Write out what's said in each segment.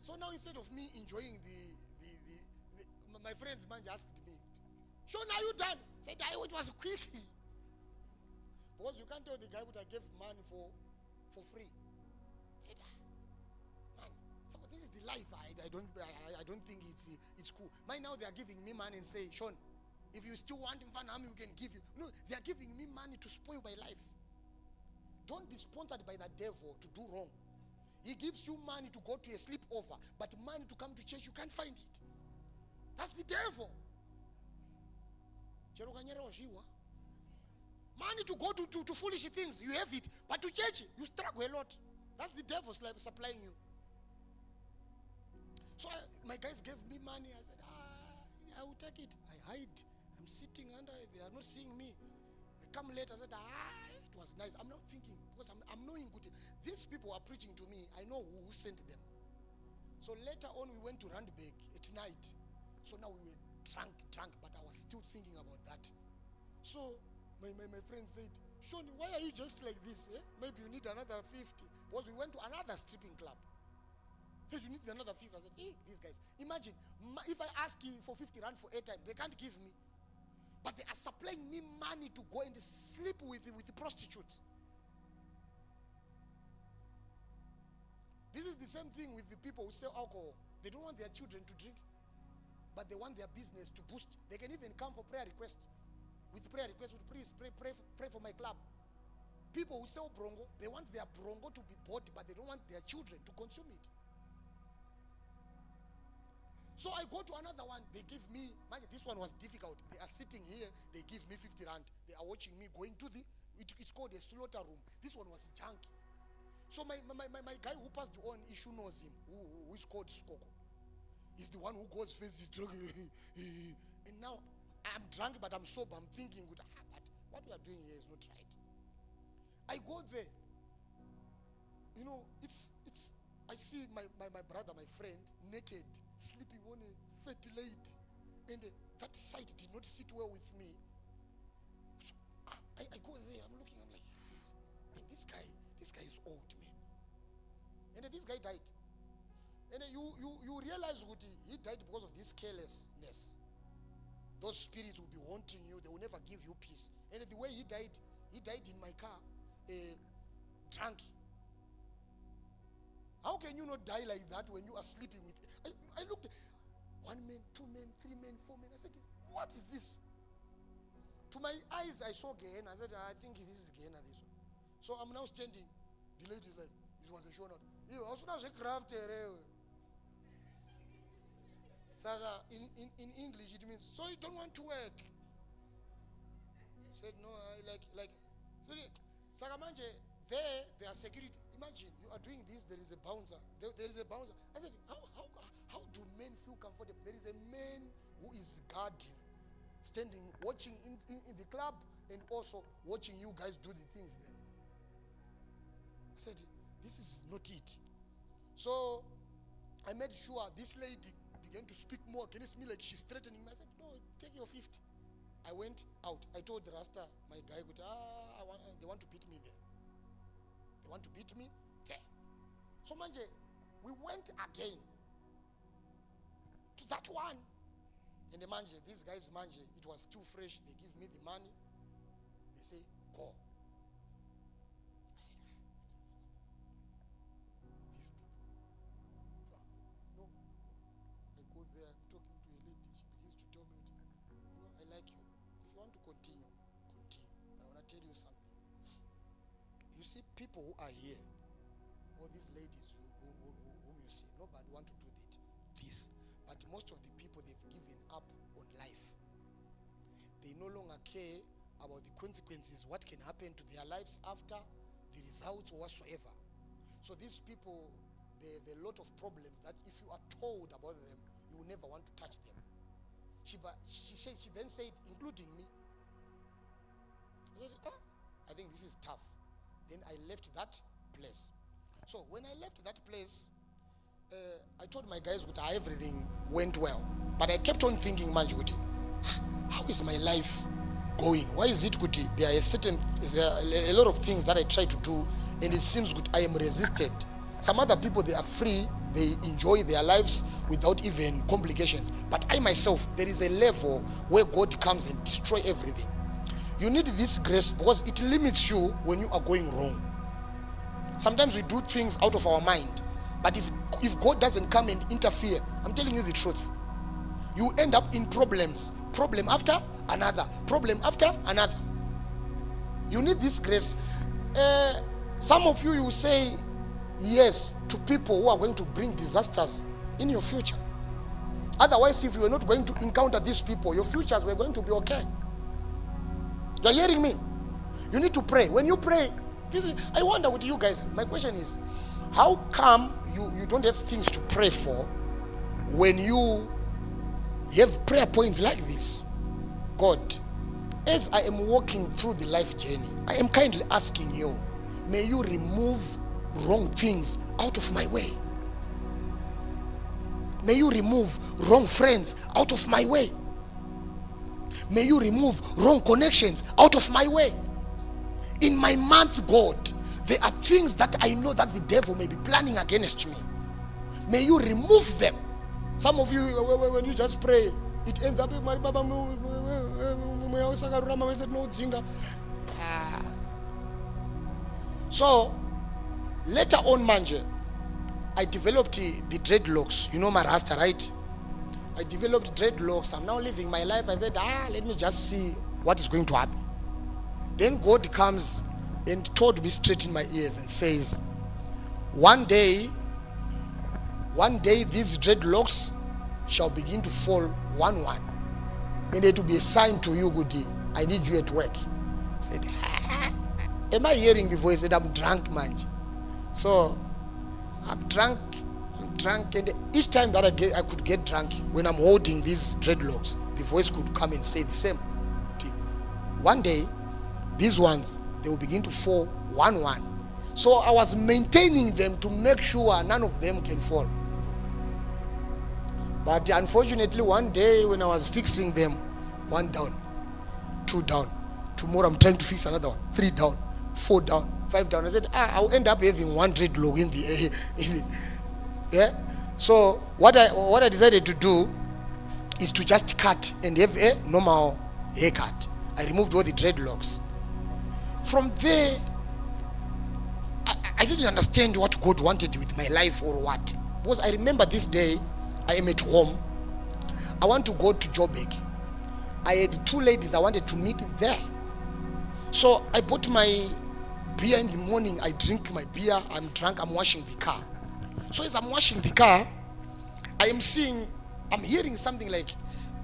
So now instead of me enjoying my friends man asked me, "Sean, are you done?" I said, it was quick. Because you can't tell the guy what I gave money for free. I said, man, so this is the life. I don't think it's cool. Right now they are giving me money and say, "Sean, if you still want in Van we can give you." No, they are giving me money to spoil my life. Don't be sponsored by the devil to do wrong. He gives you money to go to a sleepover, but money to come to church, you can't find it. That's the devil. Money to go to foolish things, you have it. But to church, you struggle a lot. That's the devil supplying you. So my guys gave me money. I said, I will take it. I hide. I'm sitting under. They are not seeing me. They come later. I said, it was nice. I'm not thinking, because I'm knowing good. These people are preaching to me. I know who sent them. So later on, we went to Randburg at night. So now we were drunk, but I was still thinking about that. So my friend said, "Sean, why are you just like this? Eh? Maybe you need another 50. Because we went to another stripping club. Said, "You need another 50. I said, these guys. Imagine, if I ask you for 50 rand for airtime, they can't give me. But they are supplying me money to go and sleep with the prostitutes. This is the same thing with the people who sell alcohol. They don't want their children to drink, but they want their business to boost. They can even come for prayer requests. With prayer requests, please pray for my club. People who sell brongo, they want their brongo to be bought, but they don't want their children to consume it. So I go to another one. They give me, this one was difficult. They are sitting here. They give me 50 rand. They are watching me going to it's called a slaughter room. This one was junky. So my guy who passed on issue knows him, who is called Skoko. He's the one who goes face is drunk. And now I'm drunk, but I'm sober. I'm thinking, but what we are doing here is not right. I go there. You know, it's I see my brother, my friend, naked, sleeping on a fat lady. And that sight did not sit well with me. So I go there, I'm looking, I'm like, man, this guy is old, man. And this guy died. And you realize what he died because of this carelessness. Those spirits will be haunting you. They will never give you peace. And the way he died in my car, drunk. How can you not die like that when you are sleeping with? I looked at 1 man, 2 men, 3 men, 4 men. I said, what is this? To my eyes, I saw Gehenna. I said, I think this is Gehenna, this one. So I'm now standing. The lady is like, this was a show not. In English it means, so you don't want to work. Said, no, I like. Sagamanje, there are security. Imagine you are doing this, there is a bouncer. There is a bouncer. I said, how do men feel comfortable? There is a man who is guarding, standing, watching in the club, and also watching you guys do the things there. I said, this is not it. So I made sure this lady began to speak more against me, like she's threatening me. I said, no, take your 50. I went out. I told the Rasta, my guy, they want to beat me there. They want to beat me there. So manje, we went again to that one. And the manje, these guys manje, it was too fresh. They give me the money. They say, go. I said, these people. No. I go there, I'm talking to a lady. She begins to tell me, I like you. If you want to continue, continue. But I want to tell you something. You see, people who are here, all these ladies whom you see, nobody want to do this. But most of the people, they've given up on life. They no longer care about the consequences, what can happen to their lives after, the results or whatsoever. So these people, they have a lot of problems that if you are told about them, you will never want to touch them. She then said, including me, I said, I think this is tough. Then I left that place. So when I left that place, I told my guys that everything went well. But I kept on thinking, Manjuti, how is my life going? Why is it good? There are a lot of things that I try to do, and it seems good I am resisted. Some other people, they are free, they enjoy their lives without even complications. But I myself, there is a level where God comes and destroy everything. You need this grace because it limits you when you are going wrong. Sometimes we do things out of our mind, but if God doesn't come and interfere, I'm telling you the truth, you end up in problems, problem after another, problem after another. You need this grace. Some of you will say yes to people who are going to bring disasters in your future. Otherwise, if you were not going to encounter these people, your futures were going to be okay. You're hearing me? You need to pray. When you pray, I wonder with you guys, my question is, how come you don't have things to pray for when you have prayer points like this? God, as I am walking through the life journey, I am kindly asking you, may you remove wrong things out of my way. May you remove wrong friends out of my way. May you remove wrong connections out of my way. In my month, God, there are things that I know that the devil may be planning against me. May you remove them. Some of you, when you just pray, it ends up, so later on, manje, I developed the dreadlocks. You know my rasta, right? I developed dreadlocks. I'm now living my life. I said, let me just see what is going to happen. Then God comes and told me straight in my ears and says, one day these dreadlocks shall begin to fall one. And it will be a sign to you, Goody, I need you at work. I said, am I hearing the voice? I said, I'm drunk, man. So I'm drunk, and each time that I could get drunk, when I'm holding these dreadlocks, the voice could come and say the same thing. One day, these ones, they will begin to fall one. So I was maintaining them to make sure none of them can fall. But unfortunately, one day when I was fixing them, 1 down, 2 down. Tomorrow I'm trying to fix another one, 3 down, 4 down, 5 down. I said, I'll end up having 1 dreadlock in the air. Yeah. So what I decided to do is to just cut and have a normal haircut. I removed all the dreadlocks. From there, I didn't understand what God wanted with my life or what. Because I remember this day, I am at home. I want to go to Joburg. I had 2 ladies I wanted to meet there. So I bought my beer in the morning. I drink my beer. I'm drunk. I'm washing the car. So as I'm washing the car, I'm hearing something like,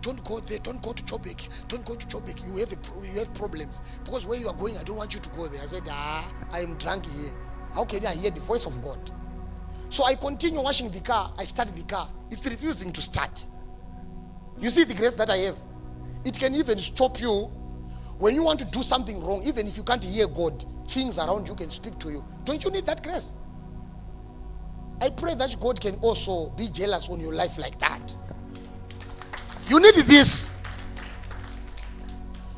don't go there, don't go to Joburg, don't go to Joburg, you have problems. Because where you are going, I don't want you to go there. I said, I am drunk here. How can I hear the voice of God? So I continue washing the car. I started the car. It's refusing to start. You see the grace that I have? It can even stop you when you want to do something wrong. Even if you can't hear God, things around you can speak to you. Don't you need that grace? I pray that God can also be jealous on your life like that. You need this.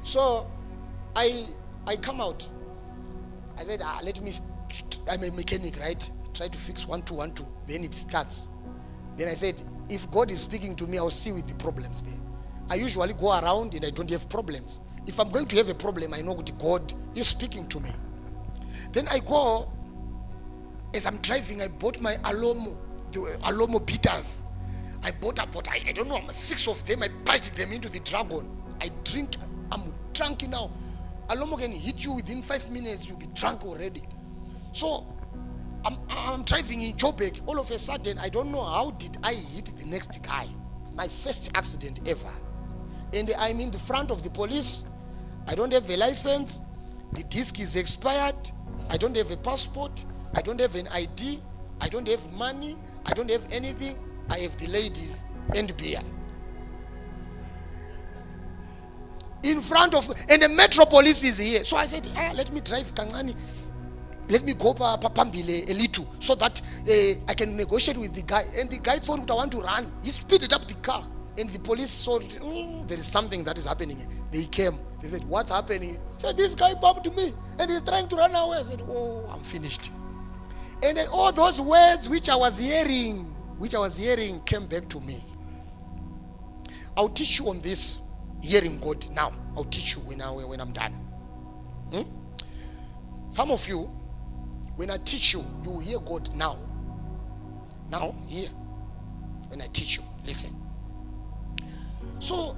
So I come out. I said, I'm a mechanic, right? Try to fix 1 2 1 2. Then it starts. Then I said, if God is speaking to me, I'll see with the problems there. I usually go around and I don't have problems. If I'm going to have a problem, I know that God is speaking to me. Then I go. As I'm driving, I bought my Alomo beaters. I bought I don't know, 6 of them. I bite them into the dragon. I drink. I'm drunk now. Alomo can hit you within 5 minutes. You'll be drunk already. So I'm driving in Joburg. All of a sudden, I don't know how did I hit the next guy. My first accident ever. And I'm in the front of the police. I don't have a license. The disc is expired. I don't have a passport. I don't have an ID. I don't have money. I don't have anything. I have the ladies and beer. In front of, and the Metro Police is here. So I said, let me drive Kangani. Let me go Pambile a little so that I can negotiate with the guy. And the guy thought I want to run. He speeded up the car. And the police saw there is something that is happening. They came. They said, what's happening? I said, this guy bumped me and he's trying to run away. I said, oh, I'm finished. And all those words which I was hearing which I was hearing came back to me. I'll teach you on this, hearing God now. I'll teach you when I'm done. Some of you, when I teach you, you will hear God now. Now, here. When I teach you, listen. So,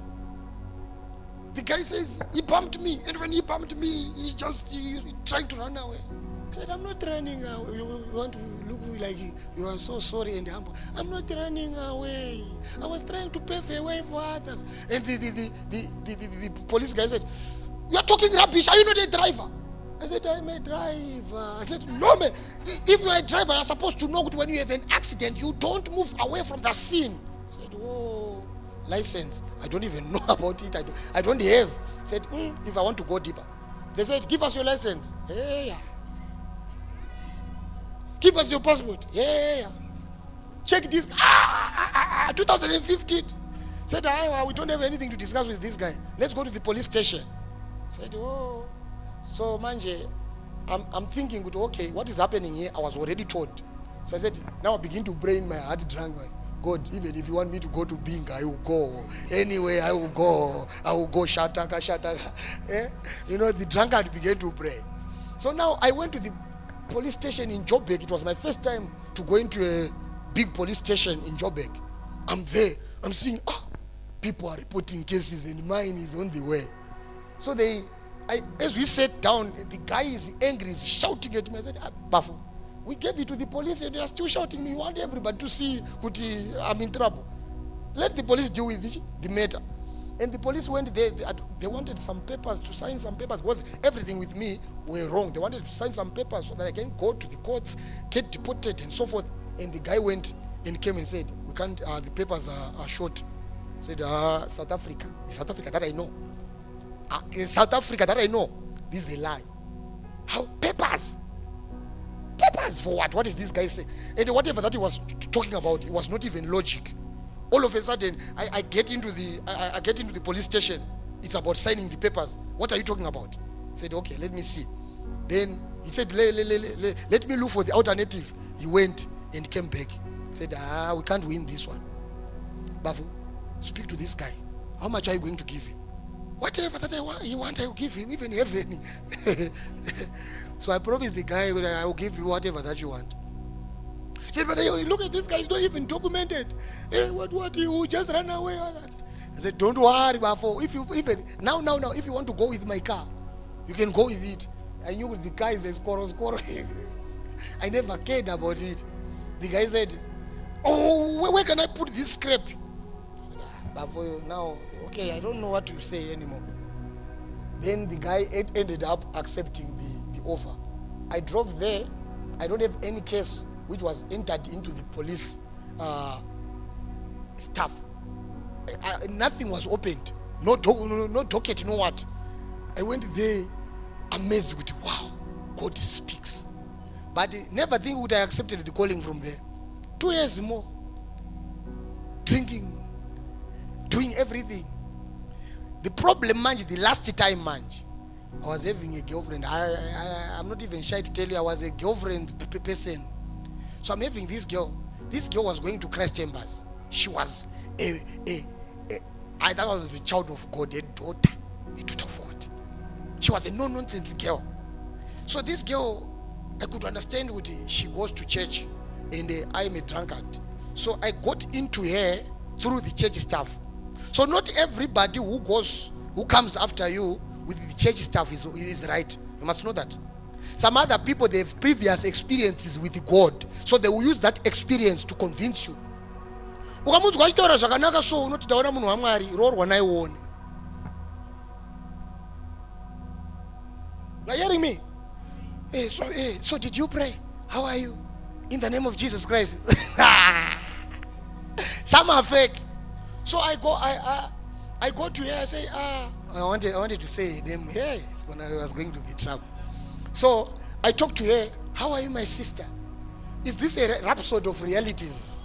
the guy says, he bumped me. And when he bumped me, he trying to run away. I said, I'm not running away. You want to look like you are so sorry and humble. I'm not running away. I was trying to pave a way for others. And the police guy said, you are talking rubbish. Are you not a driver? I said, I'm a driver. I said, no man, if you're a driver, you're supposed to know that when you have an accident, you don't move away from the scene. I said, whoa, license. I don't even know about it. I don't have. I said, if I want to go deeper. They said, give us your license. Yeah. Give us your passport. Yeah. Check this. 2015. Said, we don't have anything to discuss with this guy. Let's go to the police station. Said, oh. So, manje, I'm thinking, okay, what is happening here? I was already told. So I said, now I begin to pray in my heart, drunk. God, even if you want me to go to Bing, I will go. Anyway, I will go. I will go, shataka. You know, the drunkard began to pray. So now I went to the police station in Joburg. It was my first time to go into a big police station in Joburg. I'm there. I'm seeing, people are reporting cases and mine is on the way. So as we sat down, the guy is angry, he's shouting at me. I said, Bafu, we gave it to the police and they are still shouting. We want everybody to see I'm in trouble. Let the police deal with the matter. And the police went there. They wanted some papers, to sign some papers, because everything with me were wrong. They wanted to sign some papers so that I can go to the courts, get deported and so forth. And the guy went and came and said, we can't, the papers are short. Said, South Africa. It's South Africa that I know. South Africa that I know. This is a lie. How? Papers for what? What is this guy saying? And whatever that he was talking about, it was not even logic. All of a sudden, I get into the police station. It's about signing the papers. What are you talking about? I said, okay, let me see. Then he said, let me look for the alternative. He went and came back. Said, we can't win this one. Bafu, speak to this guy. How much are you going to give him? Whatever that he want, I will give him, even heaven. So I promised the guy, I will give you whatever that you want. He said, but look at this guy, he's not even documented. What, he will just run away. I said, don't worry, Bafo. If you even now, if you want to go with my car, you can go with it. I knew the guy is a score. I never cared about it. The guy said, oh, where can I put this scrap? I said, Bafo, now, okay, I don't know what to say anymore. Then the guy ended up accepting the offer. I drove there. I don't have any case which was entered into the police staff. Nothing was opened. No docket, no what. I went there amazed with, wow, God speaks. But never think would I accepted the calling from there. 2 years more. Drinking. Doing everything. The problem, Manj, the last time, Manj, I was having a girlfriend. I'm not even shy to tell you I was a girlfriend person. So I'm having this girl. This girl was going to Christ Chambers. She was I thought I was a child of God, a daughter of God. She was a no-nonsense girl. So this girl, I could understand what she goes to church and I'm a drunkard. So I got into her through the church staff. So not everybody who comes after you with the church staff is right. You must know that. Some other people, they have previous experiences with God. So they will use that experience to convince you. Are you hearing me? So did you pray? How are you? In the name of Jesus Christ. Some are fake. So I go to her, I say, I wanted to say them here when I was going to be trouble. So I talk to her, how are you, my sister? Is this a rhapsody of realities?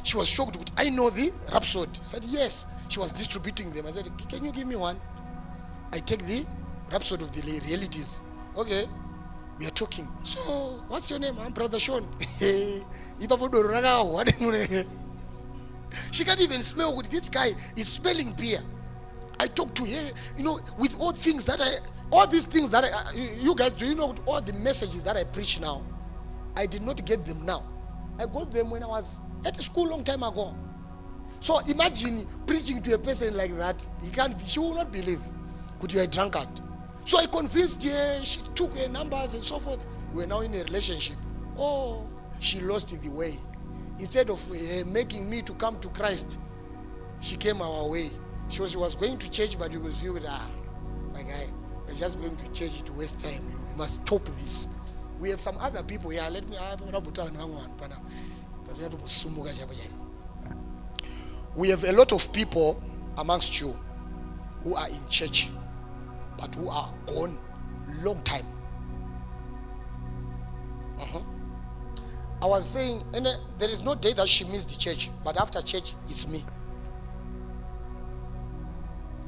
She was shocked. I know the rhapsody. I said, yes. She was distributing them. I said, can you give me one? I take the rhapsody of the realities. Okay. We are talking. So, what's your name? I'm Brother Sean. She can't even smell good. This guy is smelling beer. I talk to her, with all these things that you guys, do you know all the messages that I preach now? I did not get them now. I got them when I was at school long time ago. So imagine preaching to a person like that. She will not believe. Could you a drunkard? So I convinced her, she took her numbers and so forth. We're now in a relationship. Oh, she lost the way. Instead of making me to come to Christ, she came our way. She was going to church, but you could feel that, my guy, we're just going to church to waste time. You must stop this. We have some other people here. Let me. We have a lot of people amongst you who are in church, but who are gone long time. I was saying, there is no day that she missed the church, but after church, it's me.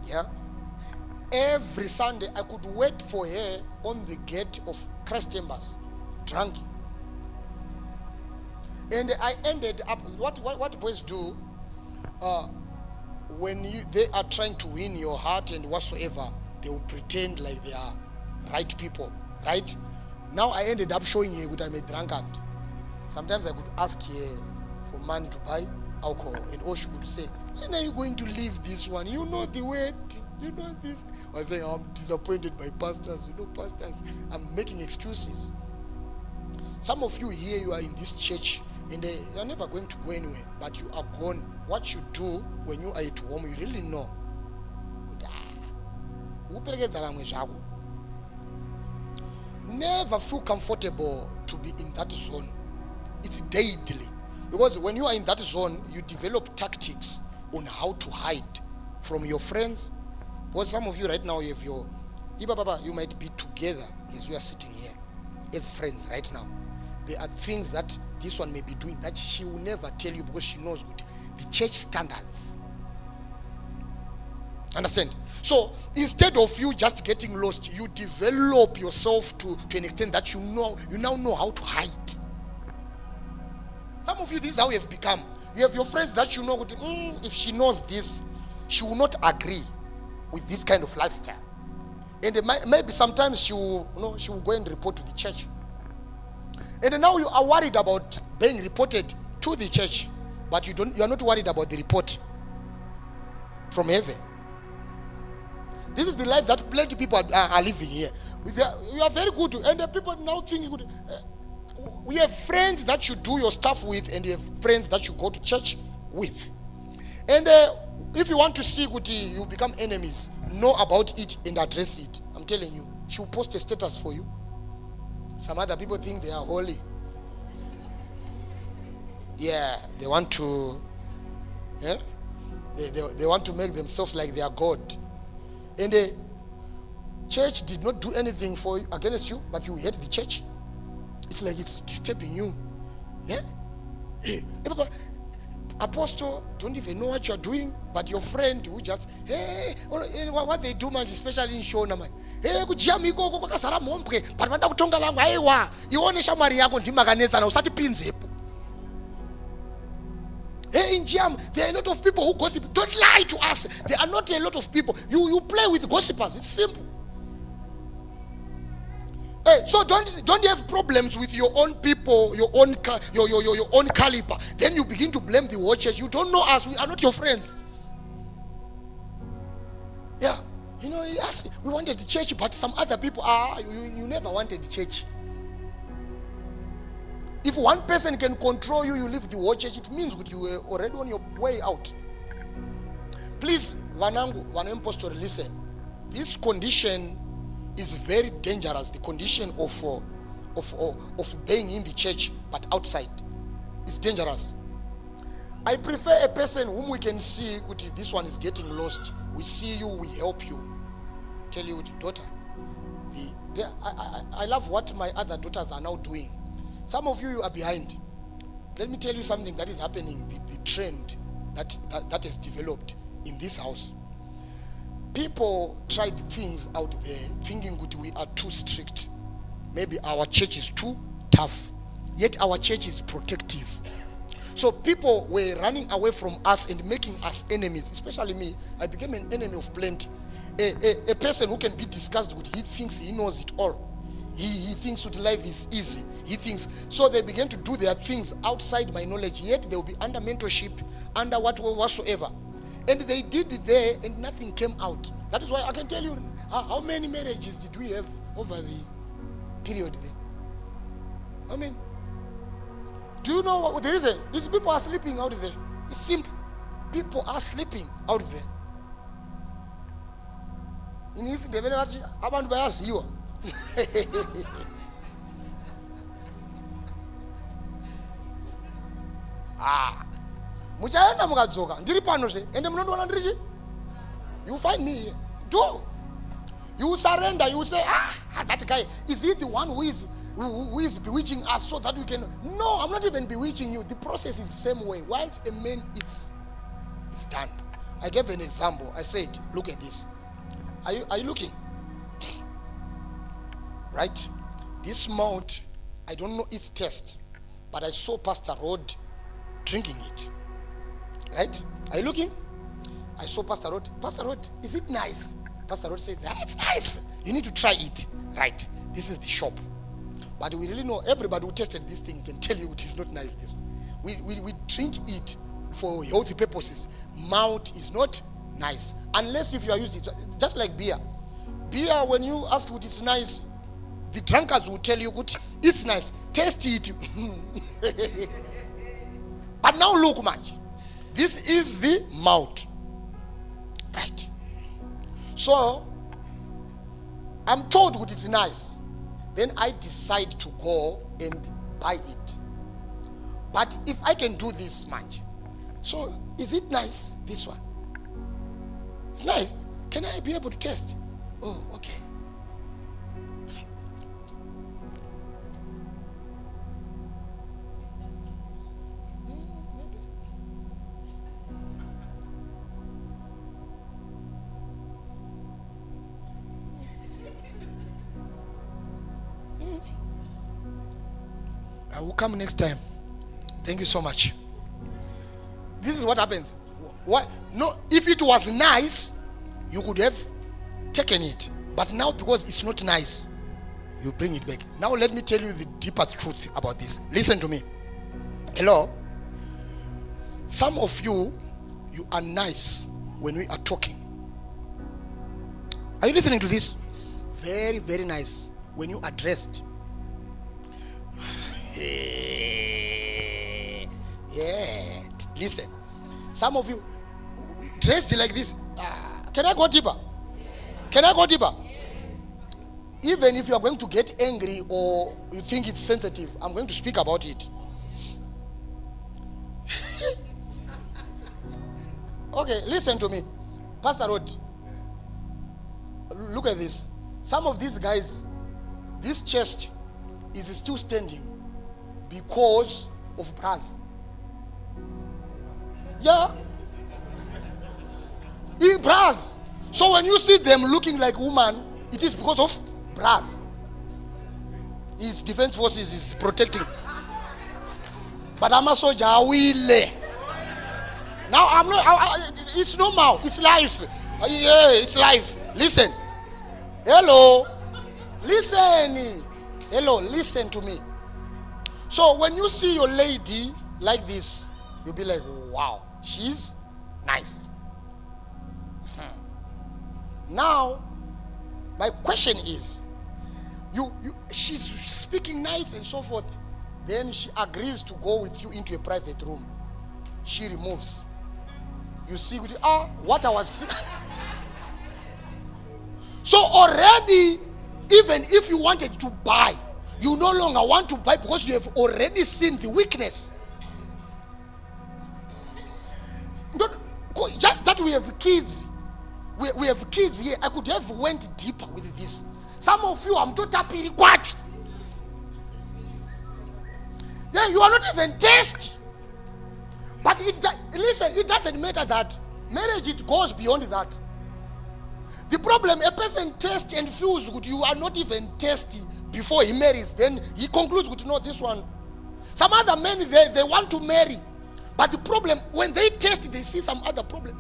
Yeah. Every Sunday, I could wait for her on the gate of Christ Chambers, drunk. And I ended up, what boys do, when they are trying to win your heart and whatsoever, they will pretend like they are right people, right? Now I ended up showing her that I'm a drunkard. Sometimes I could ask her for money to buy alcohol, and all she would say, when are you going to leave this one? You know the word, you know this. I was saying, I'm disappointed by pastors. Pastors, I'm making excuses. Some of you here, you are in this church, and you are never going to go anywhere, but you are gone. What you do when you are at home, you really know. Never feel comfortable to be in that zone. It's daily. Because when you are in that zone, you develop tactics on how to hide from your friends. Because some of you right now, you have you might be together as you are sitting here as friends right now. There are things that this one may be doing that she will never tell you because she knows good. The church standards. Understand? So instead of you just getting lost, you develop yourself to an extent that you now know how to hide. Some of you, this is how you have become. You have your friends that you know, if she knows this, she will not agree with this kind of lifestyle. And maybe sometimes she will go and report to the church. And now you are worried about being reported to the church, but you are not worried about the report from heaven. This is the life that plenty of people are living here. You are very good, and the people now think good. We have friends that you do your stuff with, and you have friends that you go to church with. And if you want to see good, you become enemies. Know about it and address it. I'm telling you, she will post a status for you. Some other people think they are holy. Yeah, they want to. Yeah, they want to make themselves like they are God. And the church did not do anything against you, but you hate the church. It's like it's disturbing you. Yeah? Hey, Apostle, don't even know what you're doing, but your friend who just, what they do, man, especially in Shona, man. Hey, kujami go kasara mompwe, but wanda kutonga wangu aiwa, iwonesha mari yako ndima kanesa na usati pinze. Hey, in Jam, there are a lot of people who gossip. Don't lie to us. There are not a lot of people. You play with gossipers. It's simple. Hey, so don't have problems with your own people, your own caliber. Then you begin to blame the watchers. You don't know us. We are not your friends. Yeah, yes, we wanted the church, but some other people you never wanted the church. If one person can control you, you leave the watchers. It means that you were already on your way out. Please, Vanangu, Vanempostor, listen. This condition is very dangerous. The condition of being in the church but outside is dangerous. I prefer a person whom we can see, this one is getting lost. We see you, we help you. Tell you, daughter. I love what my other daughters are now doing. Some of you are behind. Let me tell you something that is happening, the trend that has developed in this house. People tried things out there thinking that we are too strict. maybe our church is too tough, yet our church is protective. So people were running away from us and making us enemies, especially me. I became an enemy of plenty. A person who can be discussed with, he thinks he knows it all. He thinks that life is easy. He thinks. So they began to do their things outside my knowledge, yet they will be under mentorship, under whatsoever. And they did it there and nothing came out. That is why I can tell you, how many marriages did we have over the period there? I mean, do you know what the reason? These people are sleeping out there. It's simple. People are sleeping out there. In his development, abantu bayadliwa. Muchaenda mukadzoka ndiri pano zve ende munondoona ndiri chi. You find me here. Do. You surrender. You say, that guy, is he the one who is bewitching us so that we can... No, I'm not even bewitching you. The process is the same way. Once a man eats, it's done. I gave an example. I said, look at this. Are you looking? Right? This malt, I don't know its taste, but I saw Pastor Rod drinking it. Right? Are you looking? I saw Pastor Rod. Pastor Rod, is it nice? Pastor Rod says, it's nice. You need to try it. Right? This is the shop. But we really know everybody who tasted this thing can tell you it is not nice. This one. We drink it for healthy purposes. Malt is not nice. Unless if you are used it, just like beer. Beer, when you ask what is nice, the drunkards will tell you, good, it's nice. Taste it. But now look, man. This is the malt. Right? So, I'm told what is nice. Then I decide to go and buy it. But if I can do this much, so is it nice, this one? It's nice. Can I be able to taste? Oh, okay. I will come next time. Thank you so much. This is what happens. What? No, if it was nice, you could have taken it. But now because it's not nice, you bring it back. Now let me tell you the deeper truth about this. Listen to me. Hello? Some of you are nice when we are talking. Are you listening to this? Very, very nice when you are dressed. Yeah, listen. Some of you dressed like this. Can I go deeper? Can I go deeper? Even if you are going to get angry or you think it's sensitive, I'm going to speak about it. Okay, listen to me. Pastor Rod, look at this. Some of these guys, this chest is still standing because of bras. Yeah. In bras. So when you see them looking like woman, it is because of bras. His defense forces is protecting. But I'm a soldier. Now I'm not. It's normal. It's life. Yeah, it's life. Listen. Hello. Listen. Hello. Listen to me. So when you see your lady like this, you'll be like, wow, she's nice. Now, my question is, she's speaking nice and so forth. Then she agrees to go with you into a private room. She removes. You see, what I was saying. So already, even if you wanted to buy, you no longer want to buy because you have already seen the weakness. Just that we have kids. We have kids here. I could have went deeper with this. Some of you, I'm too tapiri kwach. Yeah, you are not even tasty. But listen, it doesn't matter that. Marriage, it goes beyond that. The problem, a person tastes and feels good. You are not even tasty before he marries, then he concludes with, no, this one. Some other men, they want to marry. But the problem, when they test, they see some other problem.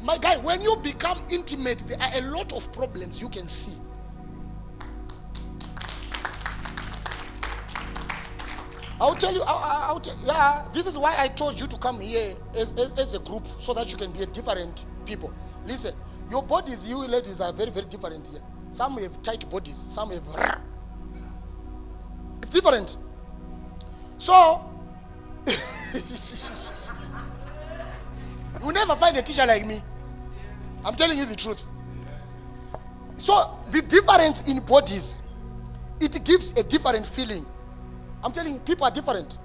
My guy, when you become intimate, there are a lot of problems you can see. I'll tell you, yeah, this is why I told you to come here as a group, so that you can be a different people. Listen, your bodies, you ladies are very, very different here. Some have tight bodies, some have... It's different. So, you never find a teacher like me. I'm telling you the truth. So, the difference in bodies, it gives a different feeling. I'm telling you, people are different.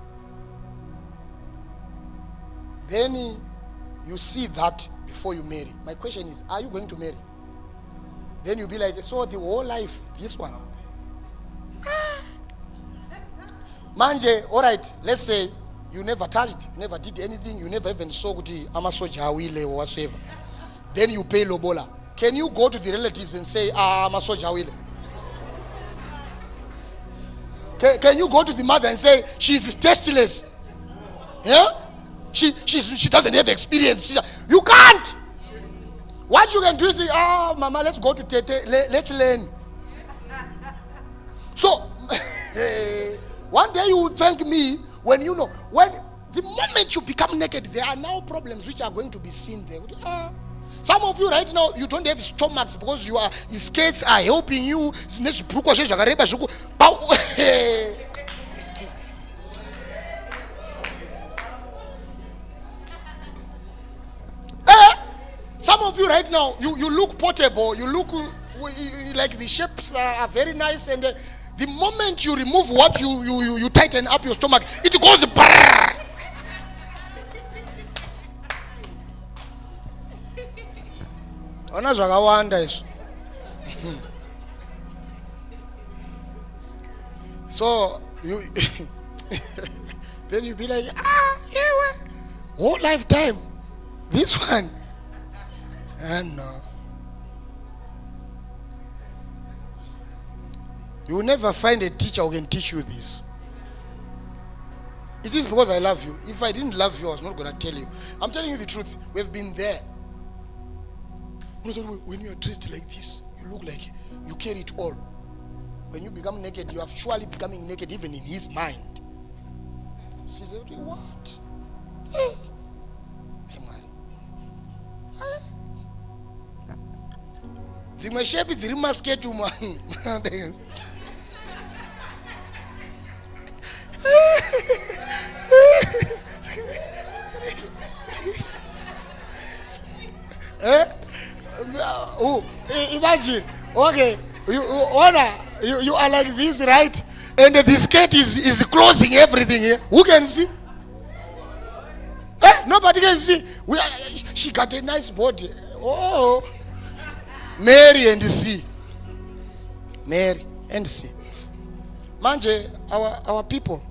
Then you see that before you marry. My question is, are you going to marry? Then you'll be like, so the whole life, this one. Manje, all right, let's say you never touched, you never did anything, you never even saw kuti amasoja awile or whatsoever. Then you pay lobola. Can you go to the relatives and say, amasoja awile? Can you go to the mother and say, she's testless? Yeah? She doesn't have experience. You can't. What you can do is say, mama, let's go to Tete, let's learn. So, one day you will thank me when you know, when the moment you become naked, there are now problems which are going to be seen there. Some of you right now, you don't have stomachs because your skates are helping you. Some of you right now, you look portable, you look like the shapes are very nice, and the moment you remove what you tighten up your stomach, it goes brrr. So you then you be like, whole lifetime this one, and no, you will never find a teacher who can teach you this. It is because I love you. If I didn't love you, I was not going to tell you. I'm telling you the truth. We've been there. When you are dressed like this, you look like you carry it all. When you become naked, you are surely becoming naked even in his mind. She said, what? Zimwe shape ziri masketu man. Imagine, okay, you are like this, right? And the skirt is closing everything here. Who can see? Nobody can see. She got a nice body. Oh, Mary and see. Mary and see. Manje, our people,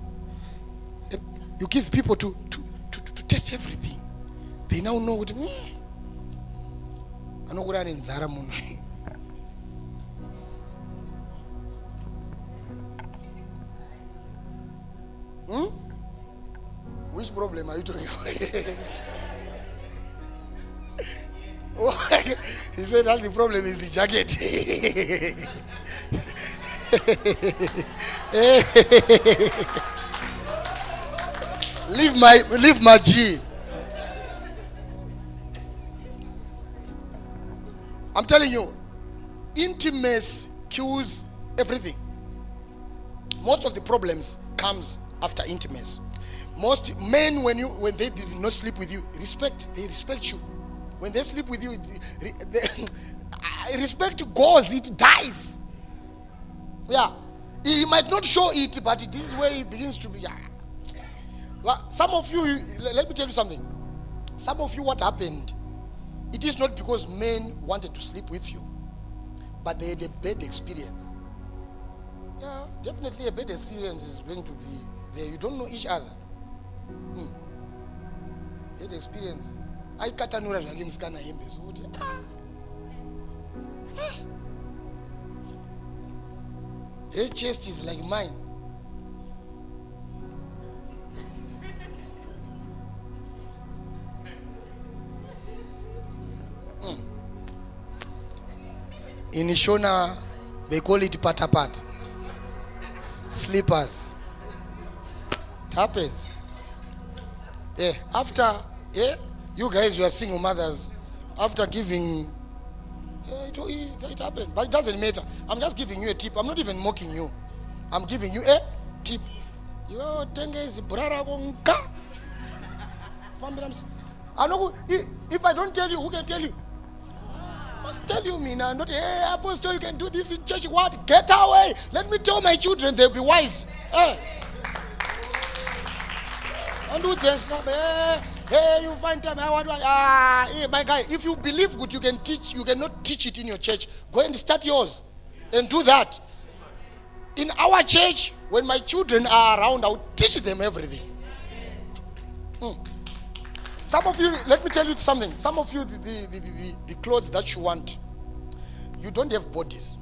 you give people to test everything. They now know what. I know what I'm in Zara Moon. Which problem are you talking about? He said that the problem is the jacket. Leave my G. I'm telling you, intimacy kills everything. Most of the problems comes after intimacy. Most men, when they did not sleep with you, they respect you. When they sleep with you, respect goes, it dies. Yeah, he might not show it, but this is where it begins to be. Yeah. Well, some of you, let me tell you something. Some of you, what happened? It is not because men wanted to sleep with you, but they had a bad experience. Yeah, definitely a bad experience is going to be there. You don't know each other. Bad experience. I katanura jake msikana hembe so uti Her chest is like mine. In Ishona, they call it patapat. Slippers. It happens. Yeah. After, you guys were single mothers. After giving, it happened. But it doesn't matter. I'm just giving you a tip. I'm not even mocking you. I'm giving you a tip. Yo, tengezi brara konka. I know if I don't tell you, who can tell you? I must tell you, Mina. Not, hey, Apostle, you can do this in church. What? Get away. Let me tell my children, they'll be wise. And do this. Hey, you find time. Hey, my guy, if you believe good, you can teach. You cannot teach it in your church. Go and start yours and do that. In our church, when my children are around, I'll teach them everything. Some of you, let me tell you something. Some of you, the clothes that you want, you don't have bodies.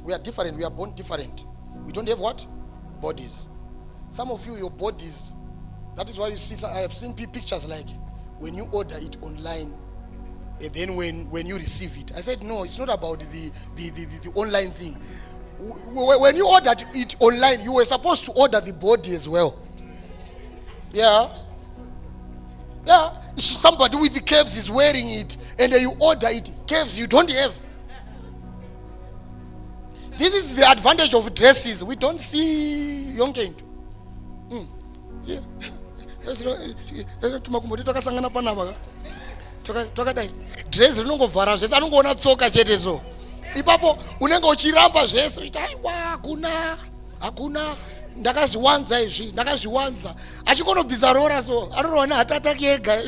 We are different. We are born different. We don't have what? Bodies. Some of you, your bodies, that is why you see, I have seen pictures like when you order it online, and then when you receive it. I said, no, it's not about the online thing. When you ordered it online, you were supposed to order the body as well. Yeah. Yeah. Somebody with the curves is wearing it, and then you order it. Curves you don't have. This is the advantage of dresses. We don't see young kind. Yeah. Tumakumbuti takasangana panapa. Takadai. Dress rinongovhara zvese anongoona tsoka chete so. Ipapo unenge uchiramba zvese ita aiwa hakuna ndakazviwanza izvi ndakazviwanza achikonobvisa rora so anoona hatataki ega.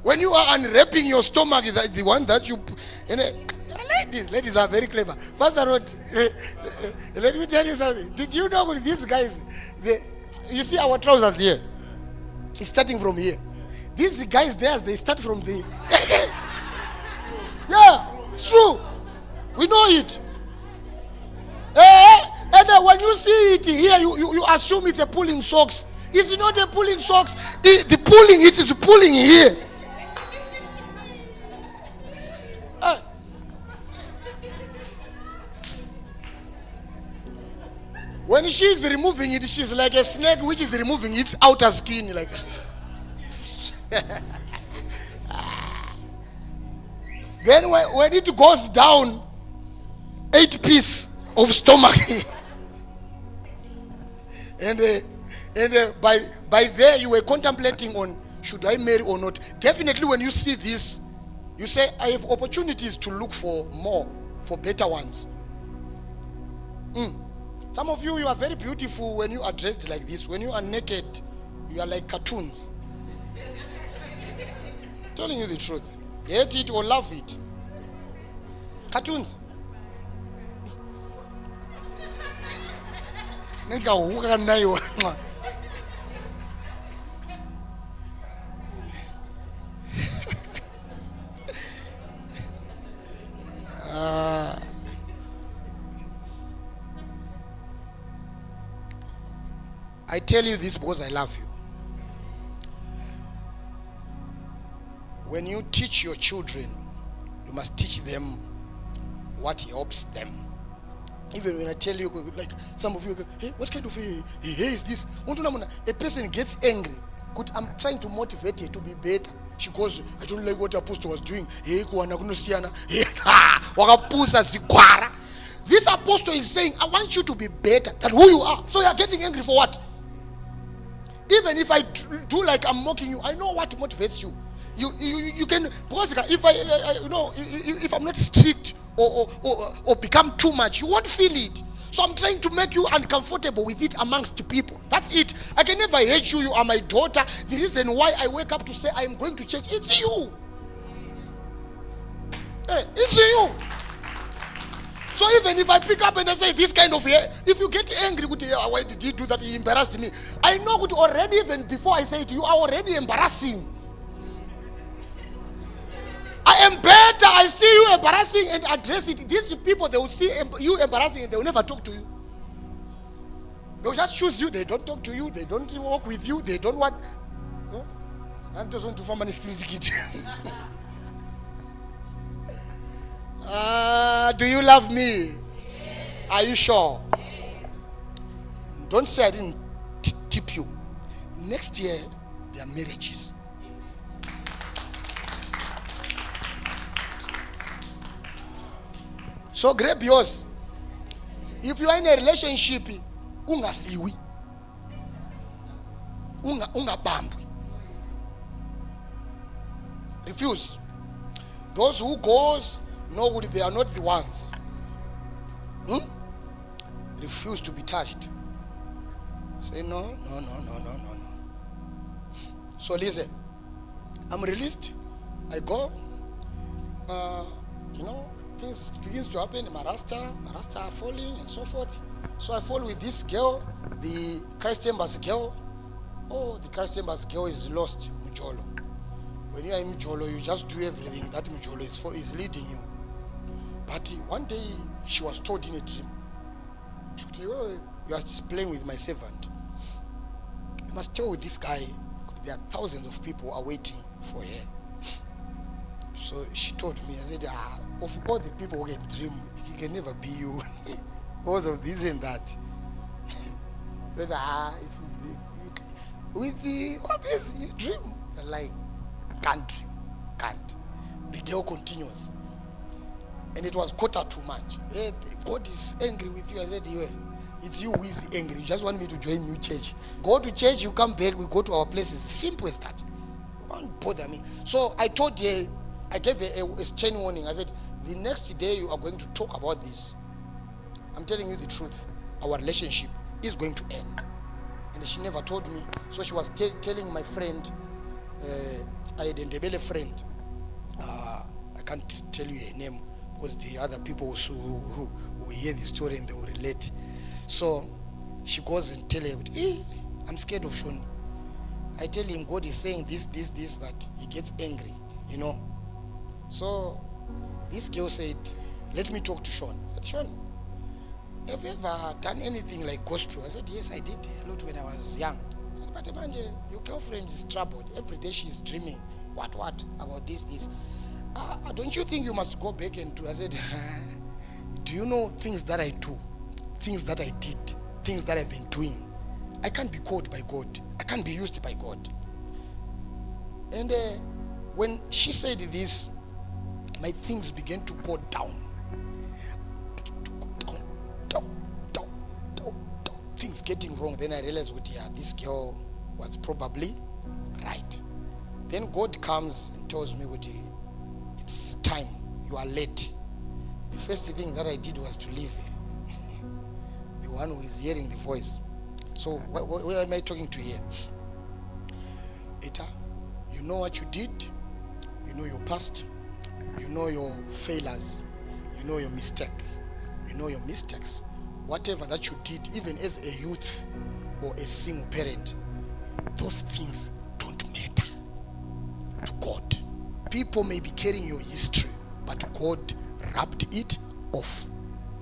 When you are unwrapping your stomach, the one that you and ladies are very clever. Pastor Rod, let me tell you something. Did you know these guys? You see our trousers here. It's starting from here. These guys, they start from the. Yeah, it's true. We know it. And when you see it here, you assume it's a pulling socks. It's not a pulling socks. The pulling is pulling here. When she's removing it, she's like a snake which is removing its outer skin. Like, then when it goes down, 8 pieces of stomach, and by there you were contemplating on should I marry or not. Definitely, when you see this, you say I have opportunities to look for more, for better ones. Some of you are very beautiful when you are dressed like this. When you are naked, you are like cartoons. Telling you the truth. Hate it or love it. Cartoons. I tell you this because I love you. When you teach your children, you must teach them what helps them. Even when I tell you, like some of you go, hey, what kind of hair is this? A person gets angry. I'm trying to motivate her to be better. She goes, I don't like what the apostle was doing. This apostle is saying, I want you to be better than who you are. So you're getting angry for what? Even if I do like I'm mocking you, I know what motivates you. You can, because if if I'm not strict or become too much, you won't feel it. So I'm trying to make you uncomfortable with it amongst people. That's it. I can never hate you. You are my daughter. The reason why I wake up to say I am going to church, it's you. Hey, it's you. So even if I pick up and I say this kind of hair, if you get angry with why did he do that? He embarrassed me. I know that already, even before I say it, you are already embarrassing. I am better. I see you embarrassing and address it. These people, they will see you embarrassing and they will never talk to you. They will just choose you. They don't talk to you. They don't walk with you. They don't want. Huh? I'm just going to form a street kid. Do you love me? Are you sure? Don't say I didn't tip you. Next year, there are marriages. So grab yours. If you are in a relationship, ungafiwi, ungabambwi. Refuse. Those who goes know they are not the ones. Refuse to be touched. Say no. So listen, I'm released. I go. Things begins to happen. My rasta are falling and so forth. So I fall with this girl, the Christ Chambers girl. Oh, the Christ Chambers girl is lost, Mujolo. When you are in Mujolo, you just do everything that Mujolo is leading you. But one day, she was told in a dream, you are playing with my servant. You must tell this guy, there are thousands of people are waiting for her. So she told me, I said, of all the people who can dream, he can never be you. Because of this and that. I said, what is you dream? You're like, can't dream, can't. The girl continues. And it was quarter too much. Hey, God is angry with you. I said, it's you who is angry. You just want me to join you church. Go to church, you come back, we go to our places. Simple as that. Don't bother me. So I told her, I gave her a stern warning. I said, the next day you are going to talk about this. I'm telling you the truth. Our relationship is going to end. And she never told me. So she was telling my friend, I had a Ndebele friend. I can't tell you her name because the other people who hear the story and they will relate. So she goes and tell her, I'm scared of Sean. I tell him God is saying this, but he gets angry, So this girl said, let me talk to Sean. I said, Sean, have you ever done anything like gospel? I said, yes, I did a lot when I was young. I said, but Manje, your girlfriend is troubled. Every day she's dreaming. What about this? Don't you think you must go back and do? I said, do you know things that I do? Things that I did? Things that I've been doing? I can't be called by God. I can't be used by God. And when she said this, my things began to go down. Things getting wrong. Then I realized, this girl was probably right. Then God comes and tells me, it's time. You are late. The first thing that I did was to leave her. The one who is hearing the voice. So where am I talking to here? Eta, you know what you did. You know your past. You know your failures. You know your mistake. You know your mistakes. Whatever that you did, even as a youth or a single parent, those things don't matter to God. People may be carrying your history, but God rubbed it off.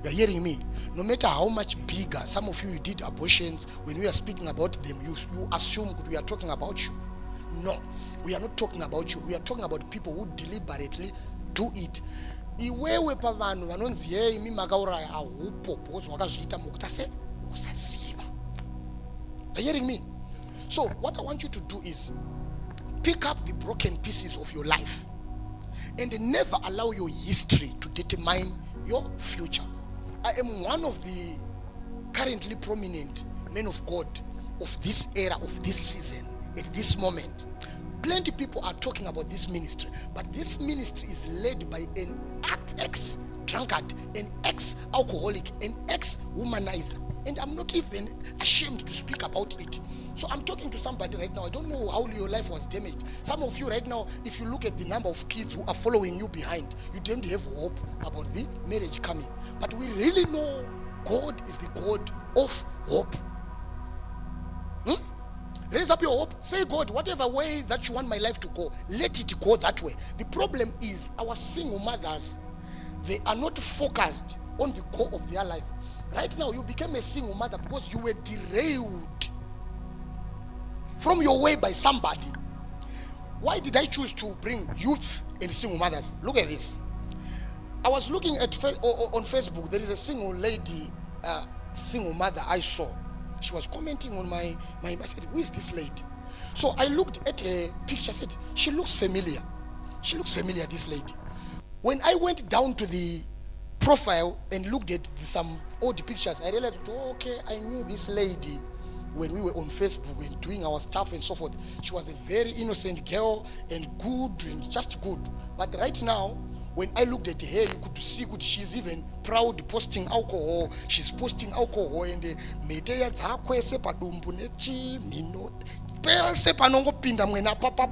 You are hearing me? No matter how much bigger, some of you did abortions, when we are speaking about them, you assume we are talking about you. No, we are not talking about you. We are talking about people who deliberately do it. Iwewe pavanhu vanonzi hey imi makauraya ahupo because wakazviita mukutase usaziva. Are you hearing me? So what I want you to do is pick up the broken pieces of your life and never allow your history to determine your future. I am one of the currently prominent men of God of this era, of this season, at this moment. Plenty of people are talking about this ministry, but this ministry is led by an ex-drunkard, an ex-alcoholic, an ex-womanizer. And I'm not even ashamed to speak about it. So I'm talking to somebody right now. I don't know how your life was damaged. Some of you right now, if you look at the number of kids who are following you behind, you don't have hope about the marriage coming. But we really know God is the God of hope. Raise up your hope. Say, God, whatever way that you want my life to go, let it go that way. The problem is our single mothers, they are not focused on the core of their life. Right now, you became a single mother because you were derailed from your way by somebody. Why did I choose to bring youth and single mothers? Look at this. I was looking at on Facebook. There is a single lady, single mother I saw. She was commenting on my I said, who is this lady? So I looked at her picture. I said, she looks familiar. She looks familiar, this lady. When I went down to the profile and looked at some old pictures, I realized, okay, I knew this lady when we were on Facebook and doing our stuff and so forth. She was a very innocent girl and good and just good. But right now, when I looked at her, you could see good. She's even proud posting alcohol. She's posting alcohol and meteya dzakwe sepadumbu nechi mino pese panongopinda mwena papa.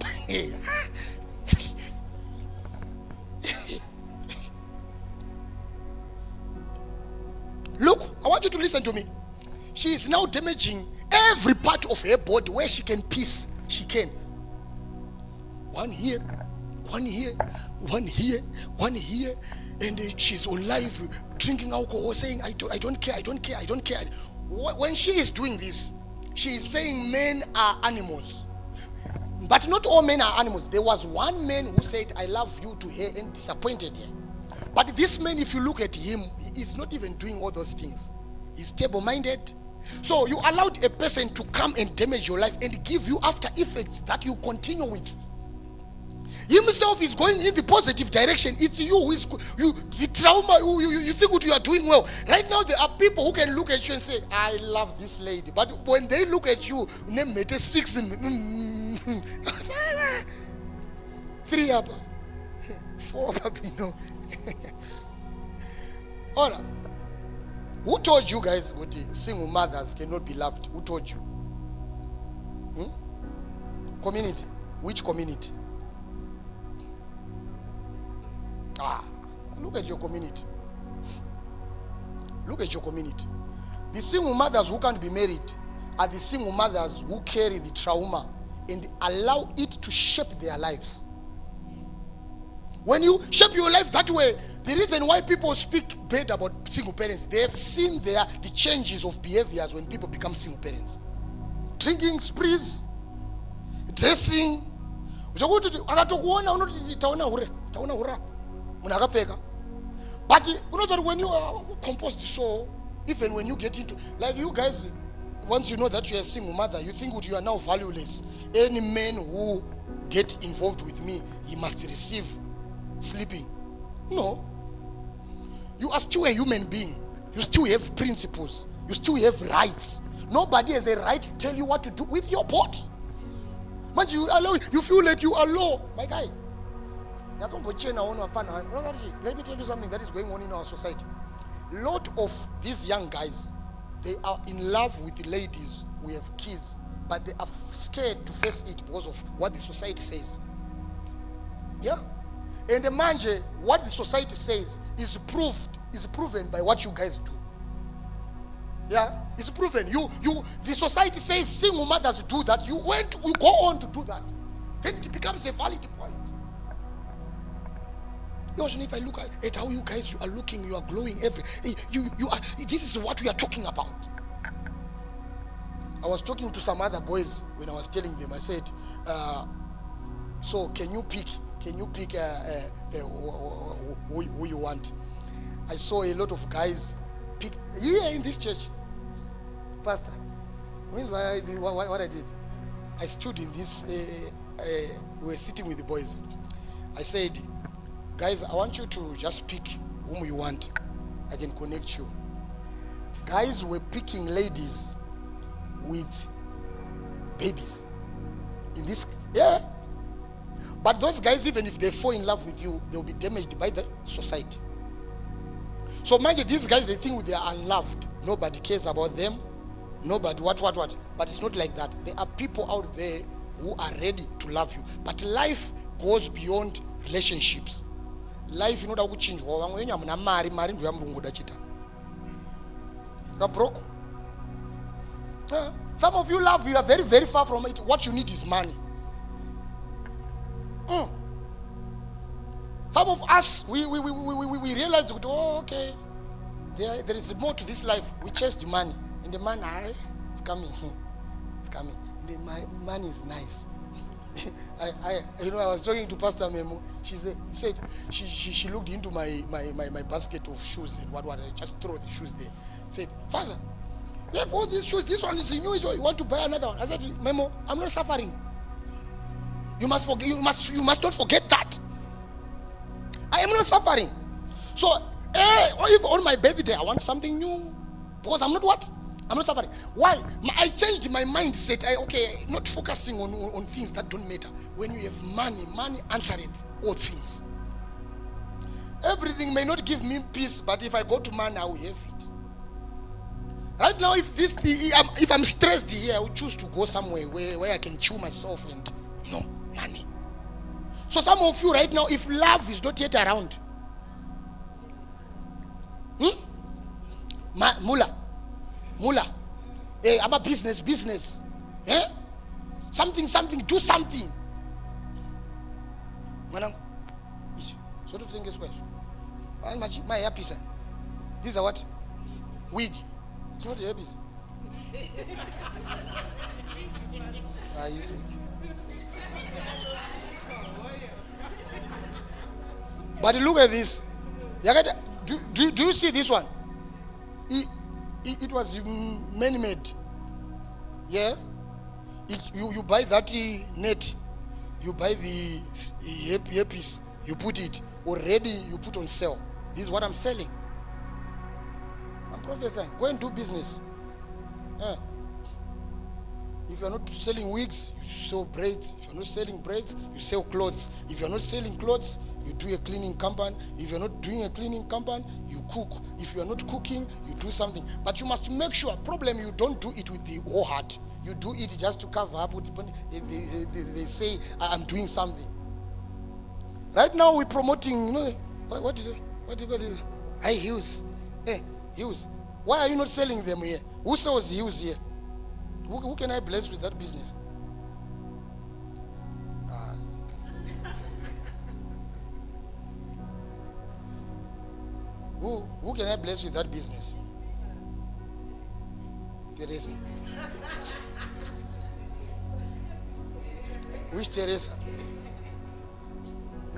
Look, I want you to listen to me. She is now damaging every part of her body where she can piss. She can. One here, one here, one here, one here, and she's on live drinking alcohol, saying, I don't care, I don't care, I don't care. When she is doing this, she is saying men are animals. But not all men are animals. There was one man who said, I love you to her and disappointed her. But this man, if you look at him, he is not even doing all those things. He's stable-minded. So you allowed a person to come and damage your life and give you after effects that you continue with. Himself is going in the positive direction. It's you who is the trauma. You think what you are doing well. Right now, there are people who can look at you and say, I love this lady. But when they look at you, name it 6 3 up 4 up, you know. All right. Who told you guys what single mothers cannot be loved? Who told you? Community. Which community? Look at your community. Look at your community. The single mothers who can't be married are the single mothers who carry the trauma and allow it to shape their lives. When you shape your life that way, the reason why people speak bad about single parents, they have seen the changes of behaviors when people become single parents. Drinking sprees, dressing. But when you are composed, so even when you get into, like you guys, once you know that you are a single mother, you think you are now valueless. Any man who get involved with me, he must receive sleeping. No. You are still a human being. You still have principles. You still have rights. Nobody has a right to tell you what to do with your body. But you feel like you are low, my guy. Let me tell you something that is going on in our society. A lot of these young guys, they are in love with the ladies who have kids, but they are scared to face it because of what the society says. Yeah? And the manje, what the society says is proven by what you guys do. Yeah, it's proven. The society says single mothers do that. You go on to do that. Then it becomes a valid point. If I look at how you guys are looking, you are glowing this is what we are talking about. I was talking to some other boys when I was telling them, I said, so can you pick who you want? I saw a lot of guys pick here in this church. Pastor, means what I did. I stood in this, we were sitting with the boys. I said, guys, I want you to just pick whom you want. I can connect you. Guys were picking ladies with babies. In this, yeah. But those guys, even if they fall in love with you, they'll be damaged by the society. So mind you, these guys, they think they are unloved. Nobody cares about them. Nobody, what. But it's not like that. There are people out there who are ready to love you. But life goes beyond relationships. life inoda kuchinjwa. Vamwe venyu hamuna mari, mari ndiyo yamurunguda chita. You are broke. Some of you love, you are very, very far from it. What you need is money. Some of us, we realize that, oh, okay, there is more to this life. We chase the money. And the money, it's coming. It's coming. And the money is nice. I was talking to Pastor Memo. She said she looked into my basket of shoes and what I just throw the shoes there. Said, Father, you have all these shoes. This one is new. You want to buy another one? I said, Memo, I'm not suffering. You must forget. You must not forget that. I am not suffering. So, if on my birthday I want something new, because I'm not what? I'm not suffering. Why? I changed my mindset. Not focusing on things that don't matter. When you have money answers all things. Everything may not give me peace, but if I go to money, I will have it. Right now, if I'm stressed here, I will choose to go somewhere where I can chew myself and no money. So some of you right now, if love is not yet around, Mula, I'm a business, something, do something. Manang, so to think is question. My hairpiece. These are what? Wig. It's not a hairpiece. He's wig. But look at this. Do you see this one? It was man-made. Yeah? You buy that net. You buy the earpiece. You put it. Already you put on sale. This is what I'm selling. I'm prophesying. Go and do business. Yeah. If you're not selling wigs, you sell braids. If you're not selling braids, you sell clothes. If you're not selling clothes, you do a cleaning company. If you're not doing a cleaning company, you cook. If you're not cooking, you do something. But you must make sure, problem, you don't do it with the whole heart. You do it just to cover up. They say, I'm doing something. Right now, we're promoting, what do you call this? High heels. Hey, heels. Why are you not selling them here? Who sells heels here? Who can I bless with that business? Who can I bless with that business? Teresa. Which Teresa?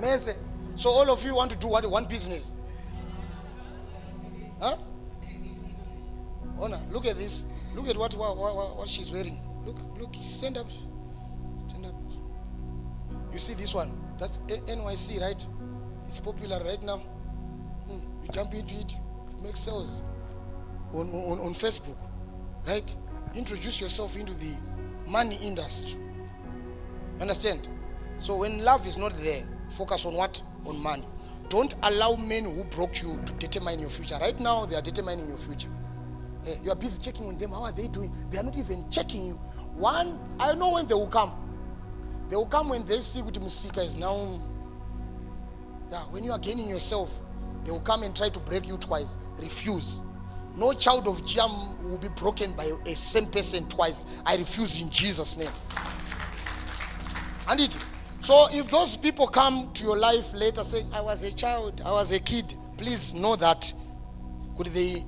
Mese. So all of you want to do what? One business? Huh? Honor, look at this. Look at what she's wearing. Look, stand up. Stand up. You see this one? That's NYC, right? It's popular right now. You jump into it, make sales on Facebook, right? Introduce yourself into the money industry. Understand? So when love is not there, focus on what? On money. Don't allow men who broke you to determine your future. Right now, they are determining your future. You are busy checking on them. How are they doing? They are not even checking you. One, I know when they will come. They will come when they see what Musika is now. Yeah, when you are gaining yourself, they will come and try to break you twice. Refuse. No child of Jam will be broken by a same person twice. I refuse in Jesus' name. And it. So if those people come to your life later saying, I was a child, I was a kid, please know that they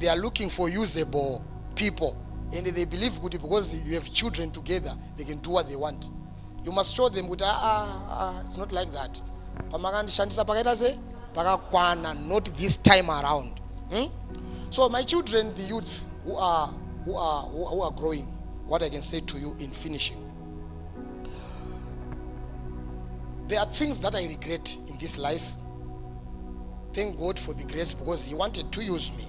are looking for usable people. And they believe good because you have children together, they can do what they want. You must show them good. It's not like that. Not this time around. So my children, the youth who are growing, what I can say to you in finishing. There are things that I regret in this life. Thank God for the grace because He wanted to use me.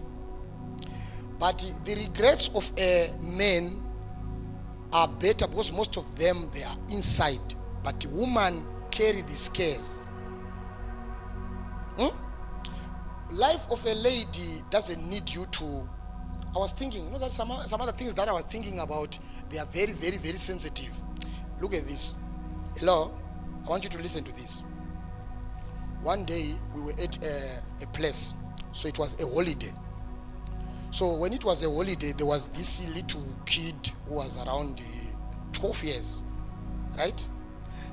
But the regrets of a man are better because most of them, they are inside. But the woman carry the scares. Life of a lady doesn't need you to. I was thinking, there's some other things that I was thinking about. They are very, very, very sensitive. Look at this. Hello? I want you to listen to this. one day we were at a place, so it was a holiday. So when it was a holiday, there was this little kid who was around 12 years, right?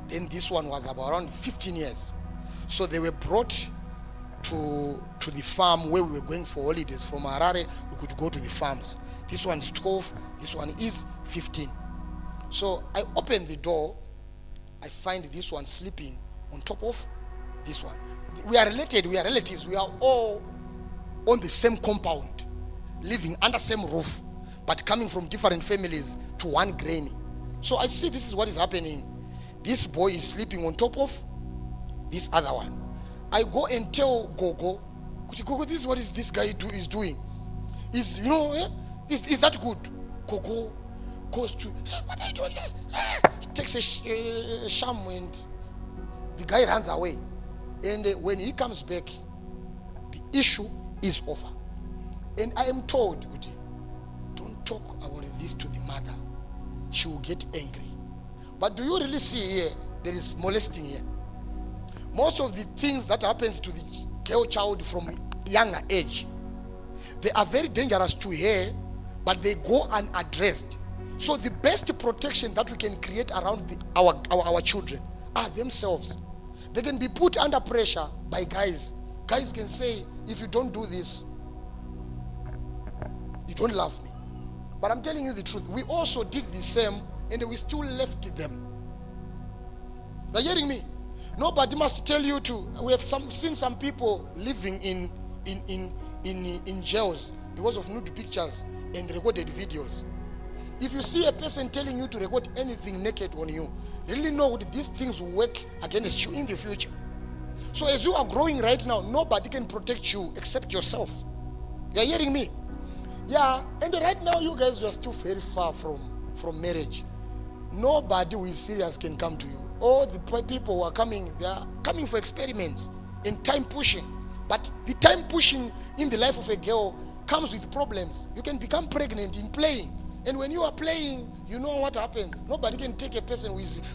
Then this one was about around 15 years. So they were brought to the farm where we were going for holidays. From Harare, we could go to the farms. This one is 12, this one is 15. So I opened the door, I find this one sleeping on top of this one. We are related, we are relatives, we are all on the same compound, living under same roof, but coming from different families to one granny. So I see this is what is happening. This boy is sleeping on top of this other one. I go and tell Gogo, Gogo, this is what this guy is doing. Is, you know, is that good? Gogo goes to, what are you doing? He takes a sham and the guy runs away. And when he comes back, the issue is over. And I am told, don't talk about this to the mother. She will get angry. But do you really see here, there is molesting here? Most of the things that happens to the girl child from younger age, they are very dangerous to her, but they go unaddressed. So the best protection that we can create around our children are themselves. They can be put under pressure by guys. Guys can say, if you don't do this, you don't love me. But I'm telling you the truth. We also did the same, and we still left them. Are you hearing me? Nobody must tell you to. We have seen some people living in jails because of nude pictures and recorded videos. If you see a person telling you to record anything naked on you, really know that these things will work against you in the future. So as you are growing right now, nobody can protect you except yourself. You are hearing me? Yeah, and right now you guys are still very far from marriage. Nobody who is serious can come to you. All the people who are coming, they are coming for experiments and time pushing. But the time pushing in the life of a girl comes with problems. You can become pregnant in playing. And when you are playing, you know what happens. Nobody can take a person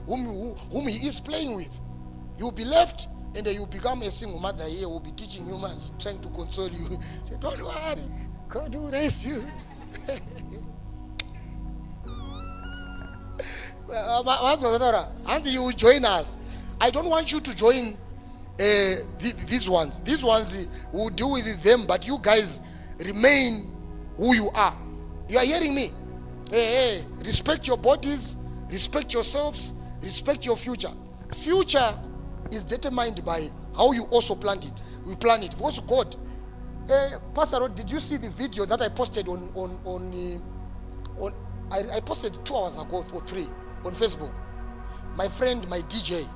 whom he is playing with. You'll be left, and then you become a single mother here who will be teaching you, man, trying to console you. Say, don't worry, God will raise you. And you will join us. I don't want you to join these ones. These ones will deal with them, but you guys remain who you are. You are hearing me? Hey, respect your bodies, respect yourselves, respect your future. Future is determined by how you also plant it. We plan it. Because God, Pastor Rod, did you see the video that I posted I posted 2 hours ago or 3 on Facebook? My friend, my DJ,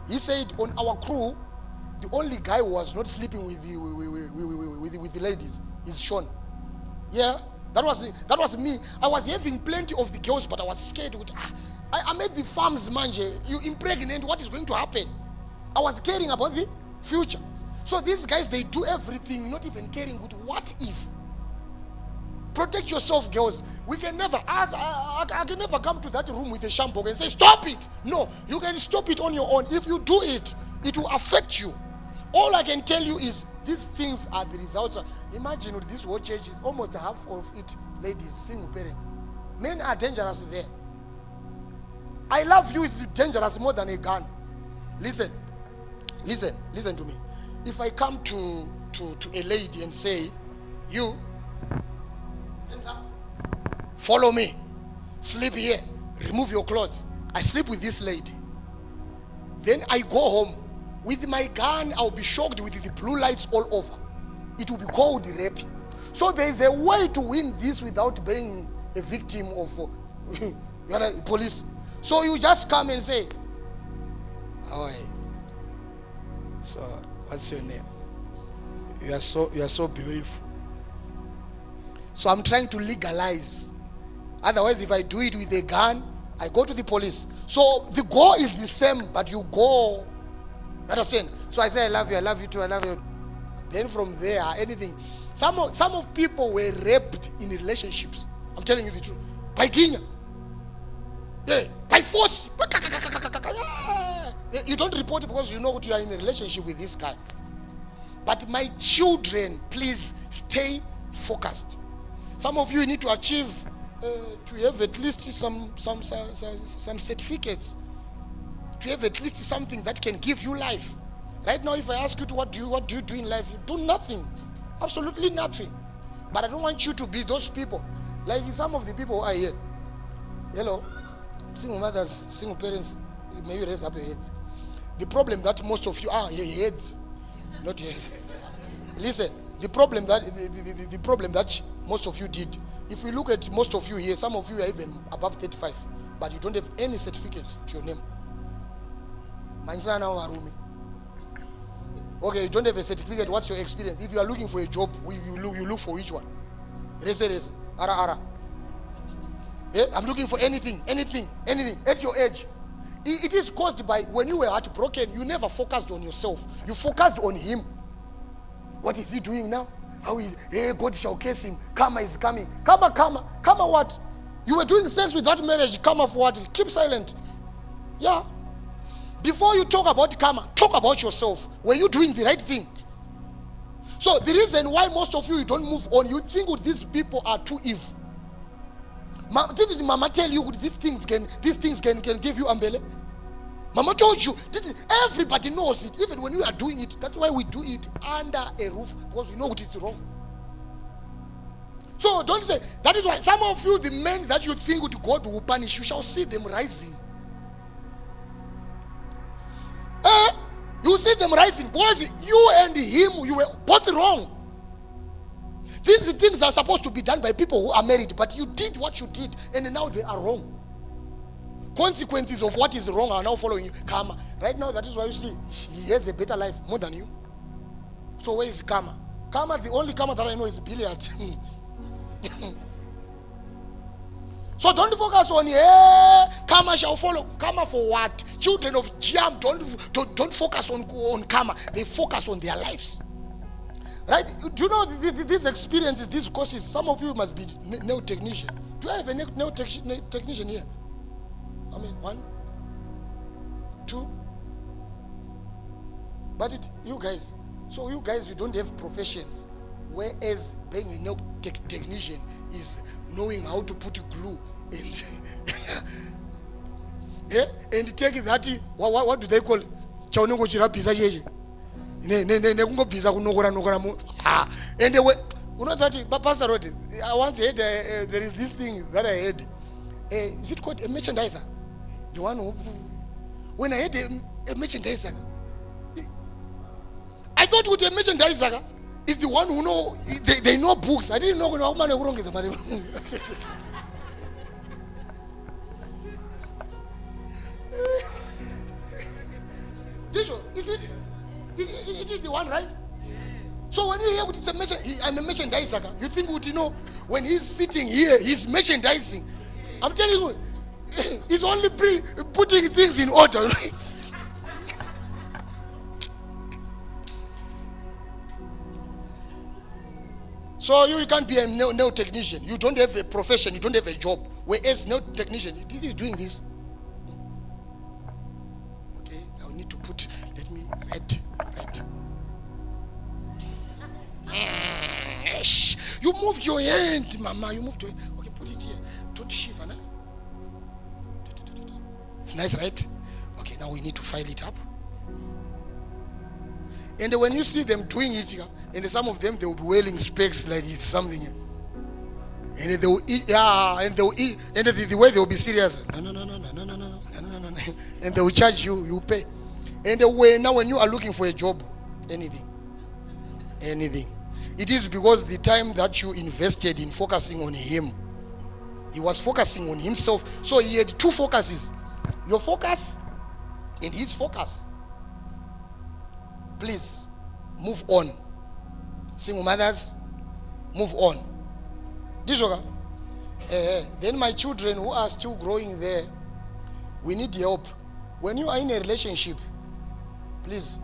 he said on our crew, the only guy who was not sleeping with the ladies is Sean. Yeah, that was me. I was having plenty of the girls, but I was scared. I made the farms manager. You impregnate, what is going to happen? I was caring about the future. So these guys, they do everything, not even caring with what if. Protect yourself, girls. We can never ask. I can never come to that room with a shampoo and say, stop it. No, you can stop it on your own. If you do it, it will affect you. All I can tell you is these things are the results. Imagine with this whole church is almost half of it ladies, single parents. Men are dangerous there. I love you is dangerous more than a gun. Listen to me. If I come to a lady and say, you, follow me, sleep here, remove your clothes. I sleep with this lady. Then I go home. With my gun, I'll be shocked with the blue lights all over. It will be called rape. So there is a way to win this without being a victim of police. So you just come and say, "Hi. So what's your name? You are so beautiful." So I'm trying to legalize. Otherwise, if I do it with a gun, I go to the police. So the goal is the same, but you go. Understand? So I say, I love you too, I love you. Then from there, anything. Some of people were raped in relationships. I'm telling you the truth. By Kenya. Yeah. By force. You don't report because you know what, you are in a relationship with this guy. But my children, please stay focused. Some of you need to achieve, to have at least some certificates, to have at least something that can give you life. Right now, if I ask you to what do you do in life, you do nothing, absolutely nothing. But I don't want you to be those people, like some of the people who are here. Hello, single mothers, single parents, may you raise up your heads. The problem that most of you are heads, not heads. Listen, the problem that most of you did. If we look at most of you here, some of you are even above 35, but you don't have any certificate to your name. Okay, you don't have a certificate. What's your experience? If you are looking for a job, you look for which one? Ara. Yeah, I'm looking for anything. At your age. It is caused by when you were heartbroken, you never focused on yourself. You focused on him. What is he doing now? How is God showcase him? Karma is coming. Karma what? You were doing sex without marriage. Karma for what? Keep silent. Yeah. Before you talk about karma, talk about yourself. Were you doing the right thing? So the reason why most of you don't move on, you think these people are too evil. Didn't Mama tell you these things can give you umbrella? Mama told you. Everybody knows it. Even when we are doing it, that's why we do it under a roof, because we know what is wrong. So don't say, that is why some of you, the men that you think God will punish, you shall see them rising. You see them rising, because you and him, you were both wrong. These things are supposed to be done by people who are married, but you did what you did, and now they are wrong. Consequences of what is wrong are now following you. Karma. Right now, that is why you see he has a better life more than you. So where is karma? Karma, the only karma that I know is billiard. So don't focus on karma shall follow. Karma for what? Children of Jam don't focus on karma. They focus on their lives. Right? Do you know these experiences, these courses? Some of you must be nail technician. Do I have a nail technician here? I mean, 1, 2. But you guys, you don't have professions. Whereas being a nail technician is knowing how to put glue and and take that. What do they call it? And Pastor wrote it. I once heard there is this thing that I heard. Is it called a merchandiser? The one who, when I heard a merchandiser, I thought with a merchandiser is the one who know they know books. I didn't know how many wrong is about it. Is it? It is the one, right? So when you hear what it's I'm a merchandiser, you think what you know when he's sitting here, he's merchandising. I'm telling you, he's only putting things in order. So you can't be a nail technician. You don't have a profession. You don't have a job. Whereas nail technician, he's doing this. Okay, I need to put. Let me read. You moved your hand, Mama. You moved your hand. Okay, put it here. Don't shiver, nah? It's nice, right? Okay, now we need to file it up. And when you see them doing it, and some of them they will be wearing specs like it's something. And they will eat, and they will eat, and the way they will be serious. No. And they will charge you, you pay. And now when you are looking for a job, anything. It is because the time that you invested in focusing on him, he was focusing on himself. So he had two focuses. Your focus and his focus. Please, move on. Single mothers, move on. Then my children who are still growing there, we need help. When you are in a relationship, please,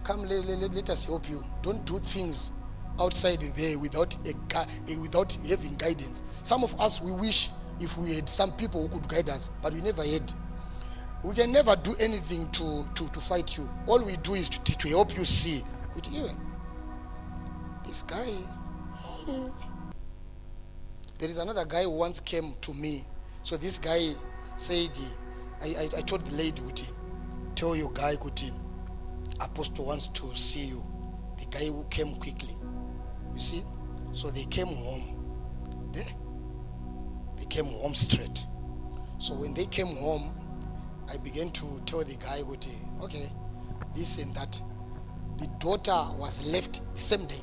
come let us help you. Don't do things outside there without having guidance. Some of us, we wish if we had some people who could guide us, but we never had. We can never do anything to fight you. All we do is to help you see. This guy. There is another guy who once came to me. So this guy said, I told the lady, tell your guy, Apostle wants to see you. The guy who came quickly. You see? So they came home. They came home straight. So when they came home, I began to tell the guy, okay, this and that. The daughter was left the same day.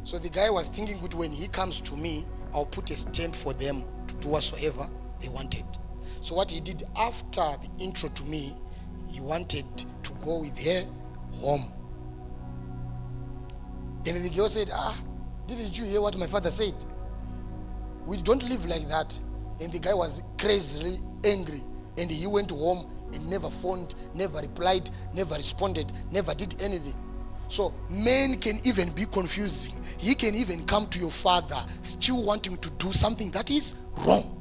So the guy was thinking, when he comes to me, I'll put a stand for them to do whatsoever they wanted. So what he did after the intro to me, he wanted to go with her home. Then the girl said, didn't you hear what my father said? We don't live like that. And the guy was crazily angry. And he went home and never phoned, never replied, never responded, never did anything. So men can even be confusing. He can even come to your father still wanting to do something that is wrong.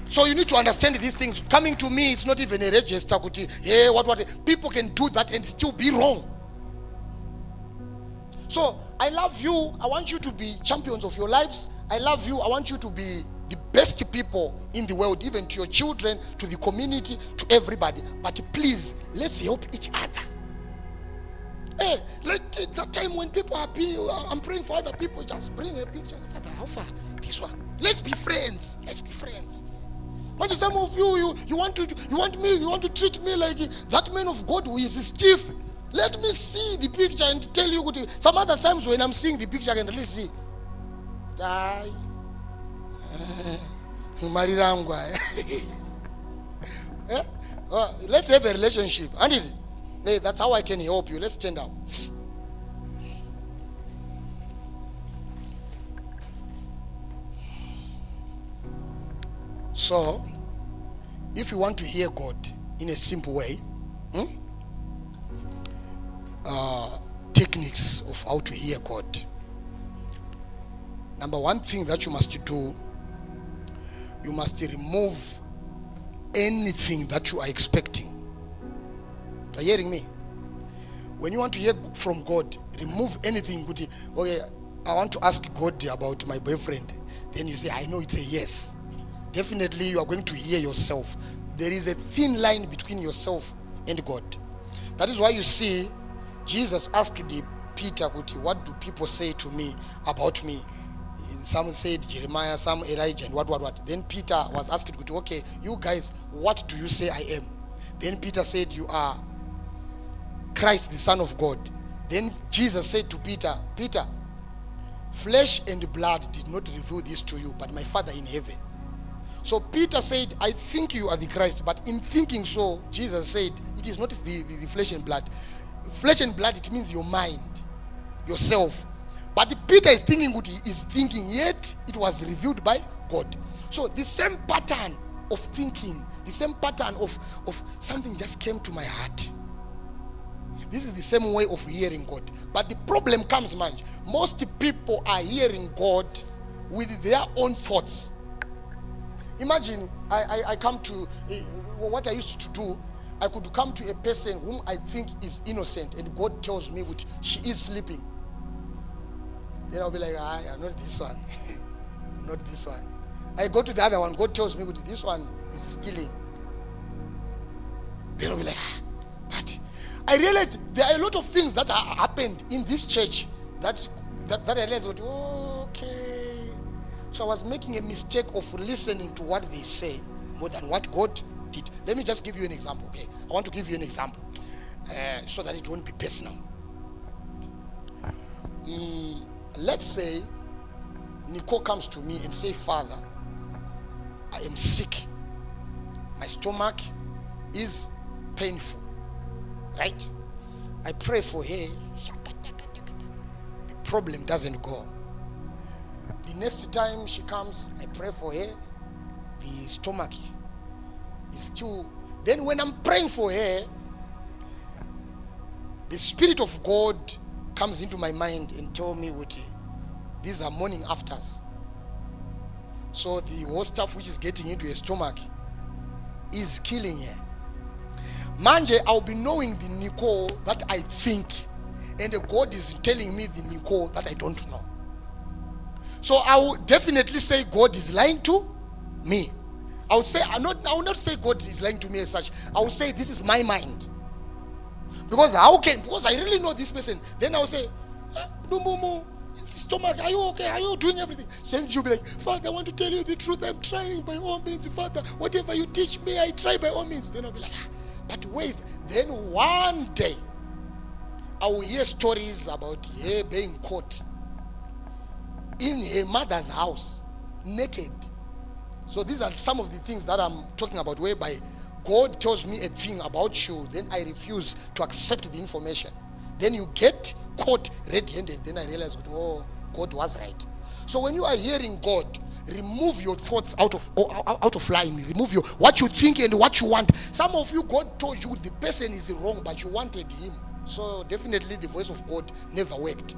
So you need to understand these things. Coming to me is not even a register. Hey, what? People can do that and still be wrong. So I love you. I want you to be champions of your lives. I love you. I want you to be the best people in the world, even to your children, to the community, to everybody. But please, let's help each other. Hey, that time when people are happy, I'm praying for other people, just bring a picture. Father, how far? This one. Let's be friends. Let's be friends. But some of you want to treat me like that man of God who is stiff. Let me see the picture and tell you. Some other times when I'm seeing the picture, I can really see. Die. Let's have a relationship. Hey, that's how I can help you. Let's stand up. So, if you want to hear God in a simple way, techniques of how to hear God. Number one thing that you must do, you must remove anything that you are expecting. Are you hearing me? When you want to hear from God, remove anything. Okay, I want to ask God about my boyfriend. Then you say, I know it's a yes. Definitely you are going to hear yourself. There is a thin line between yourself and God. That is why you see Jesus asked Peter, what do people say to me about me? Some said Jeremiah, some Elijah, and what. Then Peter was asked, okay, you guys, what do you say I am? Then Peter said, you are Christ, the Son of God. Then Jesus said to Peter, Peter, flesh and blood did not reveal this to you, but my Father in heaven. So Peter said, I think you are the Christ. But in thinking so, Jesus said, it is not the flesh and blood. Flesh and blood, it means your mind, yourself. But Peter is thinking what he is thinking, yet it was revealed by God. So the same pattern of thinking, the same pattern of something just came to my heart. This is the same way of hearing God. But the problem comes, man. Most people are hearing God with their own thoughts. Imagine I come to, what I used to do, I could come to a person whom I think is innocent and God tells me she is sleeping. Then I'll be like, not this one. Not this one. I go to the other one, God tells me this one is stealing. Then I'll be like, but I realized there are a lot of things that happened in this church that I realized, okay. So I was making a mistake of listening to what they say more than what God did. Let me just give you an example, okay? I want to give you an example so that it won't be personal. Let's say Nicole comes to me and say, Father, I am sick. My stomach is painful, right? I pray for her. The problem doesn't go. The next time she comes, I pray for her. The stomach is still. Then when I'm praying for her, the Spirit of God comes into my mind and tells me, these are morning afters. So the whole stuff which is getting into her stomach is killing her. Manje, I'll be knowing the Nicole that I think, and God is telling me the Nicole that I don't know. So I will definitely say God is lying to me. I will not say God is lying to me as such. I will say this is my mind. Because I really know this person. Then I will say, Lumbumu, stomach, are you okay? Are you doing everything? Then she'll be like, Father, I want to tell you the truth. I'm trying by all means, Father. Whatever you teach me, I try by all means. Then I'll be like, but wait. Then one day, I will hear stories about her being caught in her mother's house, naked. So these are some of the things that I'm talking about, whereby God tells me a thing about you, then I refuse to accept the information. Then you get caught red-handed. Then I realize, oh, God was right. So when you are hearing God, remove your thoughts out of line. Remove what you think and what you want. Some of you, God told you the person is wrong, but you wanted him. So definitely the voice of God never worked.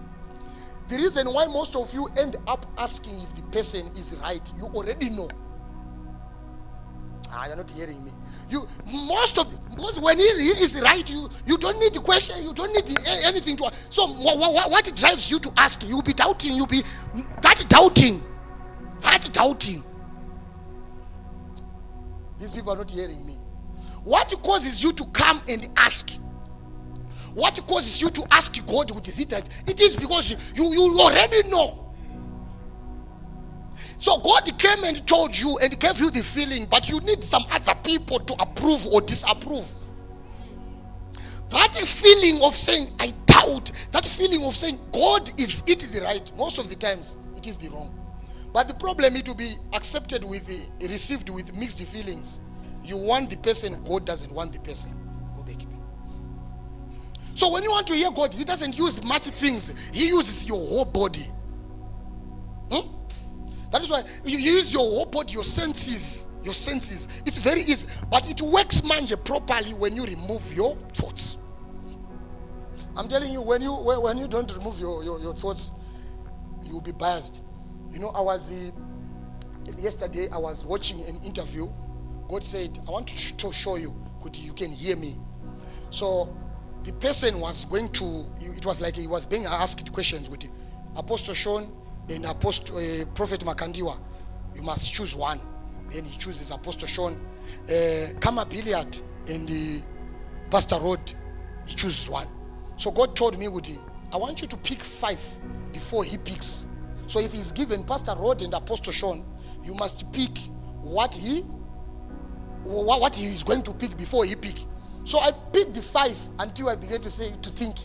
The reason why most of you end up asking if the person is right, you already know. You're not hearing me. Because when he is right, you don't need to question, you don't need anything to. So what drives you to ask? You'll be doubting. You'll be doubting. These people are not hearing me. What causes you to come and ask? What causes you to ask God, what is it right? It is because you already know. So God came and told you and gave you the feeling, but you need some other people to approve or disapprove. That feeling of saying, I doubt, that feeling of saying, God, is it the right? Most of the times, it is the wrong. But the problem is to be accepted received with mixed feelings. You want the person, God doesn't want the person. Go back there. So when you want to hear God, he doesn't use much things. He uses your whole body. That is why you use your whole body, your senses. It's very easy. But it works manje properly when you remove your thoughts. I'm telling you, when you don't remove your thoughts, you'll be biased. You know, yesterday I was watching an interview. God said, I want to show you, you can hear me. So the person was it was like he was being asked questions with Apostle Sean and Prophet Makandiwa. You must choose one. Then he chooses Apostle Sean. Kama Billiard and Pastor Rod, he chooses one. So God told me, I want you to pick 5 before he picks. So if he's given Pastor Rod and Apostle Sean, you must pick what he is going to pick before he pick. So I picked the 5 until I began to think.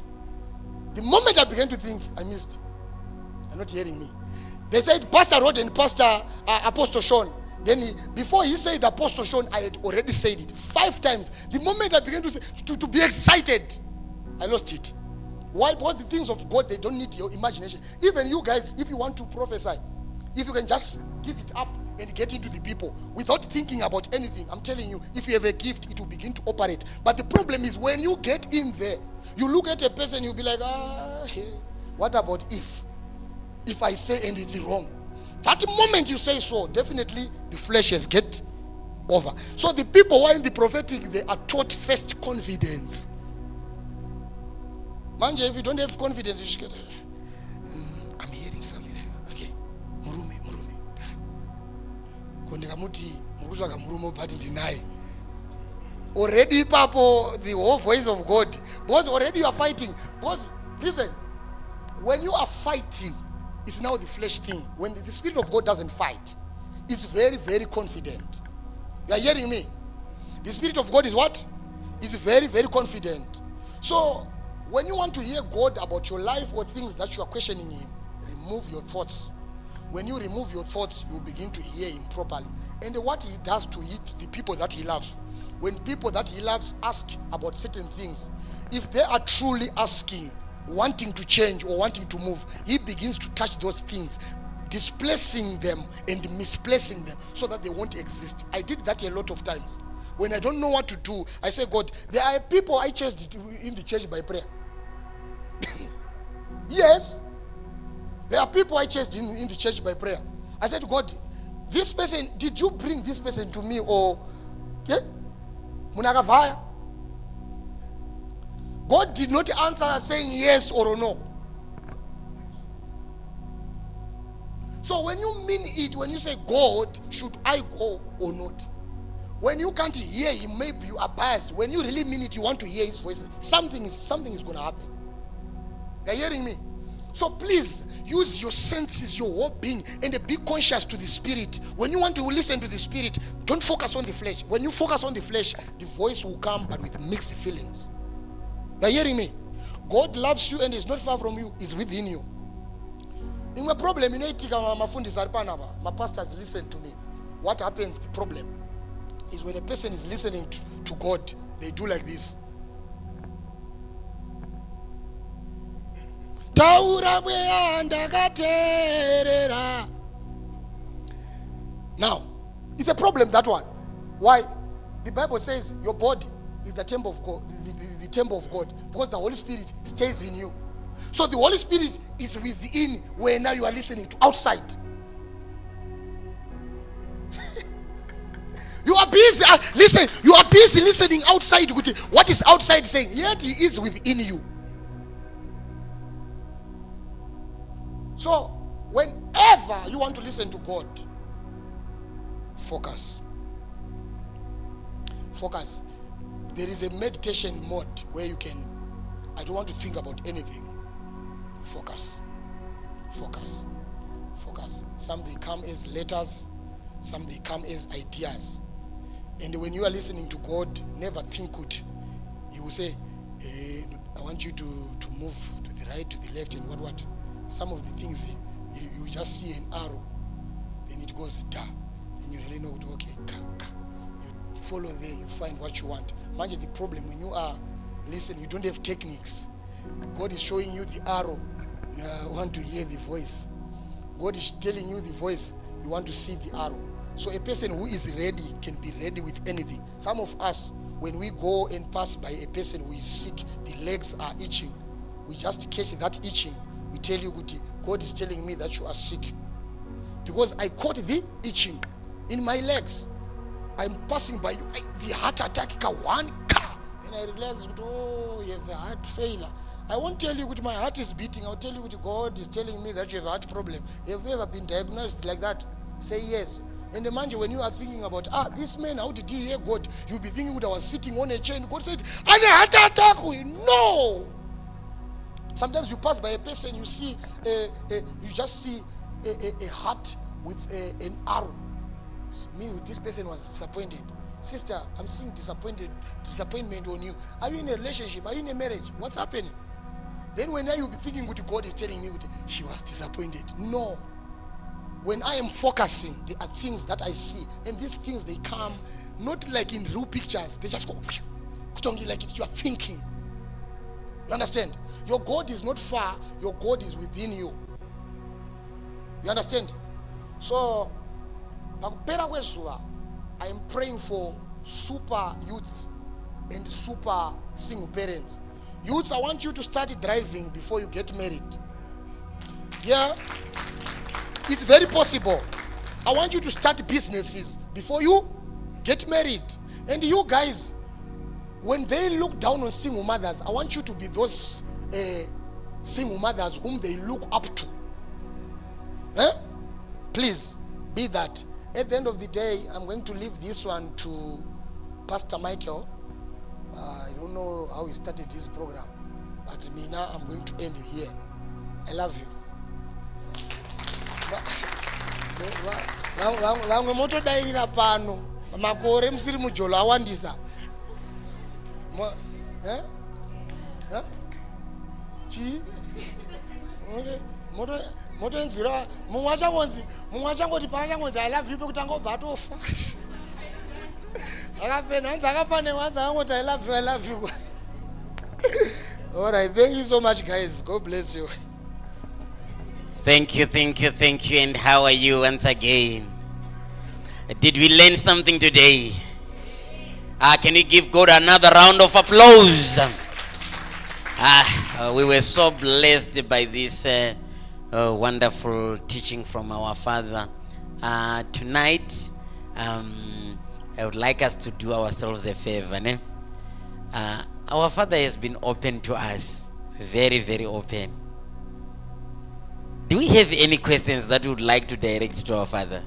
The moment I began to think, I missed. You're not hearing me. They said Pastor Rod and Pastor Apostle Sean. Then before he said Apostle Sean, I had already said it 5 times. The moment I began to be excited, I lost it. Why? Because the things of God, they don't need your imagination. Even you guys, if you want to prophesy, if you can just give it up and get into the people without thinking about anything, I'm telling you, if you have a gift, it will begin to operate. But the problem is when you get in there, you look at a person, you'll be like, what about if I say and it's wrong? That moment you say so, definitely the flesh has get over. So the people who are in the prophetic, they are taught first confidence. Manje, if you don't have confidence, you should get, I'm hearing something. Okay, murume. Already, Papa, the whole voice of God. Because already you are fighting. Because, listen, when you are fighting, it's now the flesh thing. When the Spirit of God doesn't fight, it's very, very confident. You are hearing me? The Spirit of God is what? Is very, very confident. So, when you want to hear God about your life or things that you are questioning Him, remove your thoughts. When you remove your thoughts, you begin to hear Him properly. And what He does to the people that He loves. When people that He loves ask about certain things, if they are truly asking, wanting to change or wanting to move, He begins to touch those things, displacing them and misplacing them so that they won't exist. I did that a lot of times. When I don't know what to do, I say, God, there are people I chased in the church by prayer. Yes, there are people I chased in the church by prayer. I said, God, This person, did you bring this person to me or munakavaya? God did not answer saying yes or no. So when you mean it, when you say, God, should I go or not? When you can't hear him, maybe you are biased. When you really mean it, you want to hear his voice. Something is going to happen. You're hearing me? So please, use your senses, your whole being, and be conscious to the Spirit. When you want to listen to the Spirit, don't focus on the flesh. When you focus on the flesh, the voice will come, but with mixed feelings. You're hearing me? God loves you and is not far from you, is within you. In my problem, my pastors listen to me. What happens, the problem, is when a person is listening to God, they do like this. Now, it's a problem, that one. Why? The Bible says your body is the temple of God, the temple of God, because the Holy Spirit stays in you. So the Holy Spirit is within where now you are listening to outside. You are busy, listen, you are busy listening outside. What is outside saying? Yet he is within you. So, whenever you want to listen to God, focus. Focus. There is a meditation mode where you can, I don't want to think about anything. Focus. Focus. Focus. Some they come as letters, some they come as ideas. And when you are listening to God, never think it. He will say, I want you to move to the right, to the left, and what. Some of the things you just see an arrow, then it goes da, and you really know, okay, you follow there, you find what you want. Imagine the problem when you are listening, you don't have techniques. God is showing you the arrow, you want to hear the voice. God is telling you the voice, you want to see the arrow. So a person who is ready can be ready with anything. Some of us, when we go and pass by a person who is sick, the legs are itching, we just catch that itching. We tell you, God is telling me that you are sick. Because I caught the itching in my legs. I'm passing by you, the heart attack, one car. Then I realize, oh, you have a heart failure. I won't tell you my heart is beating. I'll tell you God is telling me that you have a heart problem. Have you ever been diagnosed like that? Say yes. And imagine when you are thinking about, this man, how did he hear God? You'll be thinking I was sitting on a chair and God said, and a heart attack. No. Sometimes you pass by a person, you see, you just see a heart with an arrow. Meaning this person was disappointed. Sister, I'm seeing disappointment on you. Are you in a relationship? Are you in a marriage? What's happening? Then when you'll be thinking what God is telling me, she was disappointed. No. When I am focusing, there are things that I see. And these things, they come not like in real pictures. They just go, like it, you are thinking. You understand? Your God is not far. Your God is within you. You understand? So, I am praying for super youths and super single parents. Youths, I want you to start driving before you get married. Yeah? It's very possible. I want you to start businesses before you get married. And you guys, when they look down on single mothers, I want you to be those single mothers whom they look up to. Please, be that. At the end of the day, I'm going to leave this one to Pastor Michael. I don't know how he started this program, but me now, I'm going to end it here. I love you. Vamwe motodairira pano makore musiri mujolo awandisa chi motoenzira mumwe achangoti paachangonzi I love you pekutanga obva atofa akapena wanzi akapane wanzi akangoti I love you all right, thank you so much guys, God bless you. Thank you. And how are you once again? Did we learn something today? Can you give God another round of applause? We were so blessed by this wonderful teaching from our Father. Tonight, I would like us to do ourselves a favor. Ne? Our Father has been open to us, very, very open. Do we have any questions that we would like to direct to our Father?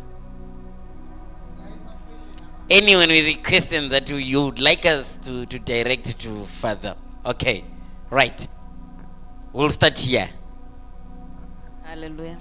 Anyone with a question that you would like us to direct to Father? Okay, right. We'll start here. Hallelujah.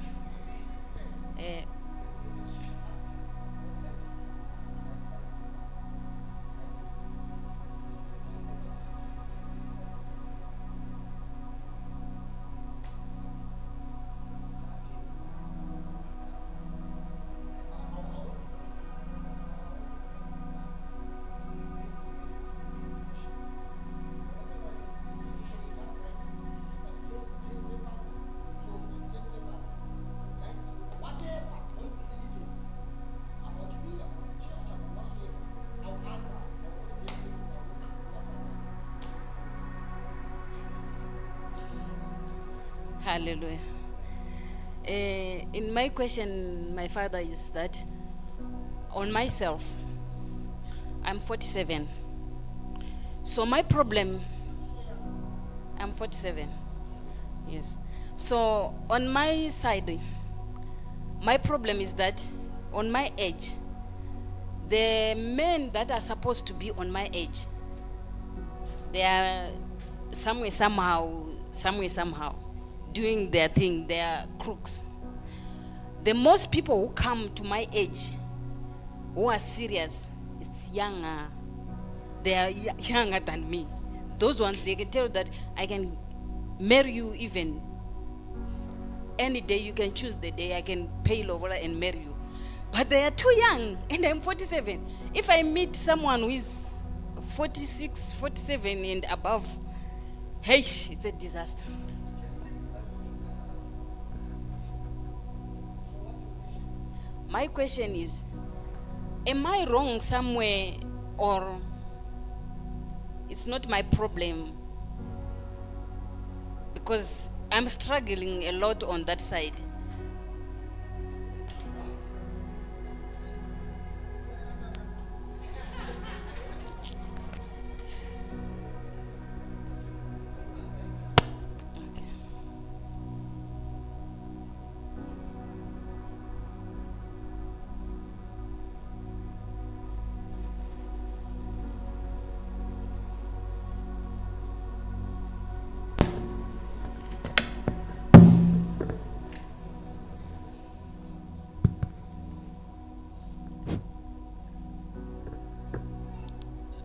Hallelujah. In my question, my father, is that on myself, I'm 47. So my problem, I'm 47. Yes. So on my side, my problem is that on my age, the men that are supposed to be on my age, they are somehow doing their thing. They are crooks. The most people who come to my age, who are serious, it's younger. They are younger than me. Those ones, they can tell that I can marry you even any day. You can choose the day. I can pay over and marry you. But they are too young, and I'm 47. If I meet someone who is 46, 47 and above, hey, it's a disaster. My question is, am I wrong somewhere, or it's not my problem? Because I'm struggling a lot on that side.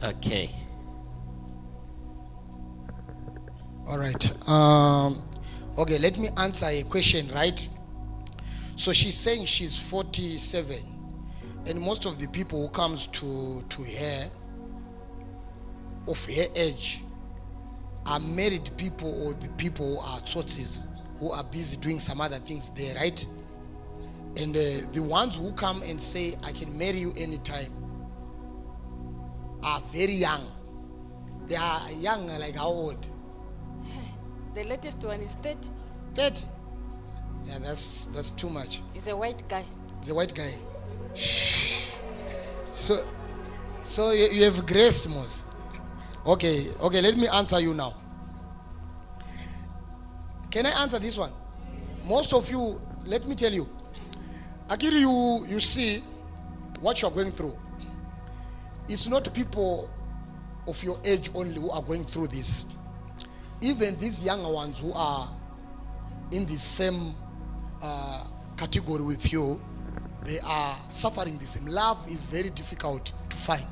Okay. All right. Okay, let me answer a question, right? So she's saying she's 47, and most of the people who comes to her of her age are married people, or the people who are tsotsies, who are busy doing some other things there, right? And the ones who come and say, I can marry you anytime, are very young. They are young, like how old? The latest one is 30. 30? Yeah, that's too much. He's a white guy. He's a white guy. So you have grace, Mos. Okay, let me answer you now. Can I answer this one? Most of you, let me tell you, Akiri, you see what you're going through. It's not people of your age only who are going through this. Even these younger ones who are in the same category with you, they are suffering the same. Love is very difficult to find,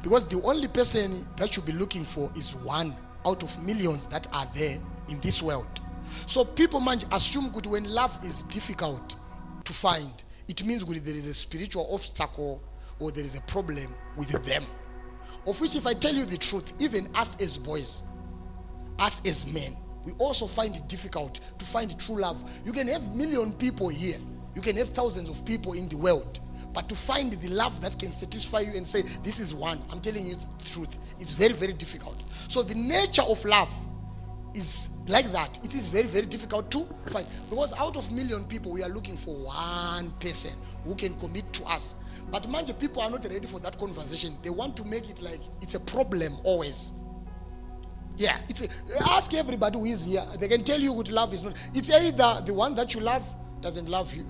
because the only person that you'll be looking for is one out of millions that are there in this world. So people might assume that when love is difficult to find, it means that there is a spiritual obstacle or there is a problem with them. Of which, if I tell you the truth, even us as boys, us as men, we also find it difficult to find true love. You can have million people here, you can have thousands of people in the world, but to find the love that can satisfy you and say, this is one, I'm telling you the truth, it's very, very difficult. So the nature of love is like that, it is very, very difficult to find. Because out of million people, we are looking for one person who can commit to us. But mind you, people are not ready for that conversation. They want to make it like it's a problem always. Yeah, ask everybody who is here. They can tell you what love is not. It's either the one that you love doesn't love you.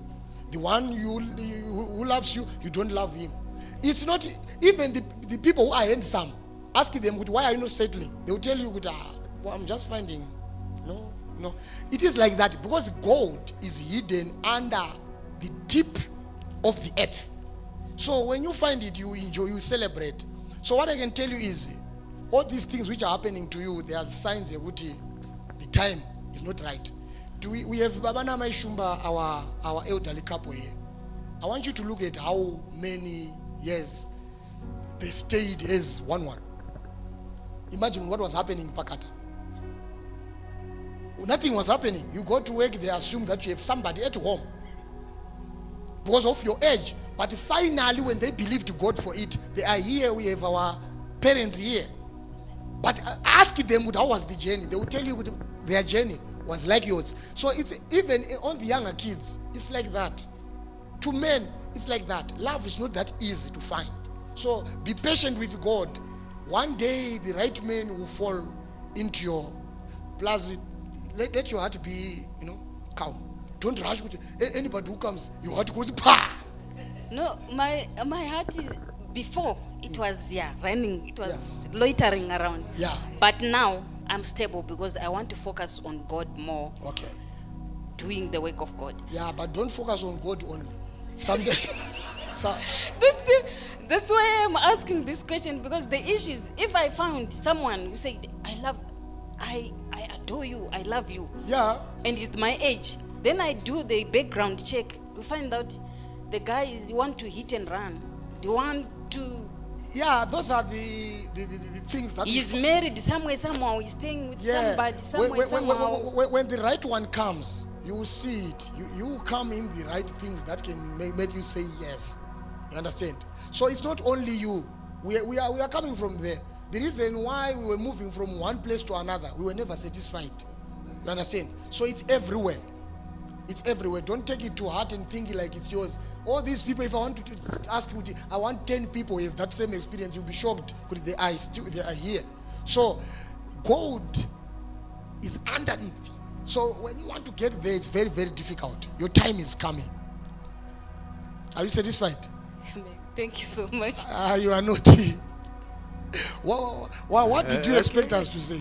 The one who loves you, you don't love him. It's not even the people who are handsome. Ask them, why are you not settling? They will tell you, well, I'm just finding. No. It is like that because gold is hidden under the tip of the earth. So when you find it, you enjoy, you celebrate. So what I can tell you is, all these things which are happening to you, they are signs that the time is not right. We have Babana Maishumba, our elderly couple here. I want you to look at how many years they stayed as one. Imagine what was happening in Pakata. Nothing was happening. You go to work, they assume that you have somebody at home because of your age. But finally, when they believed God for it, they are here. We have our parents here. But ask them how was the journey. They will tell you their journey was like yours. So it's even on the younger kids, it's like that. To men, it's like that. Love is not that easy to find. So be patient with God. One day the right man will fall into your. Plus, let your heart be, calm. Don't rush. Anybody who comes, your heart goes pa. No, my heart is, before it was running, it was loitering around. Yeah. But now I'm stable because I want to focus on God more. Okay. Doing the work of God. Yeah, but don't focus on God only. Someday. That's why I'm asking this question, because the issue is, if I found someone who said, I adore you, I love you. Yeah. And it's my age. Then I do the background check to find out the guy is want to hit and run. They want to. Yeah, those are the things that. He's married somewhere, somehow. He's staying with somebody somewhere, somehow. When the right one comes, you will see it. You come in the right things that can make you say yes. You understand? So it's not only you. We are coming from there. The reason why we were moving from one place to another, we were never satisfied. You understand? So it's everywhere. It's everywhere. Don't take it to heart and think like it's yours. All these people, if I want to ask you, I want 10 people with that same experience, you'll be shocked because they are here. So gold is underneath. So when you want to get there, it's very, very difficult. Your time is coming. Are you satisfied? Thank you so much. You are not. What did you expect us to say?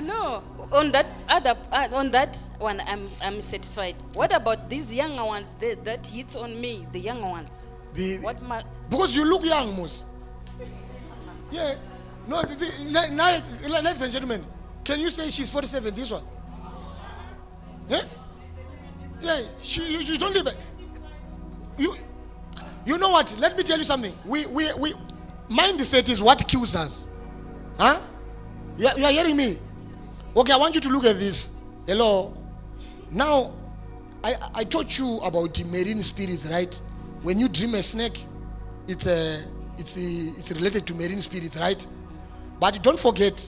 No, on that one, I'm satisfied. What about these younger ones that hits on me? The younger ones. Because you look young, Mos. Yeah. No, ladies and gentlemen, can you say she's 47? This one. Yeah. Yeah. You don't live it. You know what? Let me tell you something. We mindset is what kills us. Huh? You are hearing me? Okay, I want you to look at this. Hello. Now, I taught you about the marine spirits, right? When you dream a snake, it's related to marine spirits, right? But don't forget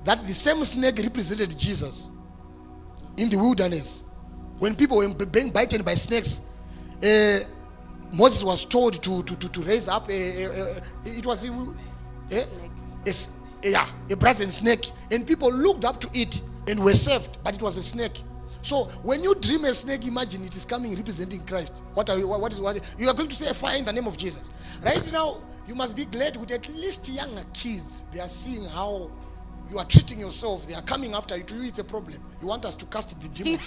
that the same snake represented Jesus in the wilderness. When people were being bitten by snakes, Moses was told to raise up it was a brazen snake, and people looked up to it and were saved, but it was a snake. So when you dream a snake, imagine it is coming representing Christ. What you are going to say? Fire in the name of Jesus. Right now, you must be glad with at least younger kids. They are seeing how you are treating yourself. They are coming after you. To you, it's a problem. You want us to cast the demon.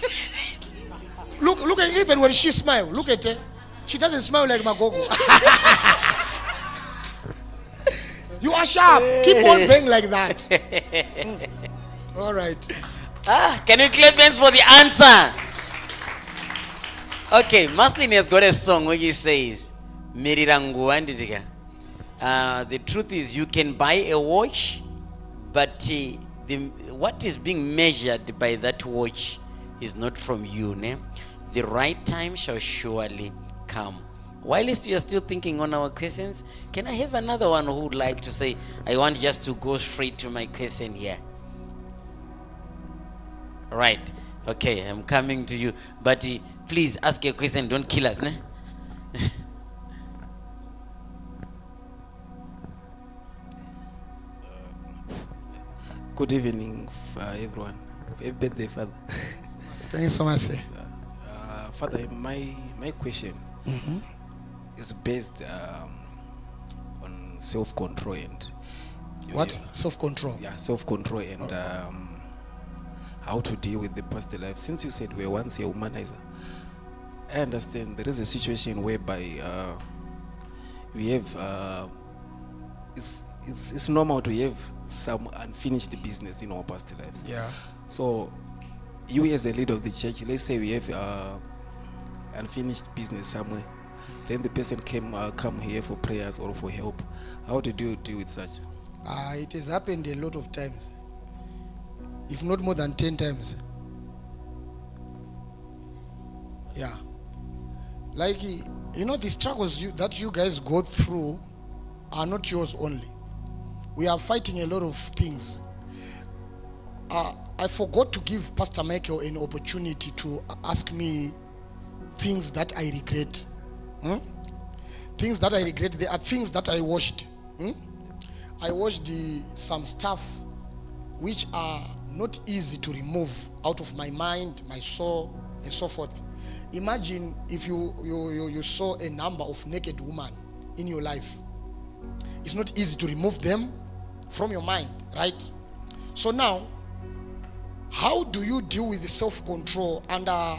Look at, even when she smiles, look at her. She doesn't smile like Magogo. You are sharp. Keep on playing like that. All right. Can you clap hands for the answer? Okay, Maslin has got a song where he says, Mirirangu Andidika. The truth is, you can buy a watch, but what is being measured by that watch is not from you. Ne? The right time shall surely come. Whilst we are still thinking on our questions, can I have another one who would like to say, I want just to go straight to my question here? Right. Okay, I'm coming to you. But please ask a question, don't kill us. Ne? Good evening, everyone. Happy birthday, Father. Thank you so much, sir. Father, my question is based on self-control and What? Self-control. Yeah, self-control and how to deal with the past life. Since you said we were once a humanizer, I understand there is a situation whereby we have it's normal to have some unfinished business in our past lives. Yeah. So you as a leader of the church, let's say we have unfinished business somewhere, then the person come here for prayers or for help. How did you deal with such? It has happened a lot of times, if not more than 10 times. Yeah. Like, the struggles that you guys go through are not yours only. We are fighting a lot of things. I forgot to give Pastor Michael an opportunity to ask me things that I regret. Things that I regret. There are things that I watched. I watched some stuff which are not easy to remove out of my mind, my soul, and so forth. Imagine if you saw a number of naked women in your life. It's not easy to remove them from your mind, right? So now, how do you deal with the self-control under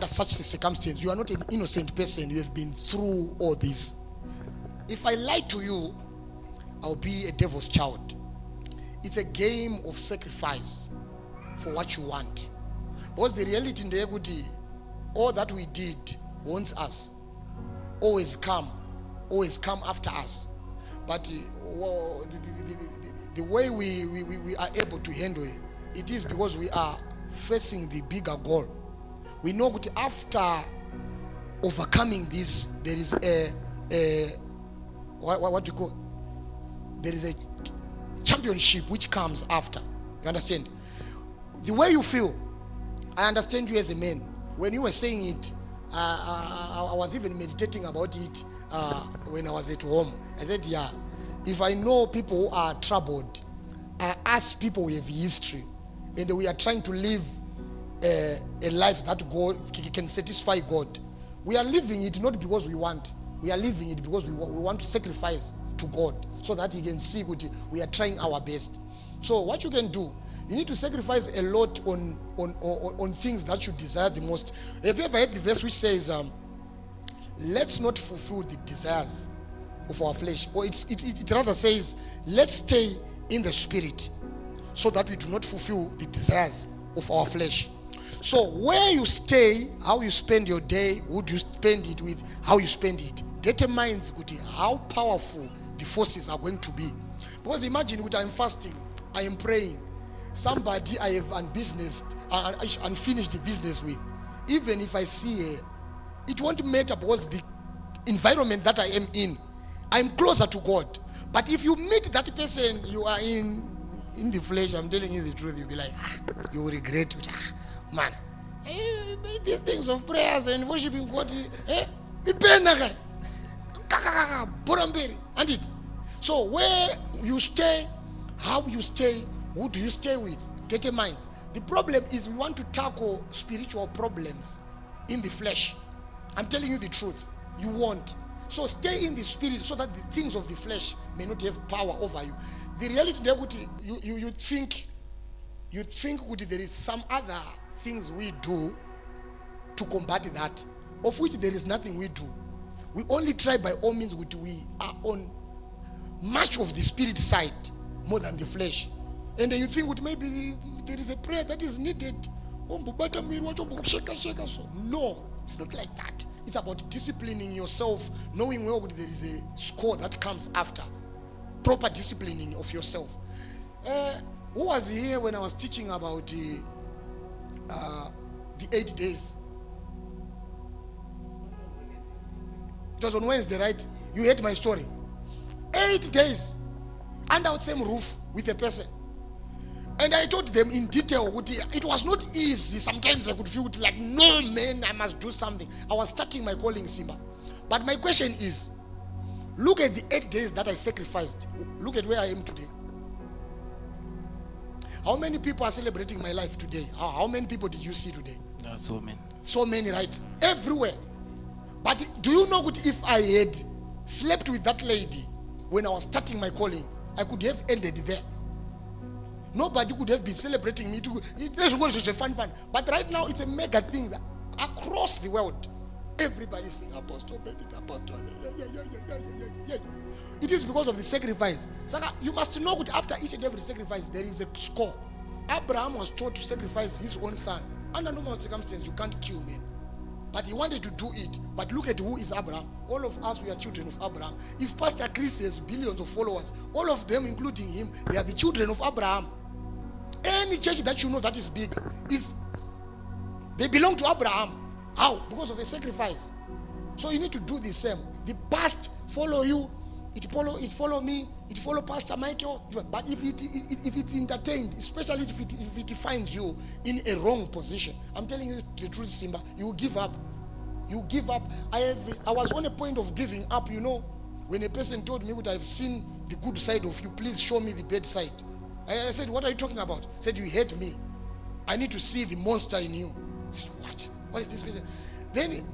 such a circumstance? You are not an innocent person. You have been through all this. If I lie to you, I'll be a devil's child. It's a game of sacrifice for what you want. Because the reality in the equity, all that we did wants us. Always come after us. But the way we are able to handle it, it is because we are facing the bigger goal. We know that after overcoming this, there is what you call, there is a championship which comes after. You understand? The way you feel, I understand you as a man. When you were saying it, I was even meditating about it when I was at home. I said, yeah, if I know people who are troubled, I ask people who have history, and we are trying to live a life that God can satisfy God. We are living it not because we want. We are living it because we want to sacrifice to God so that He can see good. We are trying our best. So what you can do, you need to sacrifice a lot on things that you desire the most. Have you ever heard the verse which says, let's not fulfill the desires of our flesh? Or it rather says, let's stay in the spirit so that we do not fulfill the desires of our flesh. So where you stay, how you spend your day, who do you spend it with, how you spend it, determines how powerful the forces are going to be. Because imagine I'm fasting, I am praying, somebody I have unfinished the business with. Even if I see it won't matter because the environment that I am in, I'm closer to God. But if you meet that person, you are in the flesh, I'm telling you the truth, you'll be like, you will regret it. Man, these things of prayers and worshiping God, and it. So where you stay, how you stay, who do you stay with, determines. The problem is we want to tackle spiritual problems in the flesh. I'm telling you the truth. You won't. So stay in the spirit so that the things of the flesh may not have power over you. The reality, you think there is some other things we do to combat that, of which there is nothing we do. We only try by all means which we are on much of the spirit side more than the flesh. And then you think maybe there is a prayer that is needed. No, it's not like that. It's about disciplining yourself, knowing well there is a score that comes after. Proper disciplining of yourself. Who was here when I was teaching about the 8 days? It was on Wednesday, right? You heard my story. 8 days under the same roof with a person. And I told them in detail, it was not easy. Sometimes I could feel like, no man, I must do something. I was starting my calling, Simba. But my question is, look at the 8 days that I sacrificed. Look at where I am today. How many people are celebrating my life today? How many people did you see today? So many. So many, right? Everywhere. But do you know what, if I had slept with that lady when I was starting my calling, I could have ended there. Nobody could have been celebrating me too. It's fun. But right now it's a mega thing that across the world, everybody saying Apostle David, Apostle. Yeah. It is because of the sacrifice. So you must know that after each and every sacrifice, there is a score. Abraham was told to sacrifice his own son. Under normal circumstances, you can't kill men. But he wanted to do it. But look at who is Abraham. All of us, we are children of Abraham. If Pastor Chris has billions of followers, all of them, including him, they are the children of Abraham. Any church that you know that is big, they belong to Abraham. How? Because of a sacrifice. So you need to do the same. The past follow you. It follow me. It follow Pastor Michael. But if it's entertained, especially if it finds you in a wrong position, I'm telling you the truth, Simba, you give up. You give up. I was on a point of giving up, when a person told me that I've seen the good side of you, please show me the bad side. I said, what are you talking about? He said, you hate me. I need to see the monster in you. I said, what? What is this person? Then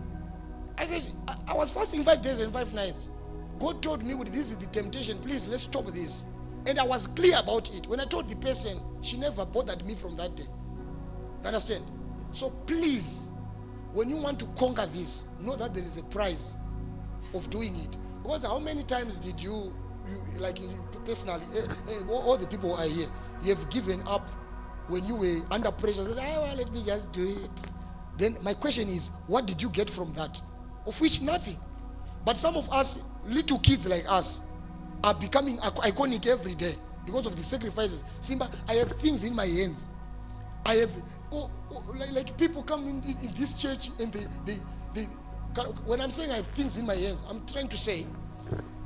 I said, I was fasting 5 days and 5 nights. God told me, this is the temptation. Please, let's stop this. And I was clear about it. When I told the person, she never bothered me from that day. You understand? So please, when you want to conquer this, know that there is a price of doing it. Because how many times did you like personally, all the people are here, you have given up when you were under pressure, said, well, let me just do it. Then my question is, what did you get from that? Of which nothing. But some of us, little kids like us, are becoming iconic every day because of the sacrifices. Simba, I have things in my hands. I have, like people come in this church and they, when I'm saying I have things in my hands, I'm trying to say,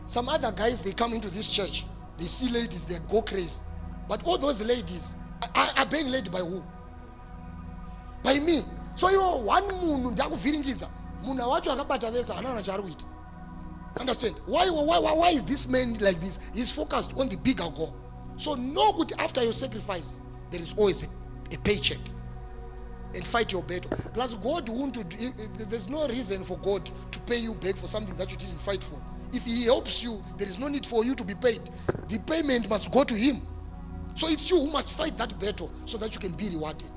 some other guys, they come into this church, they see ladies, they go crazy. But all those ladies are being led by who? By me. So you are one moon, ndakuviringiza. Muna wacho akabata vesa anana charuit. Understand? Why is this man like this? He's focused on the bigger goal. So know good after your sacrifice, there is always a paycheck. And fight your battle. Plus God there's no reason for God to pay you back for something that you didn't fight for. If he helps you, there is no need for you to be paid. The payment must go to him. So it's you who must fight that battle so that you can be rewarded.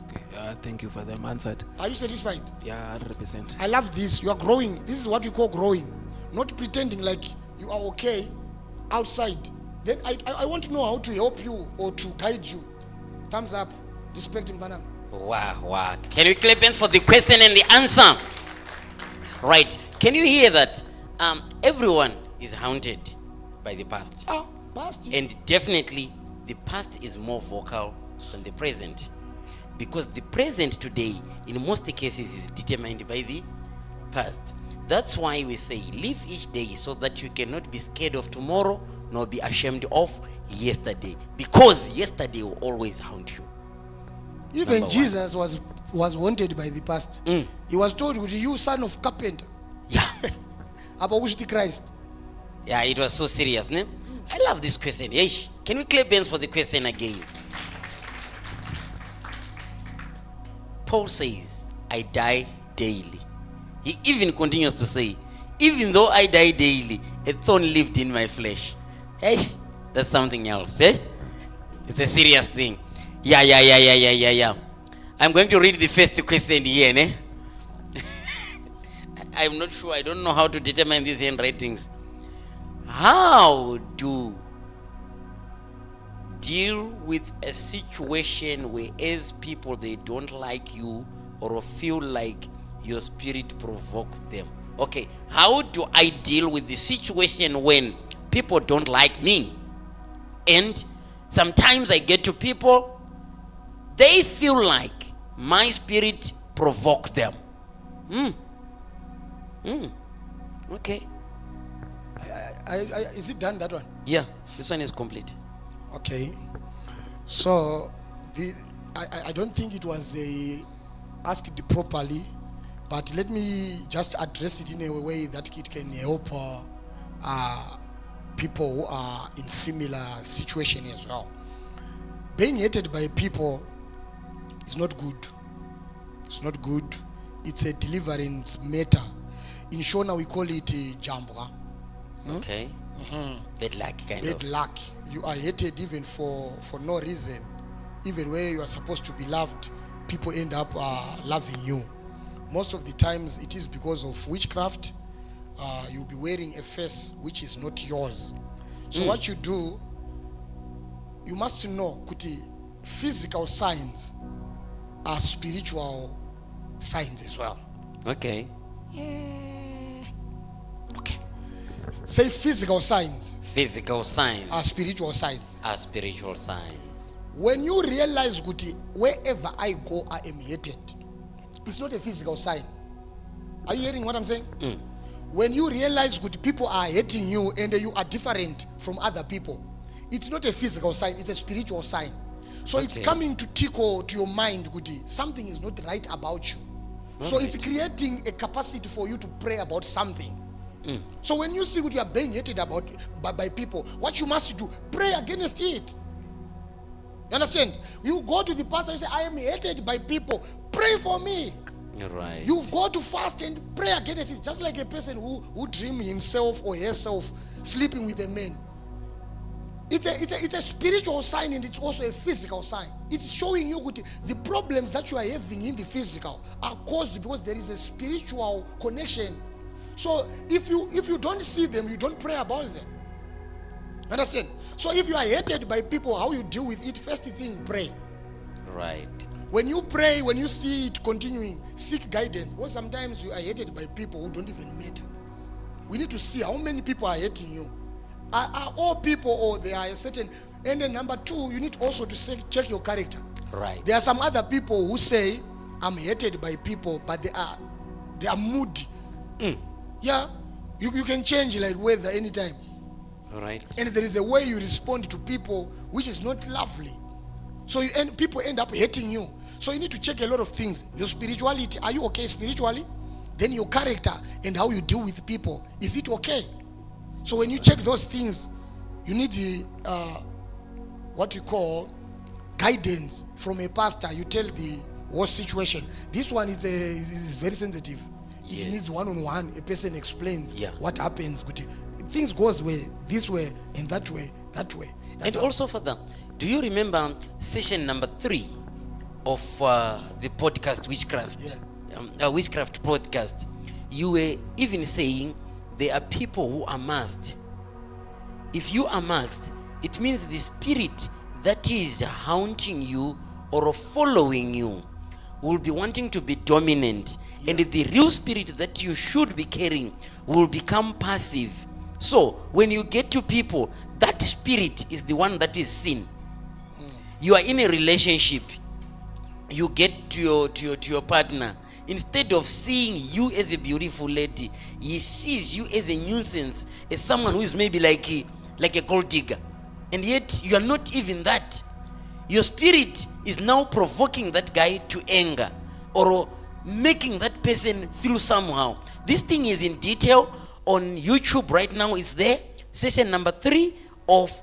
Okay, thank you for them answered. Are you satisfied? Yeah, 100%. I love this. You are growing. This is what we call growing. Not pretending like you are okay outside. Then I want to know how to help you or to guide you. Thumbs up. Respect him, Panam. Wow. Can you clap hands for the question and the answer? Right. Can you hear that? Everyone is haunted by the past. Past. And definitely the past is more vocal than the present. Because the present today, in most cases, is determined by the past. That's why we say, live each day so that you cannot be scared of tomorrow, nor be ashamed of yesterday. Because yesterday will always haunt you. Even Jesus was haunted by the past. He was told, you son of carpenter. Yeah. About which Christ. Yeah, it was so serious, ne? I love this question. Yesh. Can we clap hands for the question again? Paul says, I die daily. He even continues to say, even though I die daily, a thorn lived in my flesh. Hey, that's something else, eh? It's a serious thing. Yeah. I'm going to read the first question here, ne? I'm not sure. I don't know how to determine these handwritings. How to deal with a situation where as people they don't like you or feel like your spirit provokes them. Okay, how do I deal with the situation when people don't like me? And sometimes I get to people, they feel like my spirit provokes them. Okay. Is it done, that one? Yeah, this one is complete. Okay. So I don't think it was asked properly, but let me just address it in a way that it can help people who are in similar situation as well. Being hated by people is not good. It's not good. It's a deliverance matter. In Shona we call it jambwa. Okay. Bad luck, kind Bad of. luck. You are hated even for no reason. Even where you are supposed to be loved, people end up loving you. Most of the times it is because of witchcraft. You'll be wearing a face which is not yours. So what you do, you must know kuti physical signs are spiritual signs as well. Okay. Okay. Say physical signs Physical signs are spiritual signs. are spiritual signs. When you realize kuti wherever I go I am hated, it's not a physical sign. Are you hearing what I'm saying? When you realize kuti people are hating you and you are different from other people, it's not a physical sign, it's a spiritual sign. So it's Okay. coming to tickle to your mind kuti something is not right about you. So it's creating a capacity for you to pray about something. So when you see what you are being hated about by people, what you must do, pray against it. You understand? You go to the pastor and say, I am hated by people, pray for me. Right. You've got to fast and pray against it. Just like a person who dream himself or herself sleeping with a man. It's a spiritual sign and it's also a physical sign. It's showing you what the problems that you are having in the physical are caused because there is a spiritual connection. So if you don't see them, you don't pray about them. Understand? So if you are hated by people, how you deal with it, first thing, pray. Right. When you pray, when you see it continuing, seek guidance. Because sometimes you are hated by people who don't even matter. We need to see how many people are hating you. Are all people or they are a certain... And then number two, you need also to check your character. Right. There are some other people who say, I'm hated by people, but they are moody. Yeah, you can change like weather anytime. Right. And there is a way you respond to people which is not lovely. So people end up hating you. So you need to check a lot of things. Your spirituality, are you okay spiritually? Then your character and how you deal with people, is it okay? So when you check those things, you need what you call guidance from a pastor. You tell the worst situation. This one is very sensitive. Yes. It needs one-on-one. A person explains what happens. Things goes this way and that way, that way. And also, Father, do you remember session number 3 of the podcast Witchcraft? Witchcraft podcast. You were even saying there are people who are masked. If you are masked, it means the spirit that is haunting you or following you will be wanting to be dominant, and the real spirit that you should be carrying will become passive. So when you get to people, that spirit is the one that is seen. You are in a relationship, you get to your partner. Instead of seeing you as a beautiful lady, he sees you as a nuisance, as someone who is maybe like a gold digger. And yet you are not even that. Your spirit is now provoking that guy to anger or making that person feel somehow. This thing is in detail on YouTube right now. It's there. Session number 3 of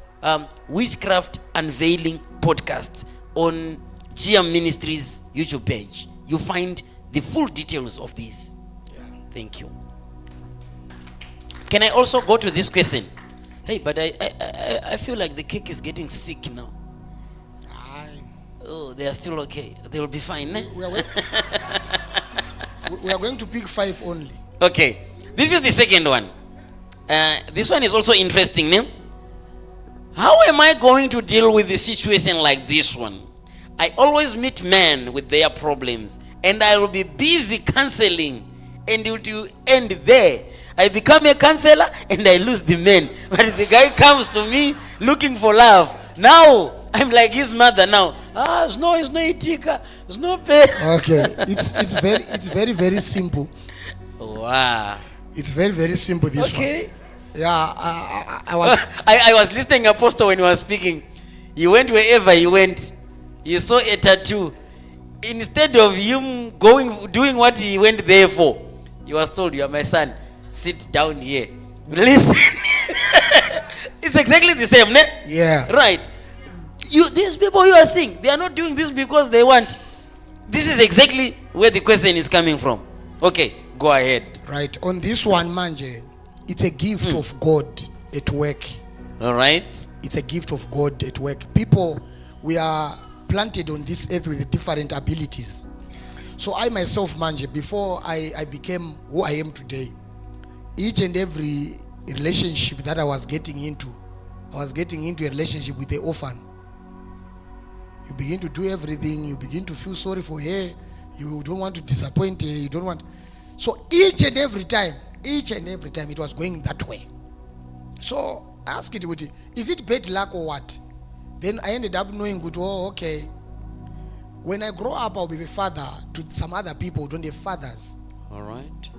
Witchcraft Unveiling podcast on GM Ministries YouTube page. You find the full details of this. Thank you. Can I also go to this question? Hey, but I feel like the cake is getting sick now. Oh, they are still okay. They will be fine. Eh? We are going to pick 5 only. Okay, this is the second one. This one is also interesting. Ne? How am I going to deal with a situation like this one? I always meet men with their problems, and I will be busy counseling, and it will end there. I become a counselor and I lose the man. But the guy comes to me looking for love. Now I'm like his mother now. It's no itika, it's no pay. Okay, it's very very simple. Wow. It's very, very simple, this Okay. one. Yeah, I was... I was listening, Apostle, when you were speaking. He went wherever he went. He saw a tattoo. Instead of him doing what he went there for, he was told, "You are my son. Sit down here. Listen." It's exactly the same, ne? Yeah. Right. These people you are seeing, they are not doing this because they want. This is exactly where the question is coming from. Okay, go ahead. Right. On this one, manje, it's a gift of God at work. All right. It's a gift of God at work. People, we are planted on this earth with different abilities. So I myself, manje, before I became who I am today, each and every relationship that I was getting into a relationship with the orphan. You begin to do everything. You begin to feel sorry for her. You don't want to disappoint her. You don't want. So each and every time, it was going that way. So I asked it, is it bad luck or what? Then I ended up knowing, good, oh, okay. When I grow up, I'll be the father to some other people who don't have fathers. All right.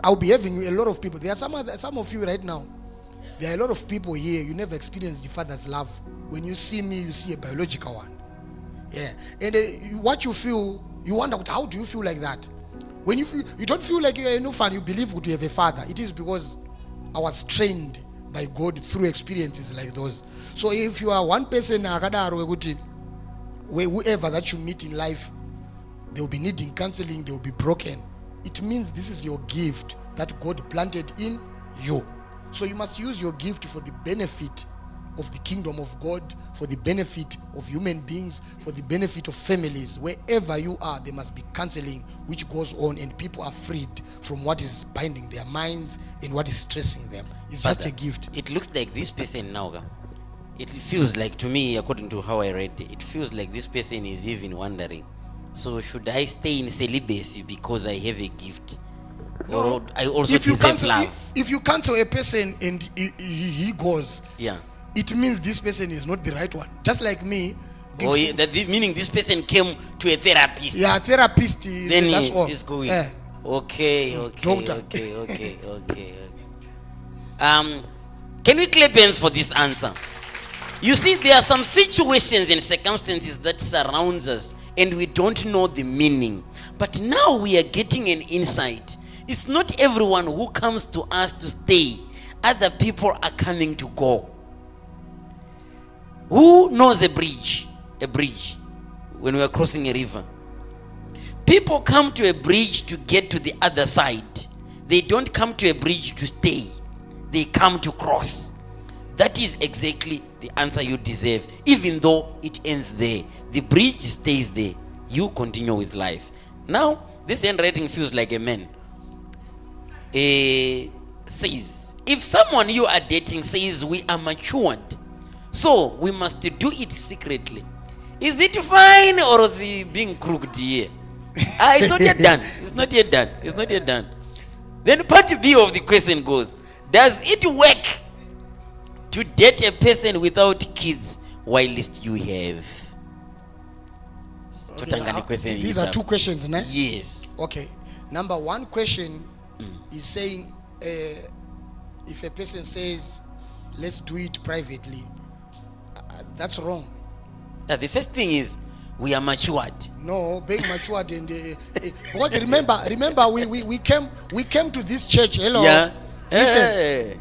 I'll be having a lot of people. There are some of you right now. There are a lot of people here. You never experienced the father's love. When you see me, you see a biological one. Yeah. And what you feel, you wonder, how do you feel like that? When you don't feel like you're an orphan, you believe you have a father. It is because I was trained by God through experiences like those. So if you are one person, whoever that you meet in life, they will be needing counseling, they will be broken. It means this is your gift that God planted in you. So you must use your gift for the benefit of the kingdom of God, for the benefit of human beings, for the benefit of families. Wherever you are, there must be counseling which goes on, and people are freed from what is binding their minds and what is stressing them. It's just a gift. It looks like this person now, it feels like, to me, according to how I read it feels like this person is even wondering, so should I stay in celibacy because I have a gift? Or I also deserve love? If you cancel a person and he goes, Yeah. it means this person is not the right one. Just like me. Oh, yeah, meaning this person came to a therapist. Yeah, therapist. Then that's all. He's going. Yeah. Okay. Doctor. Okay. Can we clap hands for this answer? You see, there are some situations and circumstances that surrounds us, and we don't know the meaning. But now we are getting an insight. It's not everyone who comes to us to stay. Other people are coming to go. Who knows a bridge? A bridge. When we are crossing a river. People come to a bridge to get to the other side. They don't come to a bridge to stay. They come to cross. That is exactly the answer you deserve. Even though it ends there, the bridge stays there. You continue with life. Now, this handwriting feels like a man. Says, if someone you are dating says we are matured, so we must do it secretly, is it fine or is it being crooked here? It's not yet done. It's not yet done. Then part B of the question goes, does it work to date a person without kids whilst you have? These are two questions, né? Yes. Okay. Number one question is saying, if a person says, let's do it privately, that's wrong. The first thing is, we are matured. No, being matured and because remember we came to this church. Hello. Yeah. Listen.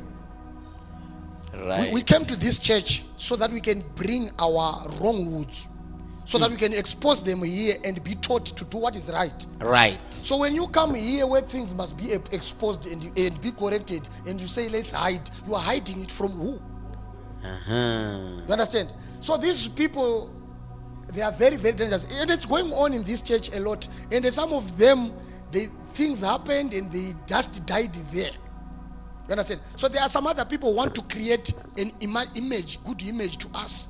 Right. We came to this church so that we can bring our wrongwoods, so that we can expose them here and be taught to do what is right. Right. So when you come here where things must be exposed and be corrected, and you say let's hide, you are hiding it from who? You understand? So these people, they are very, very dangerous, and it's going on in this church a lot. And some of them, things happened and they just died there. You understand? So there are some other people who want to create an good image to us,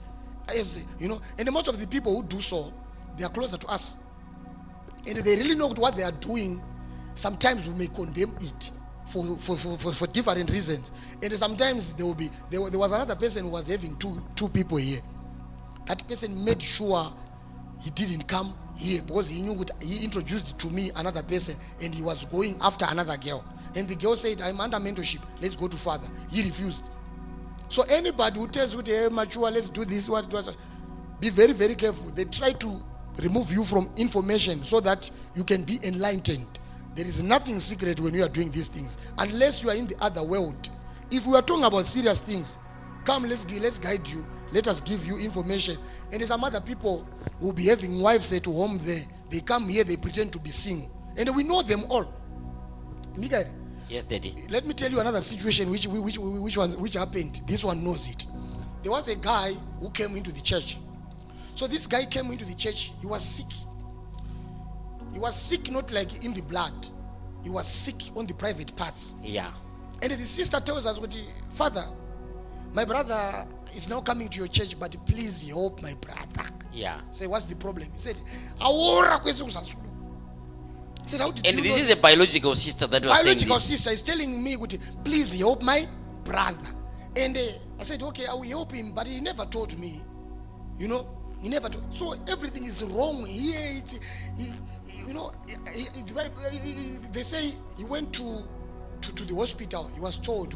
as you know. And most of the people who do so, they are closer to us, and they really know what they are doing. Sometimes we may condemn it for different reasons, and sometimes there was another person who was having two people here. That person made sure he didn't come here because he knew he introduced to me another person, and he was going after another girl. And the girl said, I'm under mentorship, let's go to father. He refused. So anybody who tells you, hey, mature, let's do this, what, be very, very careful. They try to remove you from information so that you can be enlightened. There is nothing secret when you are doing these things, unless you are in the other world. If we are talking about serious things, come, let's guide you. Let us give you information. And some other people will be having wives at home there. They come here, they pretend to be single. And we know them all. Miguel, Yes, Daddy. let me tell you another situation which happened. This one knows it. There was a guy who came into the church. So this guy came into the church. He was sick. He was sick not like in the blood. He was sick on the private parts. Yeah. And the sister tells us, Father, my brother is now coming to your church, but please help my brother. Yeah. Say, what's the problem? He said, "Awora kwezo kusasulu." He said, how did And you this know is this? a biological sister that was saying Biological this. sister is telling me, please help my brother. And I said, okay, I will help him, but he never told me. You know, he never told. So everything is wrong here. They say he went to the hospital. He was told,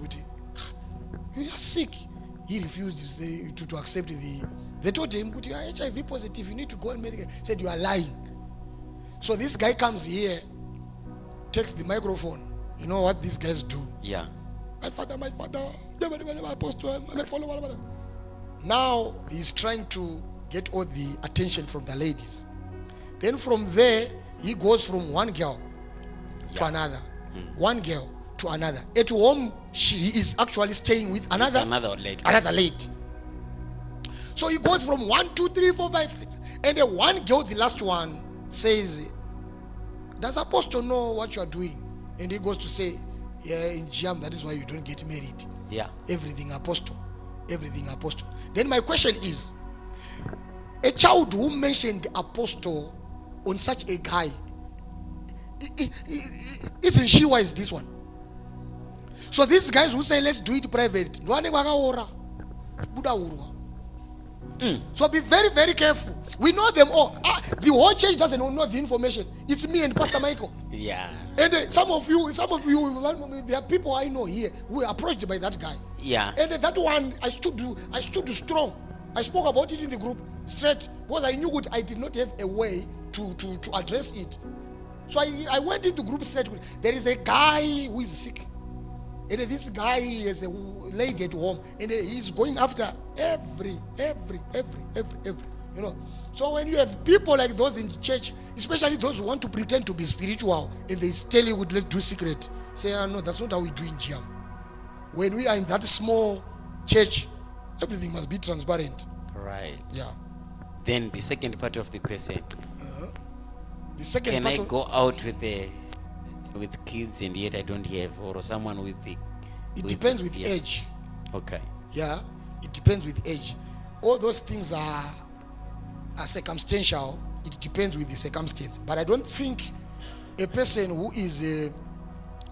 you are sick. He refused to say to accept the. They told him, you are HIV positive. You need to go and medicate. He said, you are lying. So this guy comes here, takes the microphone. You know what these guys do? Yeah. My father, my apostle, I'm a follower. Now he's trying to get all the attention from the ladies. Then from there, he goes from one girl to another. One girl to another. At home, he is actually staying with another lady. So he goes from 1, 2, 3, 4, 5, 6. And the one girl, the last one, says, does apostle know what you are doing? And he goes to say, yeah, in Jam, that is why you don't get married. Yeah. Everything apostle. Everything apostle. Then my question is, a child who mentioned apostle on such a guy, isn't she wise, this one? So these guys who say let's do it private, so be very, very careful. We know them all. The whole church doesn't know the information. It's me and Pastor Michael. Yeah. And some of you, there are people I know here who were approached by that guy. Yeah. And that one, I stood strong. I spoke about it in the group straight because I knew I did not have a way to address it. So I went into group straight. There is a guy who is sick. And this guy has a lady at home. And he's going after every. You know. So when you have people like those in the church, especially those who want to pretend to be spiritual, and they tell you, let's do secret. Say, no, that's not how we do in Jam. When we are in that small church, everything must be transparent. Right. Yeah. Then the second part of the question. The second Can part I go out with kids and yet I don't have, or someone with the... It depends with yeah. age. Okay. Yeah, it depends with age. All those things are circumstantial. It depends with the circumstance. But I don't think a person who is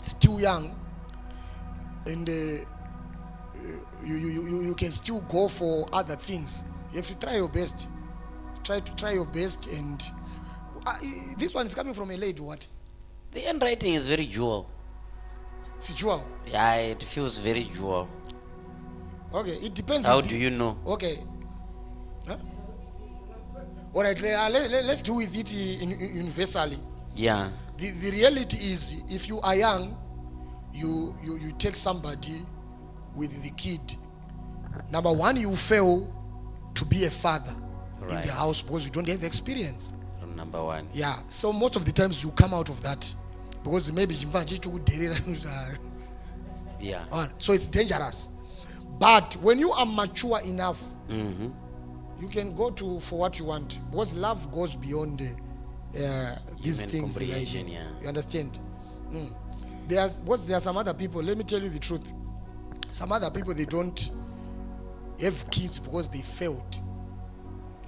still young and you can still go for other things. You have to try your best. Try your best. And this one is coming from a lady. What? The handwriting is very dual. Situal. Yeah, it feels very dual. Okay, it depends. How do you know? Okay. Huh? All right, let's do with it universally. Yeah. The reality is, if you are young, you take somebody with the kid. Number one, you fail to be a father in Right. the house because you don't have experience. Number one. Yeah. So most of the times you come out of that because maybe Yeah. so it's dangerous. But when you are mature enough, Mm-hmm. you can go for what you want because love goes beyond these Human things. comprehension, yeah. You understand? There are some other people. Let me tell you the truth. Some other people, they don't have kids because they failed.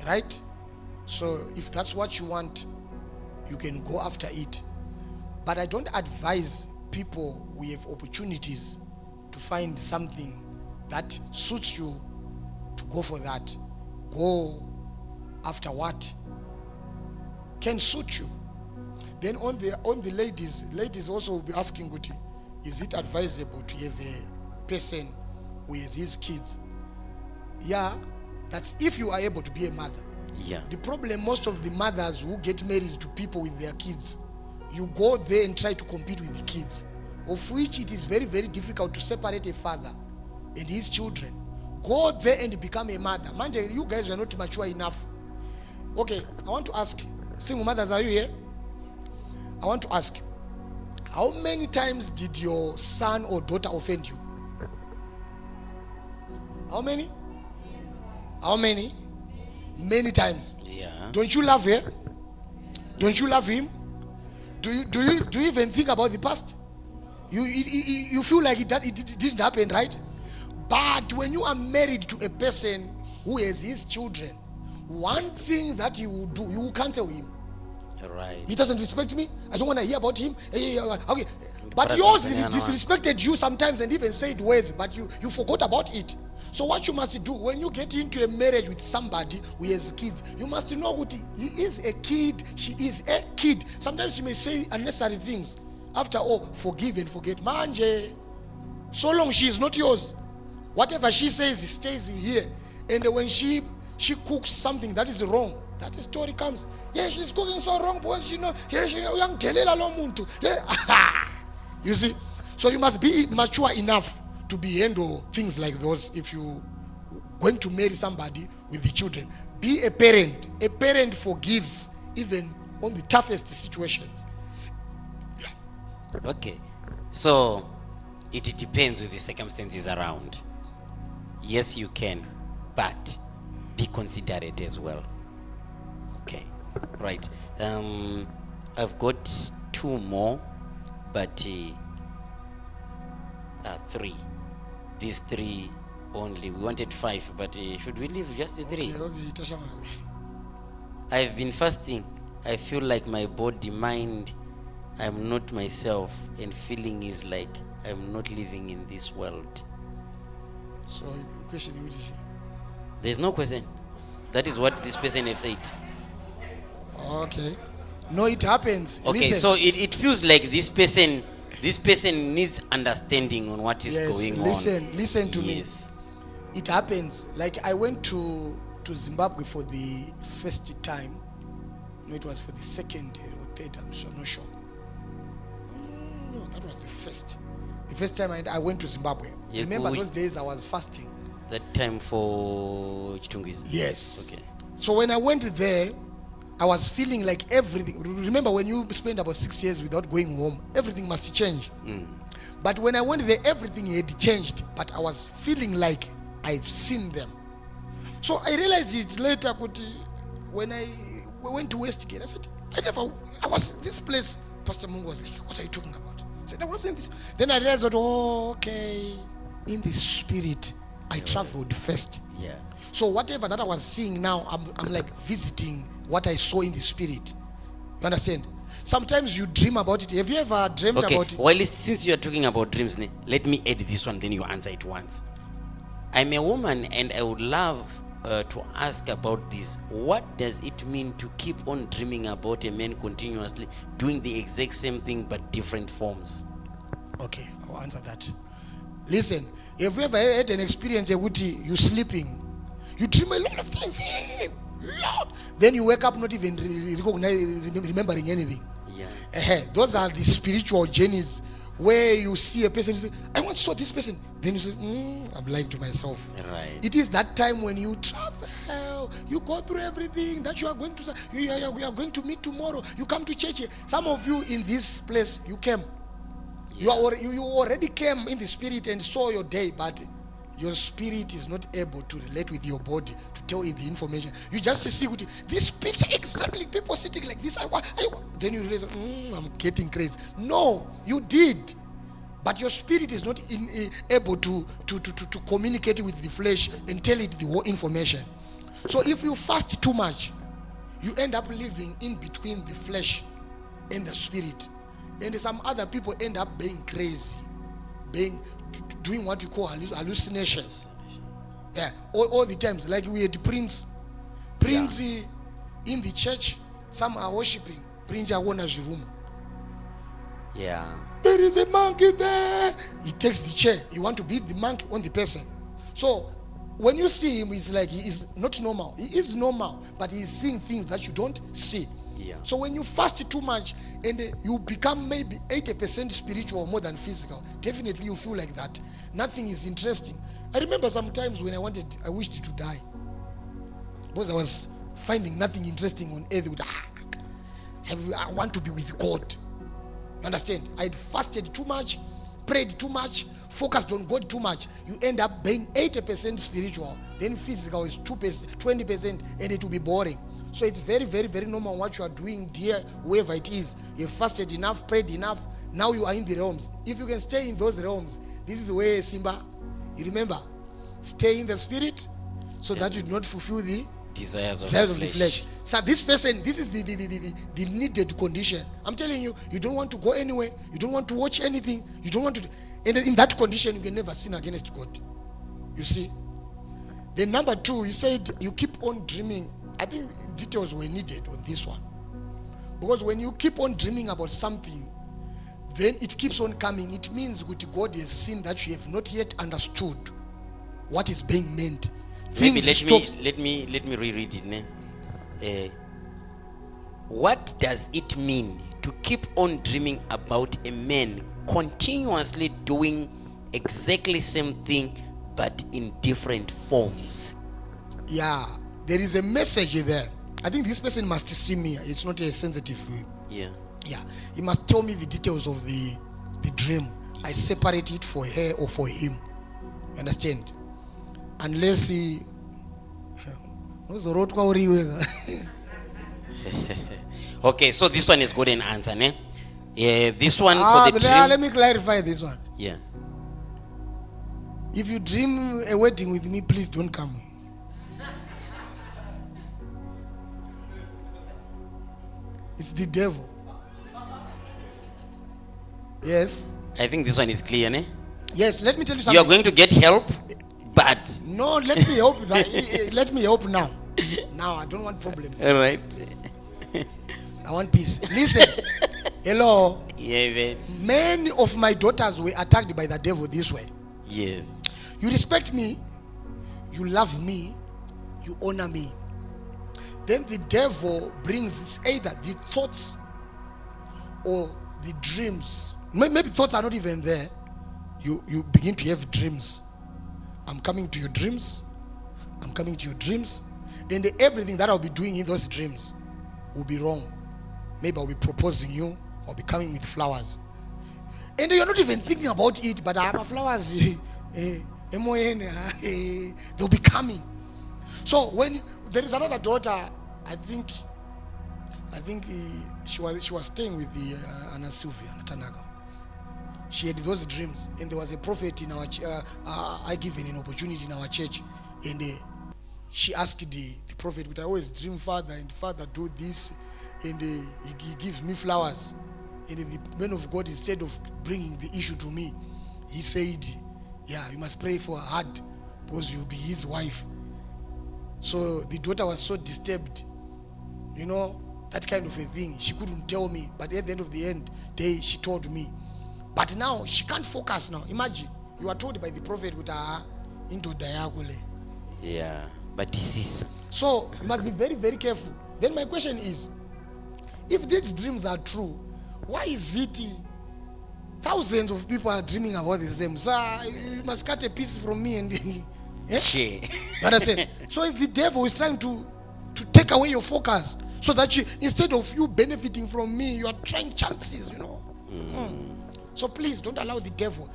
Right? So if that's what you want, you can go after it. But I don't advise people who have opportunities to find something that suits you to go for that. Go after what can suit you. Then on the ladies also will be asking, is it advisable to have a person who has his kids? Yeah, that's if you are able to be a mother. Yeah. The problem, most of the mothers who get married to people with their kids, you go there and try to compete with the kids, of which it is very, very difficult to separate a father and his children. Go there and become a mother. Man, you guys are not mature enough. Okay, I want to ask, single mothers, are you here? I want to ask, how many times did your son or daughter offend you? How many? How many? Many times. Yeah. Don't you love her? Don't you love him? Do you even think about the past? You feel like it didn't happen, right? But when you are married to a person who has his children, one thing that you will do, you will cancel him. Right. He doesn't respect me. I don't want to hear about him. Okay. But Brother, yours yeah, no. disrespected you sometimes and even said words, but you forgot about it. So what you must do when you get into a marriage with somebody who has kids, you must know what he is a kid, she is a kid. Sometimes she may say unnecessary things. After all, forgive and forget. Manje, so long she is not yours. Whatever she says stays here. And when she cooks something that is wrong, that story comes. Yeah, she's cooking so wrong because she know. Yeah, she young telela lo muntu. Yeah. You see, so you must be mature enough to be handle things like those. If you going to marry somebody with the children, be a parent. A parent forgives even on the toughest situations. Okay. So it depends with the circumstances around. Yes, you can, but be considerate as well. Okay. Right. I've got two more, but three. These three only. We wanted five, but should we leave just the three? Okay. I've been fasting. I feel like my body, mind, I'm not myself, and feeling is like I'm not living in this world. So the question is, There's no question. That is what this person have said. okay. No, it happens. Okay, Listen. so it feels like this person needs understanding on what is Yes, going listen on. to me. Yes. It happens. Like I went to Zimbabwe for the first time. No, it was for the second or third. I'm not sure. No, that was the first. The first time I went to Zimbabwe. Yeah, Remember we- those days I was fasting. That time for Chitungwizi. Yes. Okay. So when I went there, I was feeling like everything. Remember when you spend about 6 years without going home, everything must change. But when I went there, everything had changed. But I was feeling like I've seen them. So I realized it later, when I went to Westgate. I said, I was this place. Pastor Mungu was like, what are you talking about? I said, I wasn't this. Then I realized that, oh, okay, in the spirit, I traveled first. Yeah. So whatever that I was seeing now, I'm like visiting what I saw in the spirit. You understand? Sometimes you dream about it. Have you ever dreamed Okay. about it? Well, since you are talking about dreams, let me add this one, then you answer it once. I'm a woman and I would love to ask about this. What does it mean to keep on dreaming about a man continuously doing the exact same thing but different forms? Okay, I'll answer that. Listen, have you ever had an experience where you sleeping, you dream a lot of things, Lord, then you wake up not even remembering anything? Yeah. Those are the spiritual journeys where you see a person, you say, I want to saw this person. Then you say, I'm lying to myself. Right. It is that time when you travel, you go through everything that you are going to, we are going to meet tomorrow. You come to church here. Some of you in this place, you came. You already came in the spirit and saw your day, but your spirit is not able to relate with your body to tell you the information. You just see this picture exactly, people sitting like this. Then you realize, I'm getting crazy. No, you did, but your spirit is not able to communicate with the flesh and tell it the whole information. So if you fast too much, you end up living in between the flesh and the spirit. And some other people end up being crazy, doing what you call hallucinations. Yeah, all the times. Like we had Prince in the church. Some are worshiping Prince Awona Jirumu. Yeah. there is a monkey there. He takes the chair. He want to beat the monkey on the person. So when you see him, it's like he is not normal. He is normal, but he is seeing things that you don't see. Yeah. So when you fast too much and you become maybe 80% spiritual more than physical, definitely you feel like that. Nothing is interesting. I remember sometimes when I wished to die. Because I was finding nothing interesting on earth. I want to be with God. You understand? I had fasted too much, prayed too much, focused on God too much. You end up being 80% spiritual. Then physical is 2%, 20%, and it will be boring. So it's very, very, very normal what you are doing, dear, wherever it is. You've fasted enough, prayed enough. Now you are in the realms. If you can stay in those realms, this is where Simba, you remember, stay in the spirit so that you do not fulfill the desires of the flesh. So this person, this is the needed condition. I'm telling you, you don't want to go anywhere. You don't want to watch anything. You don't want to. And in that condition, you can never sin against God. You see. Then number 2, he said you keep on dreaming. I think details were needed on this one. Because when you keep on dreaming about something, then it keeps on coming. It means that God has seen that you have not yet understood what is being meant. Maybe let me reread it. What does it mean to keep on dreaming about a man continuously doing exactly same thing but in different forms? Yeah, there is a message there. I think this person must see me. It's not a sensitive. Yeah. He must tell me the details of the dream. I separate it for her or for him. You understand? Unless he okay, so this one is good in answer, ne? Yeah, this one for the dream. Let me clarify this one. Yeah. If you dream a wedding with me, please don't come. It's the devil. Yes. I think this one is clear, ne? Yes, let me tell you something. You are going to get help, but no, let me help that. Let me help now. Now I don't want problems. all right. I want peace. Listen. Hello. Yeah, man. Many of my daughters were attacked by the devil this way. Yes. You respect me, you love me, you honor me. Then the devil brings, it's either the thoughts or the dreams. Maybe thoughts are not even there. You begin to have dreams. I'm coming to your dreams. I'm coming to your dreams. And everything that I'll be doing in those dreams will be wrong. Maybe I'll be proposing you. I'll be coming with flowers. And you're not even thinking about it, but I have flowers. They'll be coming. So when there is another daughter, I think she was staying with the Anna Sylvia Natanaga. She had those dreams, and there was a prophet in our I given an opportunity in our church, and she asked the prophet, "Would I always dream, Father, and Father do this?" And he gives me flowers. And the man of God, instead of bringing the issue to me, he said, "Yeah, you must pray for her heart because you'll be his wife." So the daughter was so disturbed, that kind of a thing. She couldn't tell me, but at the end of the day, she told me. But now she can't focus now. Imagine you are told by the prophet with her into diagole. Yeah, but this is so you must be very, very careful. Then my question is, if these dreams are true, why is it thousands of people are dreaming about the same? So you must cut a piece from me and But I said, so if the devil is trying to take away your focus, so that instead of you benefiting from me, you are trying chances, So please don't allow the devil,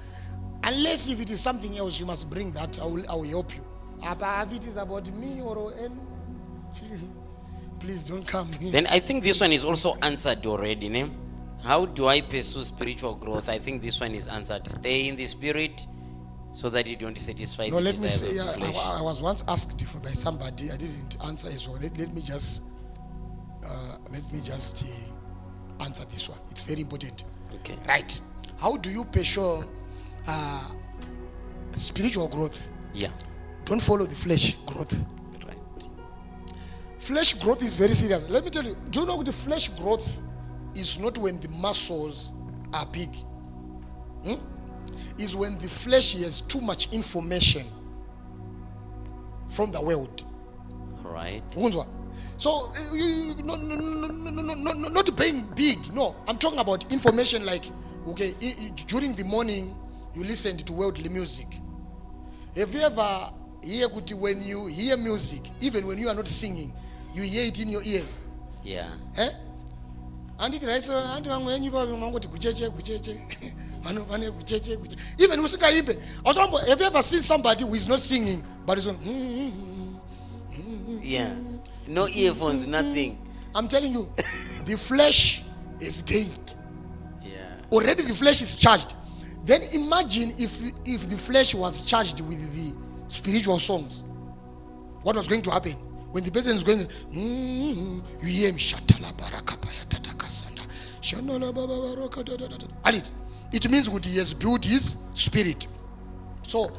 unless if it is something else, you must bring that. I will help you. If it is about me or please don't come here. Then I think this one is also answered already, ne? How do I pursue spiritual growth? I think this one is answered. Stay in the spirit so that you don't satisfy the desires of the flesh. I was once asked by somebody. I didn't answer as well. Let me just answer this one. It's very important. Okay. Right. How do you pursue spiritual growth? Yeah. Don't follow the flesh growth. Right. Flesh growth is very serious. Let me tell you. Do you know the flesh growth is not when the muscles are big? is when the flesh has too much information from the world. All right. Unzwa? So not being big. No, I'm talking about information like, okay, during the morning you listen to worldly music. Have you ever hear when you hear music, even when you are not singing, you hear it in your ears? Yeah. Eh? And it right, and when you kucheche. Even have you ever seen somebody who is not singing but is on? Yeah. No earphones, nothing. I'm telling you, the flesh is gained. Yeah. Already the flesh is charged. Then imagine if the flesh was charged with the spiritual songs. What was going to happen? When the person is going, you hear him, Shatala Barakapaya Tatakasanda. It means what he has built his spirit. So,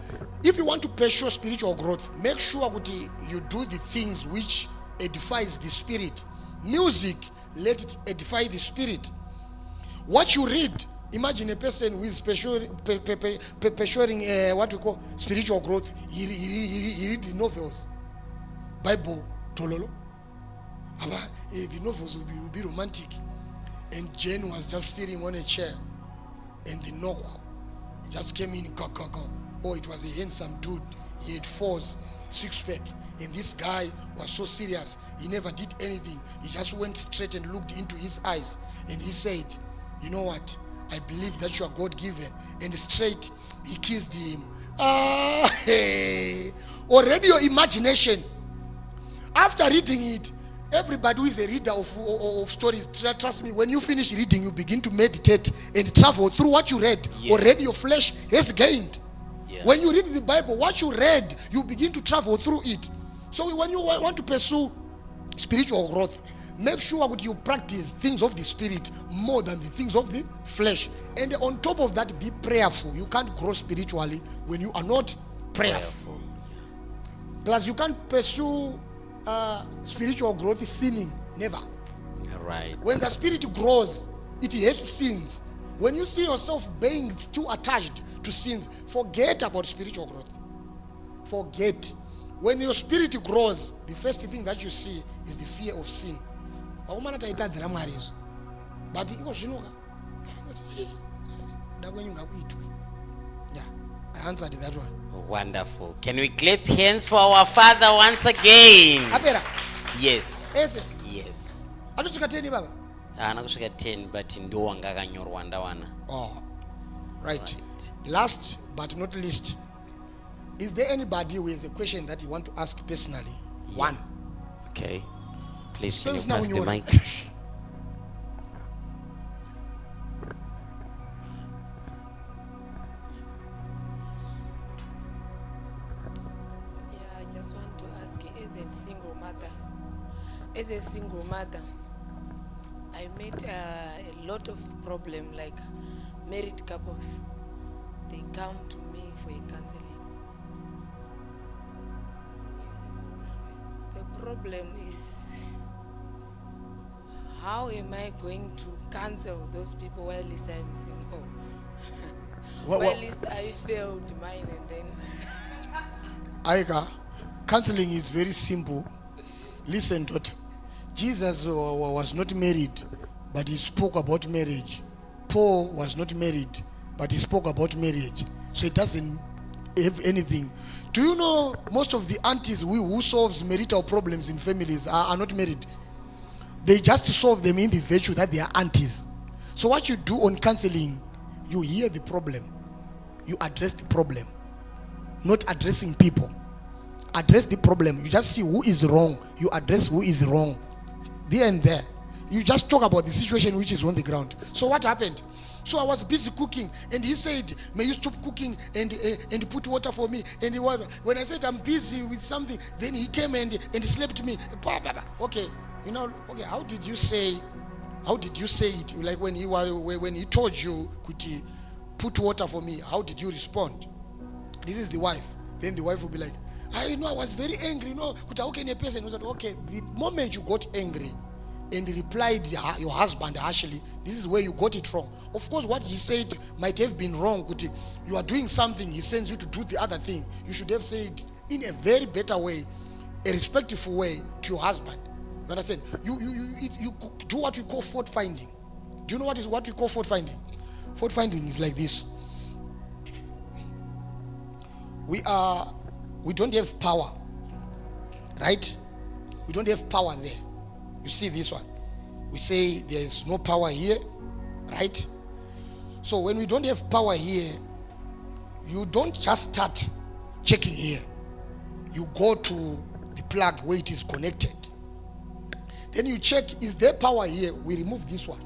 if you want to pursue spiritual growth, make sure that you do the things which edifies the spirit. Music, let it edify the spirit. What you read, imagine a person who is pursuing what we call spiritual growth. He read the novels, Bible, Tololo. The novels will be romantic. And Jane was just sitting on a chair, and the knock just came in. Oh, it was a handsome dude. He had 6-pack. And this guy was so serious. He never did anything. He just went straight and looked into his eyes. And he said, you know what? I believe that you are God-given. And straight, he kissed him. Hey. Already your imagination. After reading it, everybody who is a reader of stories, trust me, when you finish reading, you begin to meditate and travel through what you read. Yes. Already your flesh has gained. Yeah. When you read the Bible, what you read, you begin to travel through it. So when you want to pursue spiritual growth, make sure that you practice things of the spirit more than the things of the flesh. And on top of that, be prayerful. You can't grow spiritually when you are not prayerful. Plus, you can't pursue spiritual growth sinning. Never. Right. When the spirit grows, it hates sins. When you see yourself being too attached to sins, forget about spiritual growth. Forget. When your spirit grows, the first thing that you see is the fear of sin. But yeah, I answered that one. Wonderful. Can we clap hands for our Father once again? Apera. Yes. Ese. Yes. Atochika 10 baba. Anakusvika 10 but ndo wanga akanyorwa ndawana. Oh. Right. Last but not least, is there anybody who has a question that you want to ask personally? Yeah. One. Okay. Please So can you it's now pass when the you mic? Yeah, I just want to ask, as a single mother, I met a lot of problem like married couples. They come to me for a counseling. The problem is, how am I going to cancel those people while least I'm single? While least I failed mine and then Aika, counseling is very simple. Listen, daughter. Jesus was not married, but he spoke about marriage. Paul was not married, but he spoke about marriage. So it doesn't have anything. Do you know most of the aunties who solves marital problems in families are not married? They just solve them in the virtue that they are aunties. So what you do on counseling, you hear the problem, you address the problem, not addressing people. Address the problem. You just see who is wrong, you address who is wrong. There and there. You just talk about the situation which is on the ground. So what happened? So I was busy cooking, and he said, may you stop cooking and put water for me. And when I said I'm busy with something, then he came and slapped me. Okay, okay, how did you say it? Like when he told you, could he put water for me, how did you respond? This is the wife. Then the wife will be like, I was very angry, how can a person who said, okay, the moment you got angry, and replied your husband harshly, this is where you got it wrong. Of course, what he said might have been wrong. You are doing something, he sends you to do the other thing. You should have said in a very better way, a respectful way to your husband. You understand? You do what we call fault finding. Do you know what we call fault finding? Fault finding is like this. We don't have power, right? We don't have power there. You see this one. We say there is no power here, right? So when we don't have power here, you don't just start checking here. You go to the plug where it is connected. Then you check, is there power here? We remove this one.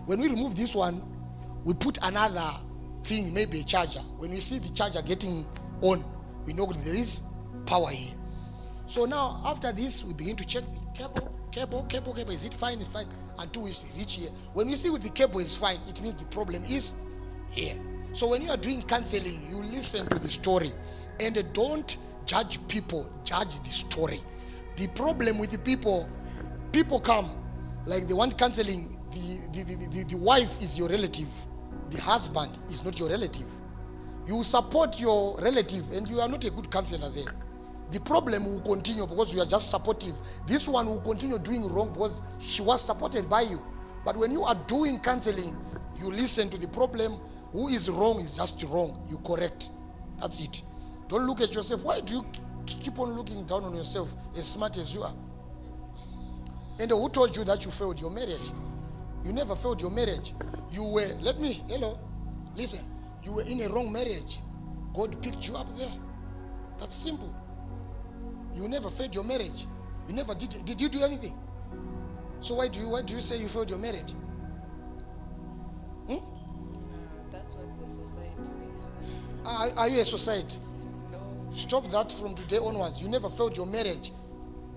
When we remove this one, we put another thing, maybe a charger. When we see the charger getting on, we know there is power here. So now after this, we begin to check the cable. Is it fine? It's fine. Until we reach here. When we see with the cable is fine, it means the problem is here. So when you are doing counseling, you listen to the story and don't judge people, judge the story. The problem with the people come, like the one counseling, the wife is your relative, the husband is not your relative. You support your relative and you are not a good counselor there. The problem will continue because you are just supportive. This one will continue doing wrong because she was supported by you. But when you are doing counseling, you listen to the problem. Who is wrong is just wrong. You correct. That's it. Don't look at yourself. Why do you keep on looking down on yourself as smart as you are? And who told you that you failed your marriage? You never failed your marriage. You were, listen, you were in a wrong marriage. God picked you up there. That's simple. You never failed your marriage. You never did you do anything? So why do you say you failed your marriage? That's what the society says. Are you a society? No. Stop that from today onwards. You never failed your marriage.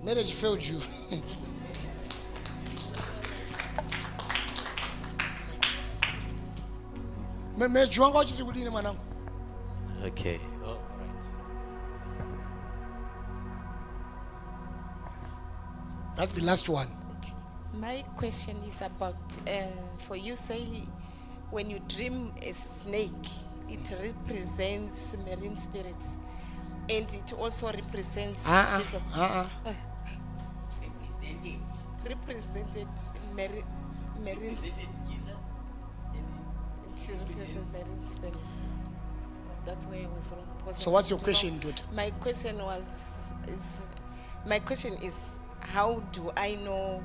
Marriage failed you. Okay. That's the last one. My question is about, for you say, when you dream a snake, it represents marine spirits, and it also represents Jesus. Represented marine spirits. It represents marine spirit. That's where I was wrong. Because So I what's want your to question, know. dude? My question is, how do I know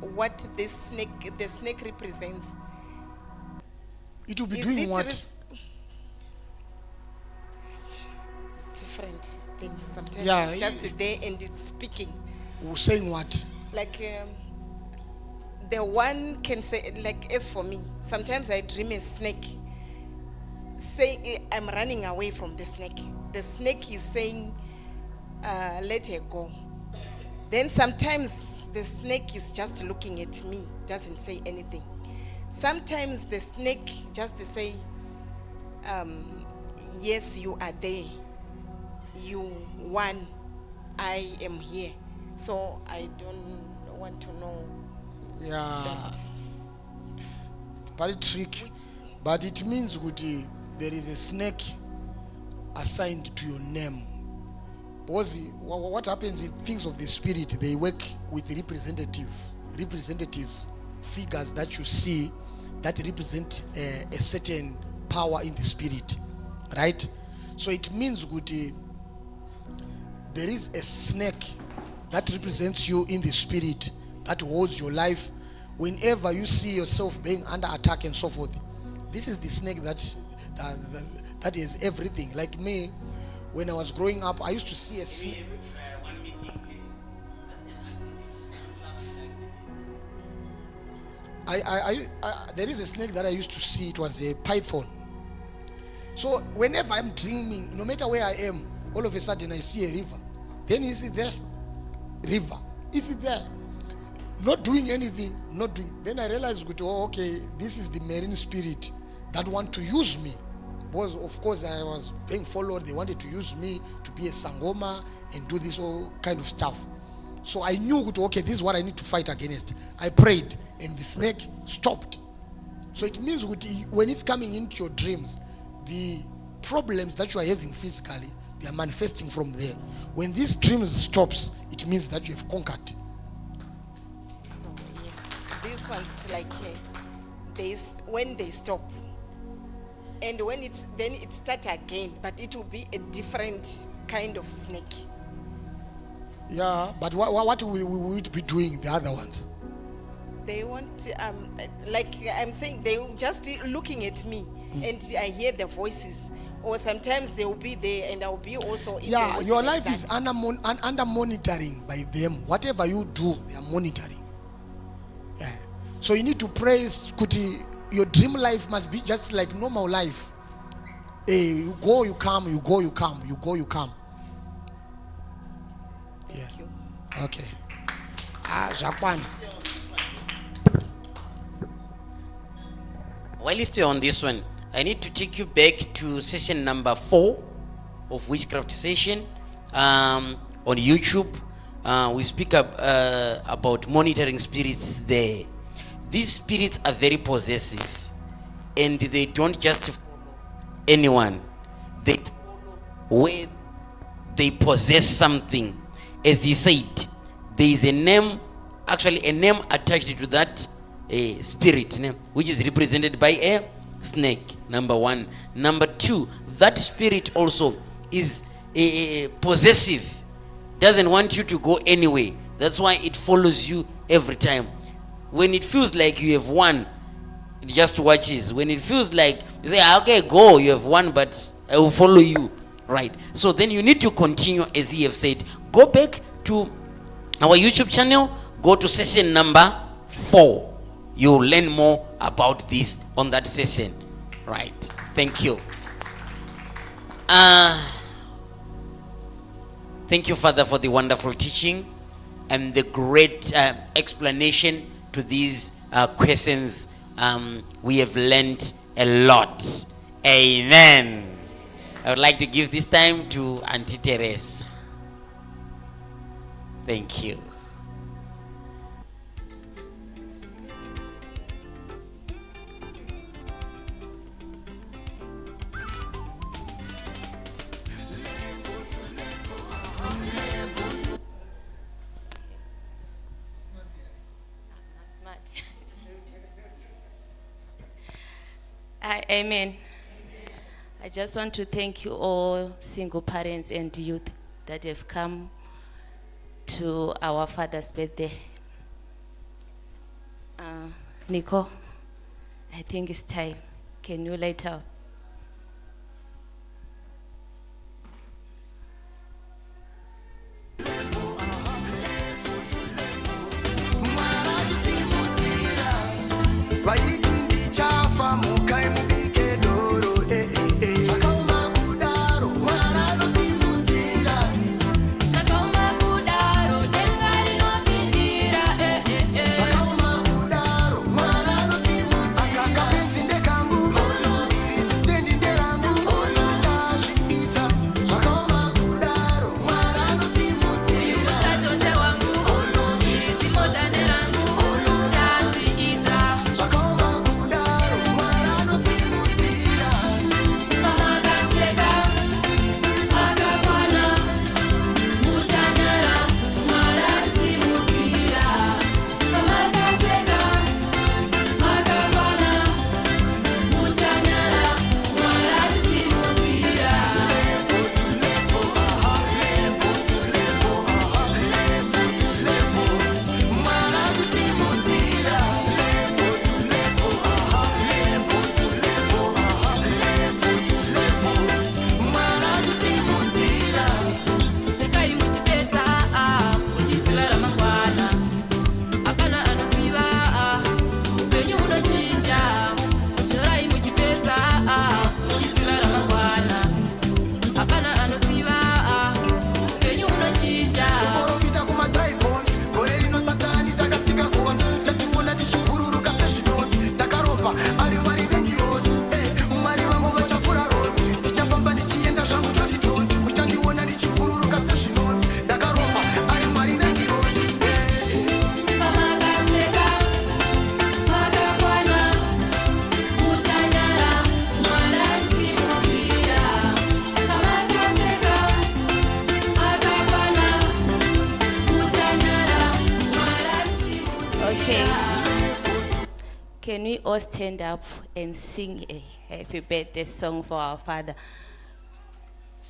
what the snake represents? It will be Is doing it what? Different things. Sometimes Yeah, it's just there and it's speaking. Saying what? Like the one can say, like, as for me, sometimes I dream a snake. Say I'm running away from the snake. The snake is saying, let her go. Then sometimes the snake is just looking at me, doesn't say anything. Sometimes the snake just say, yes, you are there. You won. I am here. So I don't want to know Yeah. that. It's very tricky. But it means there is a snake assigned to your name. Because what happens in things of the spirit, they work with representatives, figures that you see that represent a certain power in the spirit, right? So it means there is a snake that represents you in the spirit, that holds your life whenever you see yourself being under attack and so forth. This is the snake that is everything. Like me, when I was growing up, I used to see a snake. There is a snake that I used to see. It was a python. So whenever I'm dreaming, no matter where I am, all of a sudden I see a river. Then is it there? River. Is it there? Not doing anything, not doing. Then I realized, okay, this is the marine spirit that want to use me. Because of course I was being followed. They wanted to use me to be a sangoma and do this all kind of stuff. So I knew, okay, this is what I need to fight against. I prayed, and the snake stopped. So it means when it's coming into your dreams, the problems that you are having physically, they are manifesting from there. When this dream stops, it means that you have conquered. So yes, this one's like when they stop, and when then it starts again, but it will be a different kind of snake. Yeah, but what we would be doing the other ones? They want, like I'm saying, they just looking at me, and I hear the voices, or sometimes they will be there, and I'll be also in Yeah, the your like life is that. under monitoring by them. Whatever you do, they are monitoring. Yeah. So you need to praise. Your dream life must be just like normal life. Hey, you go, you come, you go, you come, you go, you come. Thank you. Okay. Japan. While you're still on this one, I need to take you back to session number 4 of Witchcraft Session on YouTube. We speak about monitoring spirits there. These spirits are very possessive, and they don't just follow anyone. They follow where they possess something. As he said, there is a name, actually a name attached to that spirit name, which is represented by a snake. Number 1. Number 2, that spirit also is possessive, doesn't want you to go anywhere. That's why it follows you every time. When it feels like you have won, it just watches. When it feels like you say, okay, go, you have won, but I will follow you, right? So then you need to continue, as he have said. Go back to our YouTube channel, go to session number 4. You'll learn more about this on that session, right? Thank you. Thank you, Father, for the wonderful teaching and the great explanation to these questions. We have learned a lot. Amen. I would like to give this time to Auntie Teresa. Thank you. Smart. Amen. I just want to thank you all single parents and youth that have come to our father's birthday. Nico, I think it's time. Can you light up? can we all stand up and sing a happy birthday song for our father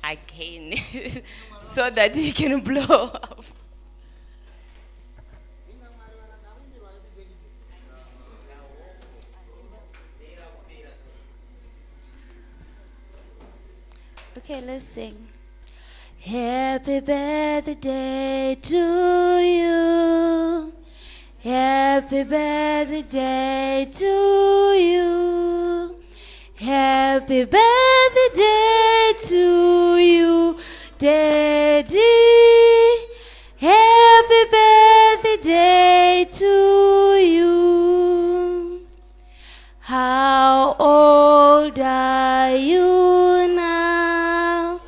again, so that he can blow up? Okay, let's sing. Happy birthday to you. Happy birthday to you. Happy birthday to you, Daddy. Happy birthday to you. How old are you now?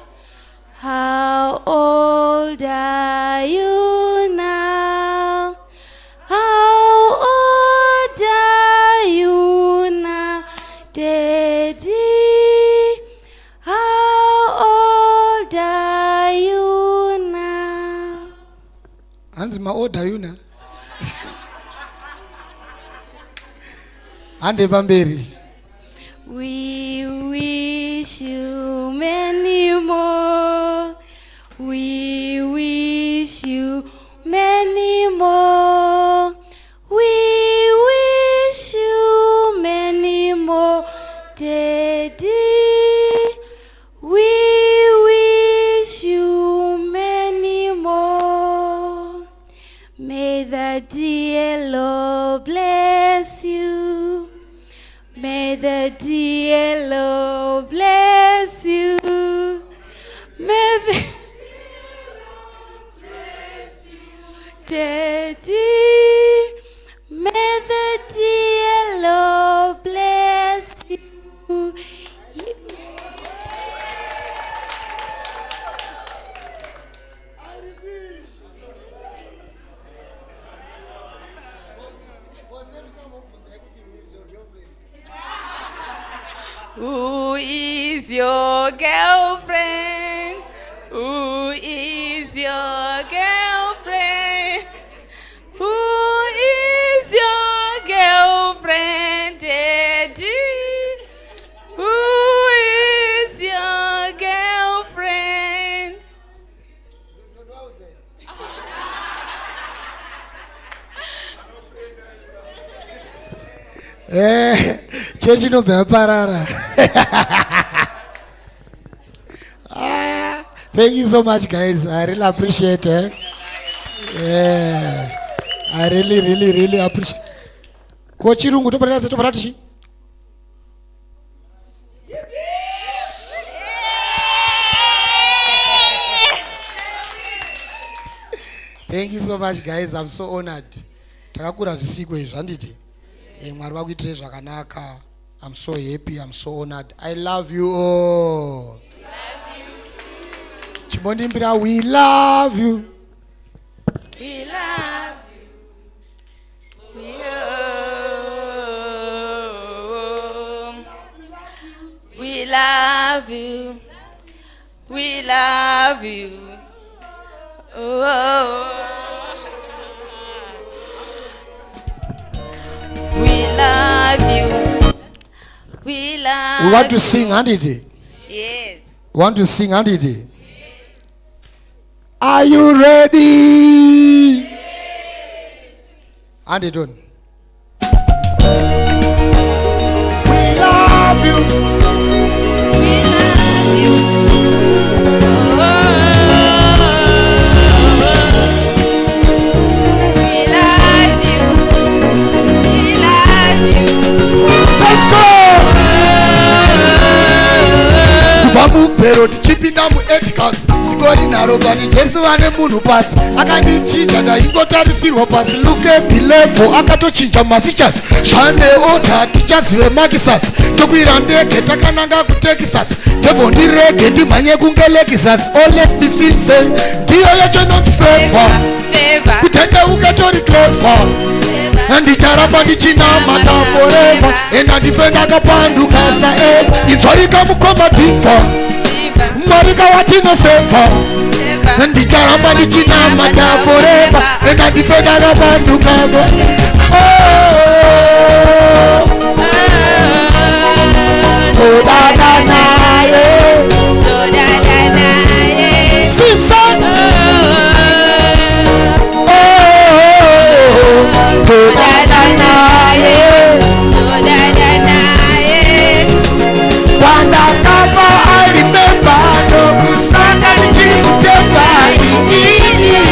How old are you now? How old are you now, Daddy? How old are you now? Hands my order you now. Ande Bamberi. We wish you many more. We wish you many more. We wish you many more, Daddy. We wish you many more. May the dear Lord bless you. May the dear Lord bless you. May the Daddy, may the dear Lord bless you. Who is your girlfriend? Who is your girlfriend? Who is your girlfriend, Daddy? Who is your girlfriend? Chechi no parara. Thank you so much, guys. I really appreciate it. Yeah. I really appreciate. Kochirungu to parara to paratishi. Thank you so much, guys. I'm so honored. Takakura zvisiko izvi handiti. Mwari vakuitire zvakanaka. I'm so happy. I'm so honored. I love you all. Chibondimbira, we love you. We love you. We love you. We love you. Oh. We love you. We love. We want to sing, Anditi. Yes. We want to sing, Anditi. Are you ready? Yes. Andy, don't. We love you. We love you. We love you. We love you. Let's go. Vamupero tichipinda muedicals sikori naro bati Jesu vane munhu pasi akandichinja ndaingotarisirwa pasi look at the level akatochinja masichas zvanewo tatichazive makisas tokwira ndege takananga kuTexas tebondirege ndimhanye kunge Lexus all let me sing say ndiyo yacho not favor kutendeuka tori clever ndicharamba ndichinamata forever enda ndifenda kapanduka saeva inzwaika mukoma dzifa marika watinosefa ndicharamba ndichinamata forever enda ndifenda kapanduka Todana naye. Sing son. Todana naye. Wanda kama I remember no kusanga nichiteba inini.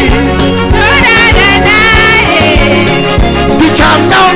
Bicham now.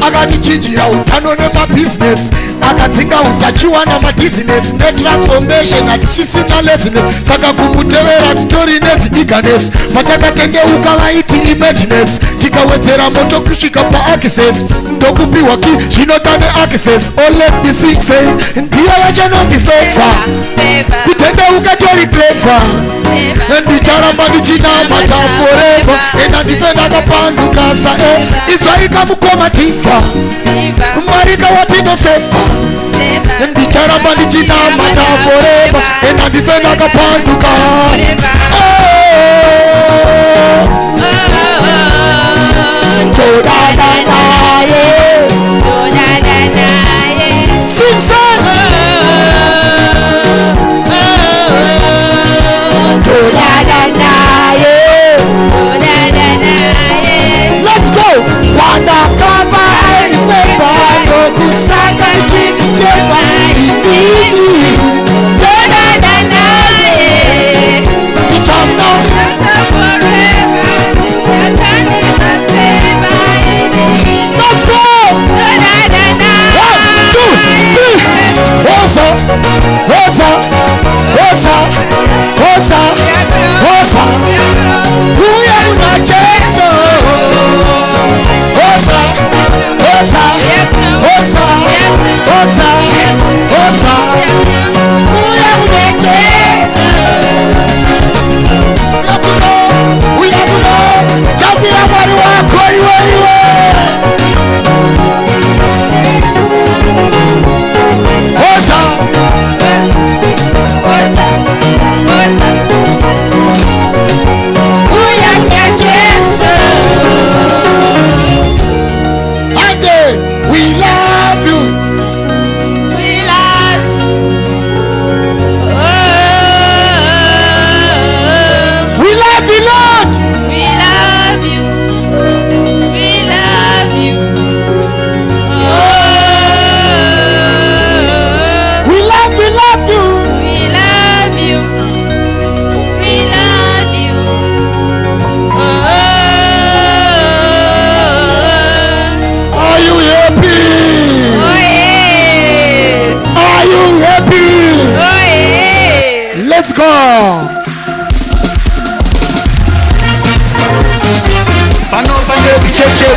Akatichijira utano nema business, akatsinga utachiwa na business, net transformation atishisina laziness, saka kumutevera titori nesi eagerness, patakatendeuka vaiti imaginess, tikawedzera moto kusvika pa access, ndokupiwa ki zvinotane access. All let me sing say ndiyo yachanoti favor, kutendeuka tori clever, ndicharamba ndichinamata forever, ena ndipenda kapanduka sa idzvaika mukoma tifa marika watinosefa, ndicharamba ndichinamata forever, ena ndipenda kapanduka. Todana naye. Simpson. Todana naye. Let's go. Wanda kama I remember no kusaka chijeba inini. Todana naye. Ichamno. Let's go. 1, 2, 3. Hosa, hosa, hosa, hosa, hosa. Uya una Jesu. Hosa, hosa, hosa, hosa, hosa. Uya una Jesu. Uya una. Tapia mwari wako iwe. Hosa. Let's go. Pano pane bicheche.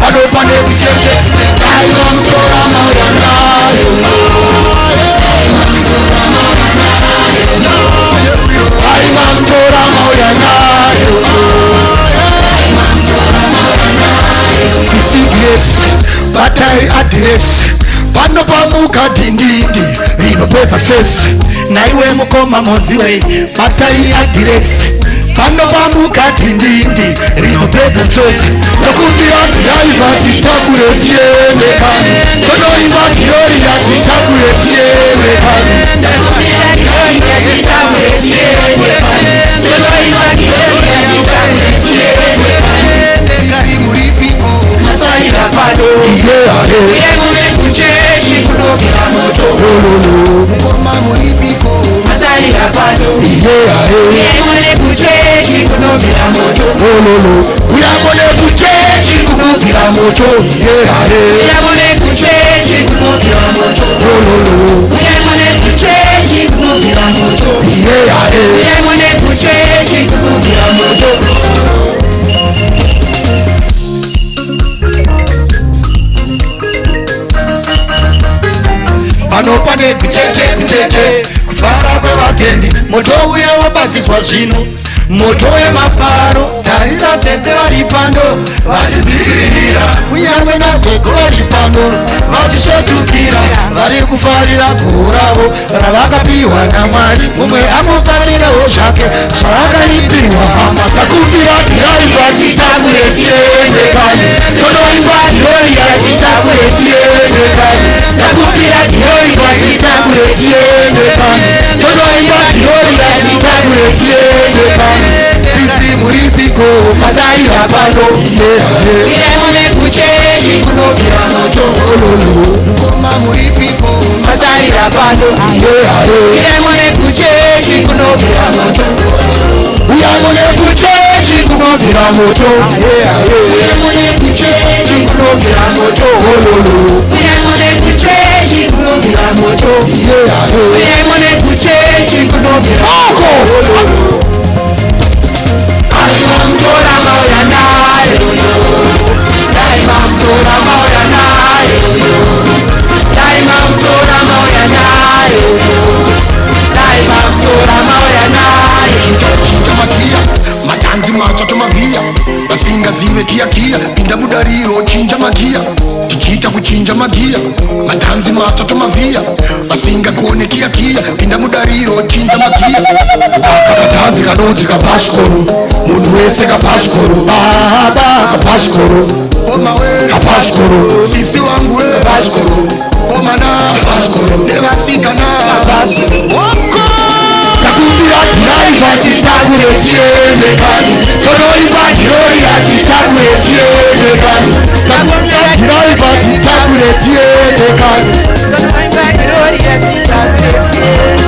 Pano pane bicheche. I want for a maurana. I want for a maurana. Sisi grace, batai address. Pano pamuka dindindi, rinopeza stress. Naiwe mukoma moziwe, batai address. Pano pamuka dindindi, rinopeza stress. Nokumbira ndaiva titakure tiene kani. Tono iva gloria titakure tiene kani. Nokumbira ndaiva titakure tiene kani. Tono iva gloria titakure tiene kani. Sisi muripiko, masaira pado. Kuchechi kunokera moto mukoma muripiko masaira pano uyamone kuchechi kunokera moto uyamone kuchechi kunokera moto uyamone kuchechi kunokera moto uyamone kuchechi kunokera moto uyamone kuchechi kunokera moto. Pano pane kucheche kufara kwevatendi moto uya wabatizwa zvino moto wemafaro. Tarisa tete varipando vachidzivirira, kunyangwe navhego varipando vachishotukira, vari kufarira guhu ravo ravakapiwa naMwari. Mumwe anofarirawo zvake zvaakaripiwa. Hama takumbira tiraimba titakure tiende kanyi, tonoimba tiroiya titakure tiende kanyi, takumbira tiroimba titakure tiende kanyi, tonoimba tiroiya titakure tiende kanyi. Sisi muripiko masarira pano, iremone kuchechi kunobvira moto. Mukoma muripiko masarira pano, iremone kuchechi kunobvira moto. Uyamone kuchechi kunobvira moto, uyamone kuchechi kunobvira moto. Uyamone kuchechi kunobvira moto, uyamone kuchechi kunobvira moto. Daimamtora mauya nayo, daimamtora mauya nayo, daimamtora mauya nayo, daimamtora mauya nayo. Chinja magia matanzi macha tomavia vasingazive kiakia pinda mudariro chinja magia tichita kuchinja magia matanzi macha tomavia vasingakone kiakia pinda mudariro chinja magia akatanzi kanonzi kapashikoro munhu wese kapashikoro baba kapashikoro kapashikoro sisi wangu we kapashikoro omana kapashikoro nevasikana oko takumbira tiraimba titakure tiende kanyi, tonoimba tiroiya titakure tiende kanyi, takumbira tiraimba titakure tiende kanyi, tonoimba tiroiya titakure tiende.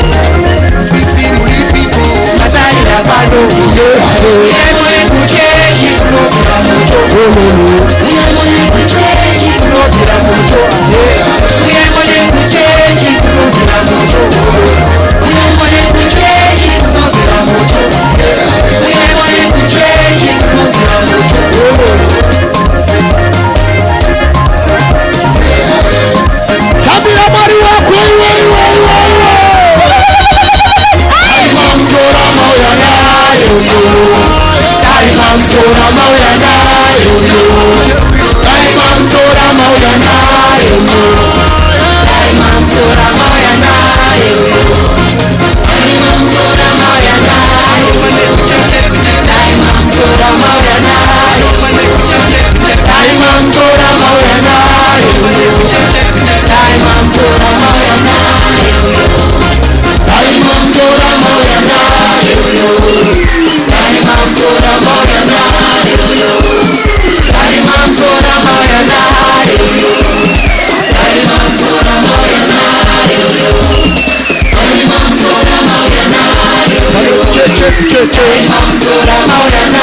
Sisi muripiko masarira pano, iremone kuchechi kunobvira moto, iremone kuchechi kunobvira moto, iremone kuchechi kunobvira moto, iremone kuchechi kunobvira moto, iremone kuchechi kunobvira moto. Tabira Mwari wako iwe. Daimamtora mauya nayo, daimamtora mauya nayo, daimamtora mauya nayo, daimamtora mauya nayo, daimamtora mauya nayo, daimamtora mauya nayo, daimamtora mauya nayo, daimamtora mauya nayo, daimamtora mauya nayo, daimamtora mauya nayo, daimamtora mauya nayo, daimamtora mauya nayo, daimamtora mauya nayo, daimamtora mauya nayo, daimamtora mauya nayo,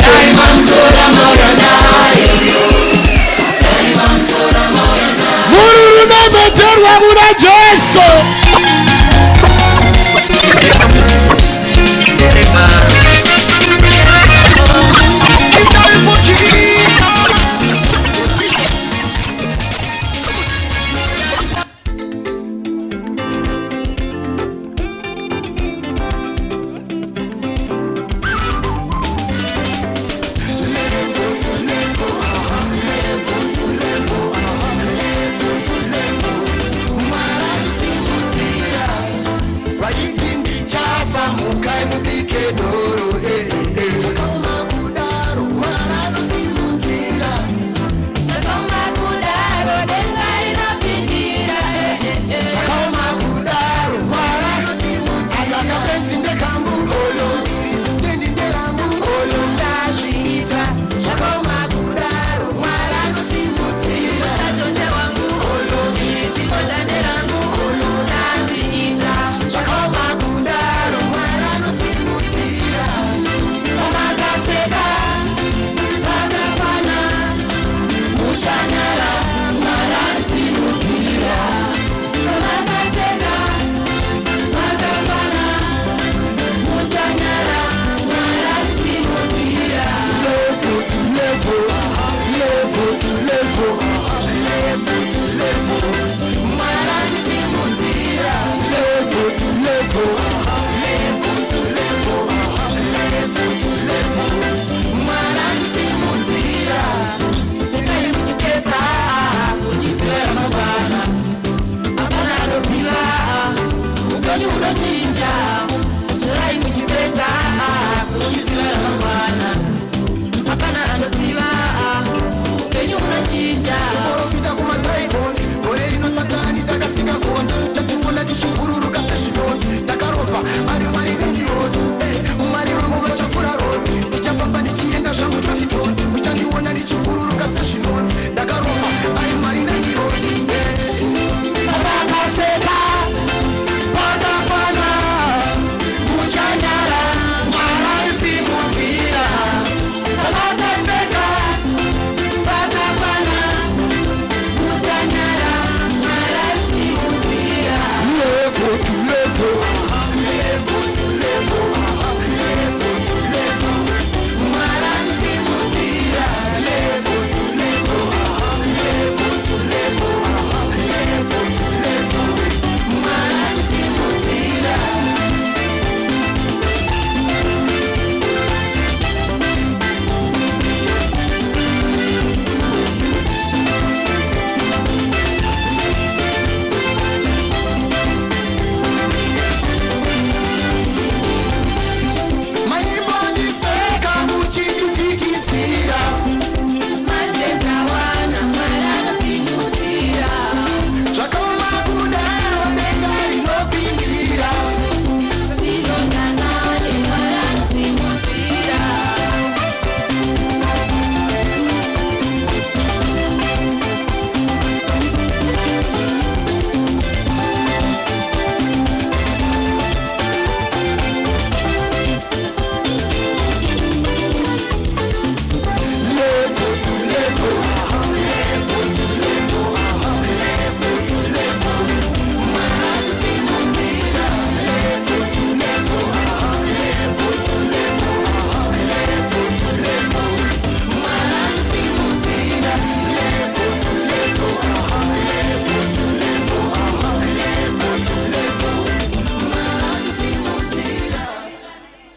daimamtora mauya nayo. Mururu nameterwa muna Jesu. It's time for Jesus.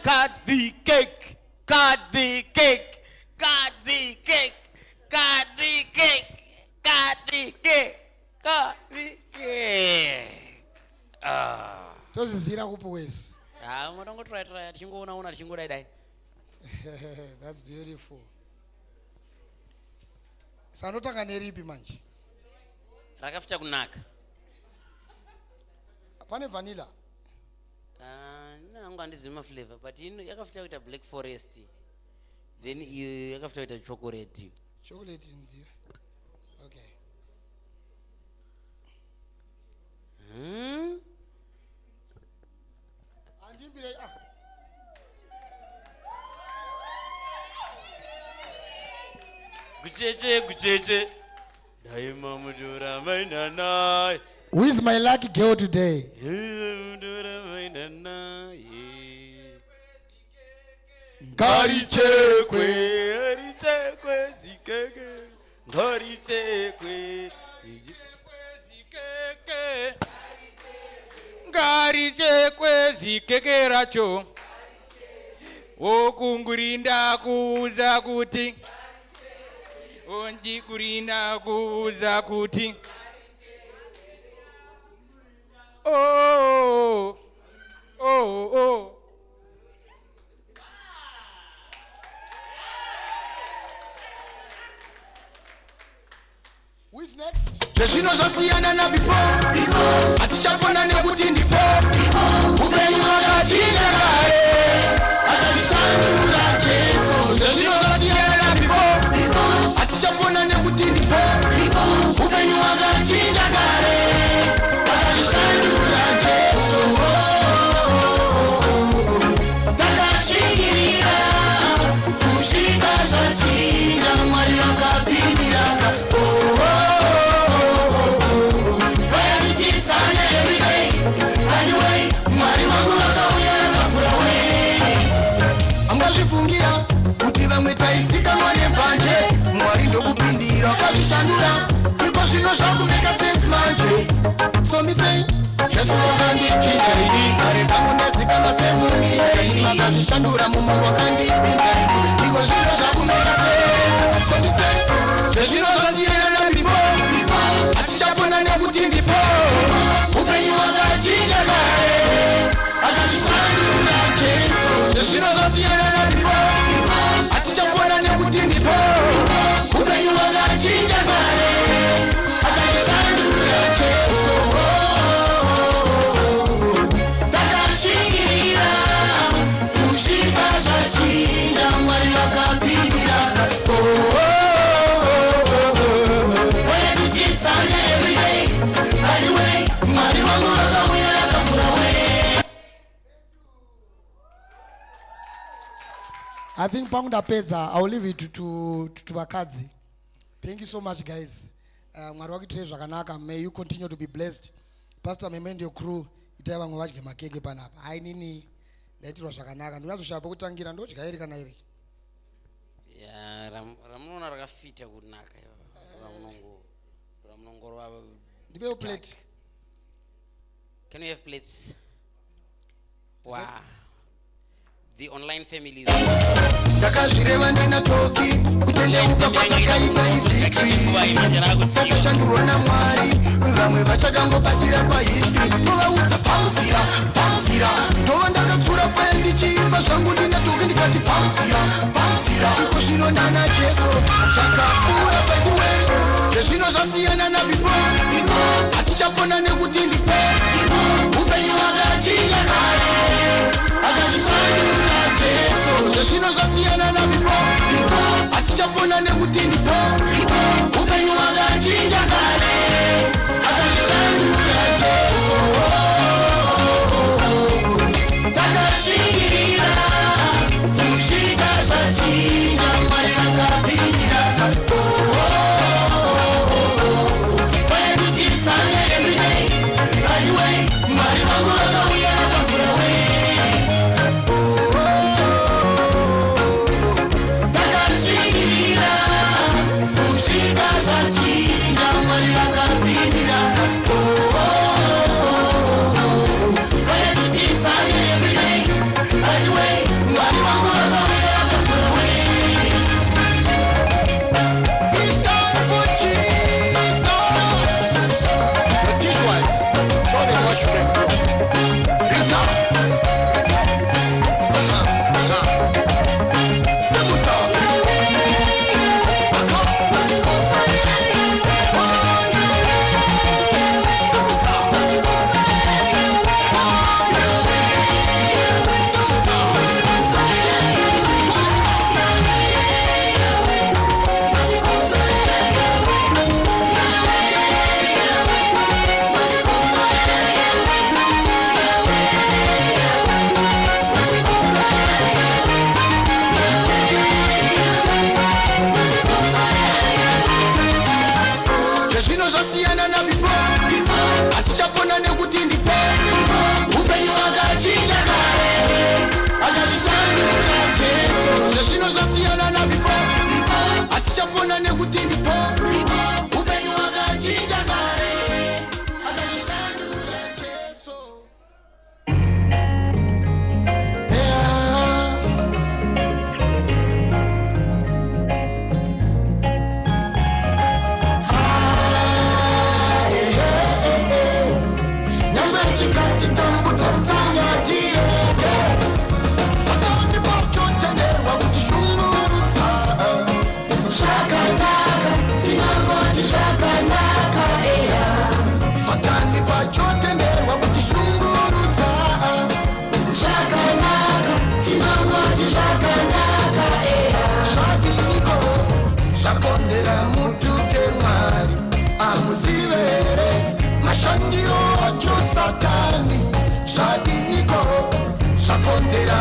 cut the cake, cut the cake, cut the cake, cut the cake, cut the cake, cut the cake. Tozizira kupo wesi. Mwanangu try tichingoona tichingodai. That's beautiful. Sanotanga neripi manje? Rakafuta kunaka. Pane vanilla? Nangu andizima flavor, but yakafuta kuita black forest. Then yakafuta kuita chocolate. Chocolate ndio. Okay. Andimbire Gucheche. Daima mudura mainanai. Who is my lucky girl today? Mudura mainanai. Ngarichekwe zikeke. Ngarichekwe ngarichekwe zikeke racho okungurinda kuuza kuti onjikurinda kuuza kuti oh. Who is next? Zvino zvasiyana na before atichapona nekuti ndipo upenyu hwakachinja kare akazvishandura Jesu. Zvino zvasiyana na before atichapona nekuti ndipo upenyu hwakachinja kare akazvishandura Jesu. Dzakashingirira kusvika zvachinja Mwari vakapindirana. Amazvifungira kuti vamwe taizikanwa nembanje Mwari ndokupindira akazvishandura iko zvino zvakumeka sense manje. So me say Jesu wakandichinja ini kare kangu ndazikanwa semuni ini vakazvishandura mumungu wakandipinza ini iko zvino zvakumeka sense. So me say zvezvino zvasiyana na before atichapona nekuti ndipo upenyu hwakachinja kare akazvishandura Jesu. Zvezvino zvasiyana na before atichapona nekuti ndipo upenyu hwakachinja kare akazvishandura Jesu. Dzakashingirira kusvika zvachinja Mwari vakapindirana. Mwari wangu vakauya akavhura way. I think pangu ndapedza. I will leave it to vakadzi. Thank you so much guys. Mwari wakuitire zvakanaka. May you continue to be blessed. Pastor Memende your crew itai vamwe vadye makeke panapa. Hainini ndaitirwa zvakanaka. Ndinazoshapo pekutangira ndodya iri kana iri. Ramunoona rakafita kunaka. Ramunongorwa. Ndipe plate. Can we have plates? Wow. The online family. Ndakazvireva ndina toki kutendeuka kwatakaita ivhitri takashandurwa naMwari vamwe vachakangobatira pahistory kuvaudza pamuzira ndova ndakatsura paya ndichiimba zvangu ndina toki ndikati pamuzira iko zvino ndana Jesu zvakapfuura paidiwe zvezvino zvasiyana na before atichapona nekuti ndipo upenyu hwakachinja kare akazvishandura Jesu. Zvezvino zvasiyana na before atichapona nekuti ndipo upenyu hwakachinja kare akazvishandura Jesu. Dzakashingirira kusvika zvachinja Mwari vakapindirana. Where did you find every day?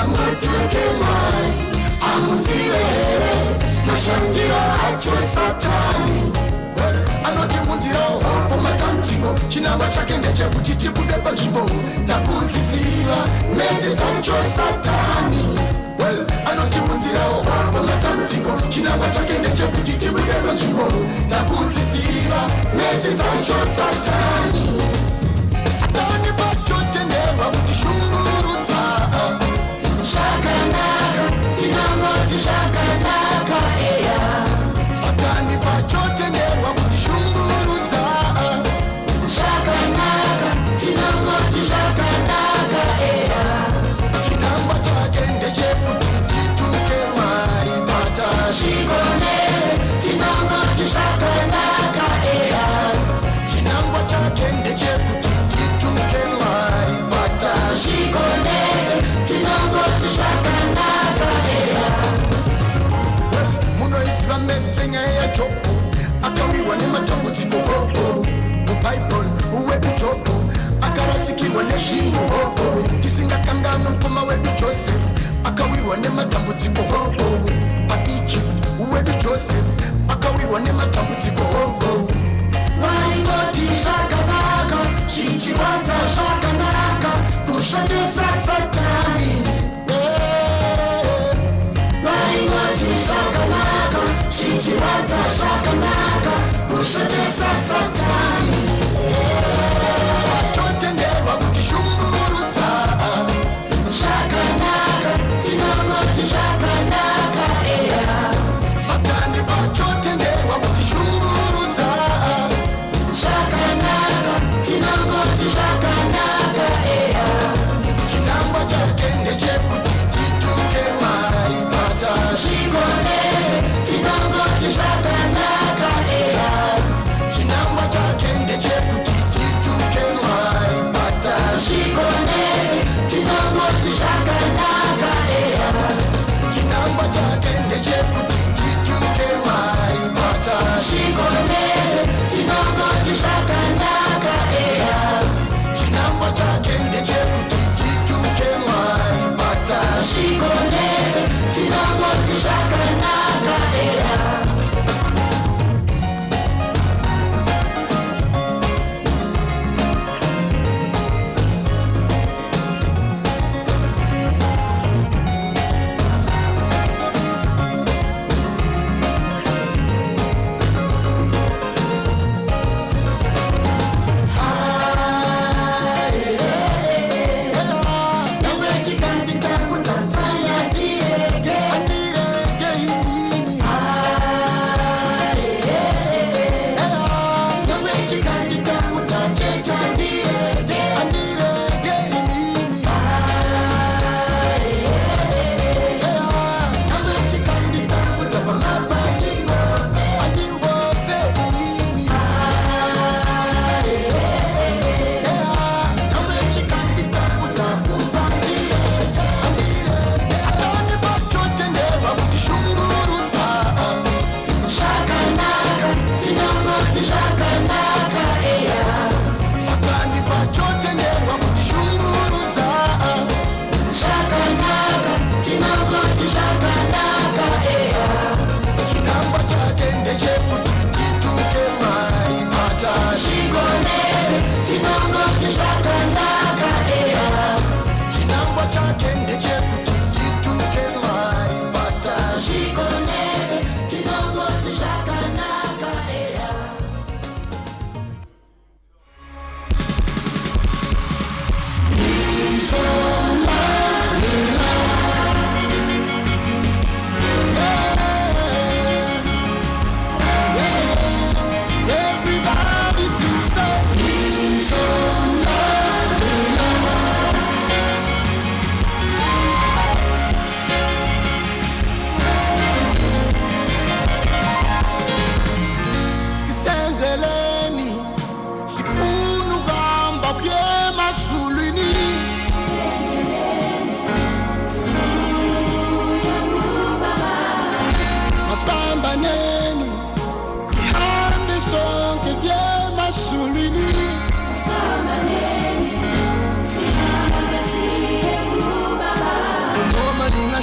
mutuke mwari amuzive here mashandiro acho satani anotiunzirawo hopo matambudziko chinangwa chake ndechekuti tibude panzvimbo takudziziva mhete dzacho satani anotiunzirawo hopo matambudziko chinangwa chake ndechekuti tibude panzvimbo takudziziva mhete dzacho satani satani patotenderwa kutishungurudza zvakanaka tinangoti zvakanaka eya satani pachotenderwa kutishungurudza zvakanaka tinangoti zvakanaka eya chinangwa chake ndechekuti tituke mwari patasvikonere tinangoti zvakanaka eya chinangwa chake ndechekuti tituke mwari patasvikonere tinangoti zvakanaka eya munoiziva mese nyaya yaJobho akawirwa nematambudziko hopo mubhaibheri wedu Jobho akarasikirwa nezvinhu hopo tisingakanganwa mukoma wedu Josefu akawirwa nematambudziko hopo paEgypt wedu Josefu akawirwa nematambudziko hopo waingoti zvakanaka zvichiwanza zvakanaka kushatisa satani waingoti zvakanaka zvichiwanza zvakanaka kushatisa satani patotenderwa kutishungurudza zvakanaka tinangoti zvakanaka eya satani pachotenderwa kutishungurudza zvakanaka tinangoti zvakanaka eya chinangwa chake ndechekuti tituke mwari patasvikonere tinangoti zvakanaka eya chinangwa chake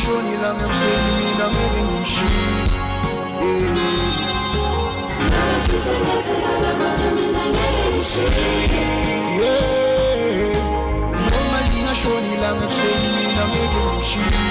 lingashonilanga ekuseni mina ngeke ngimshiye noma lingashonilanga ekuseni mina ngeke ngimshiye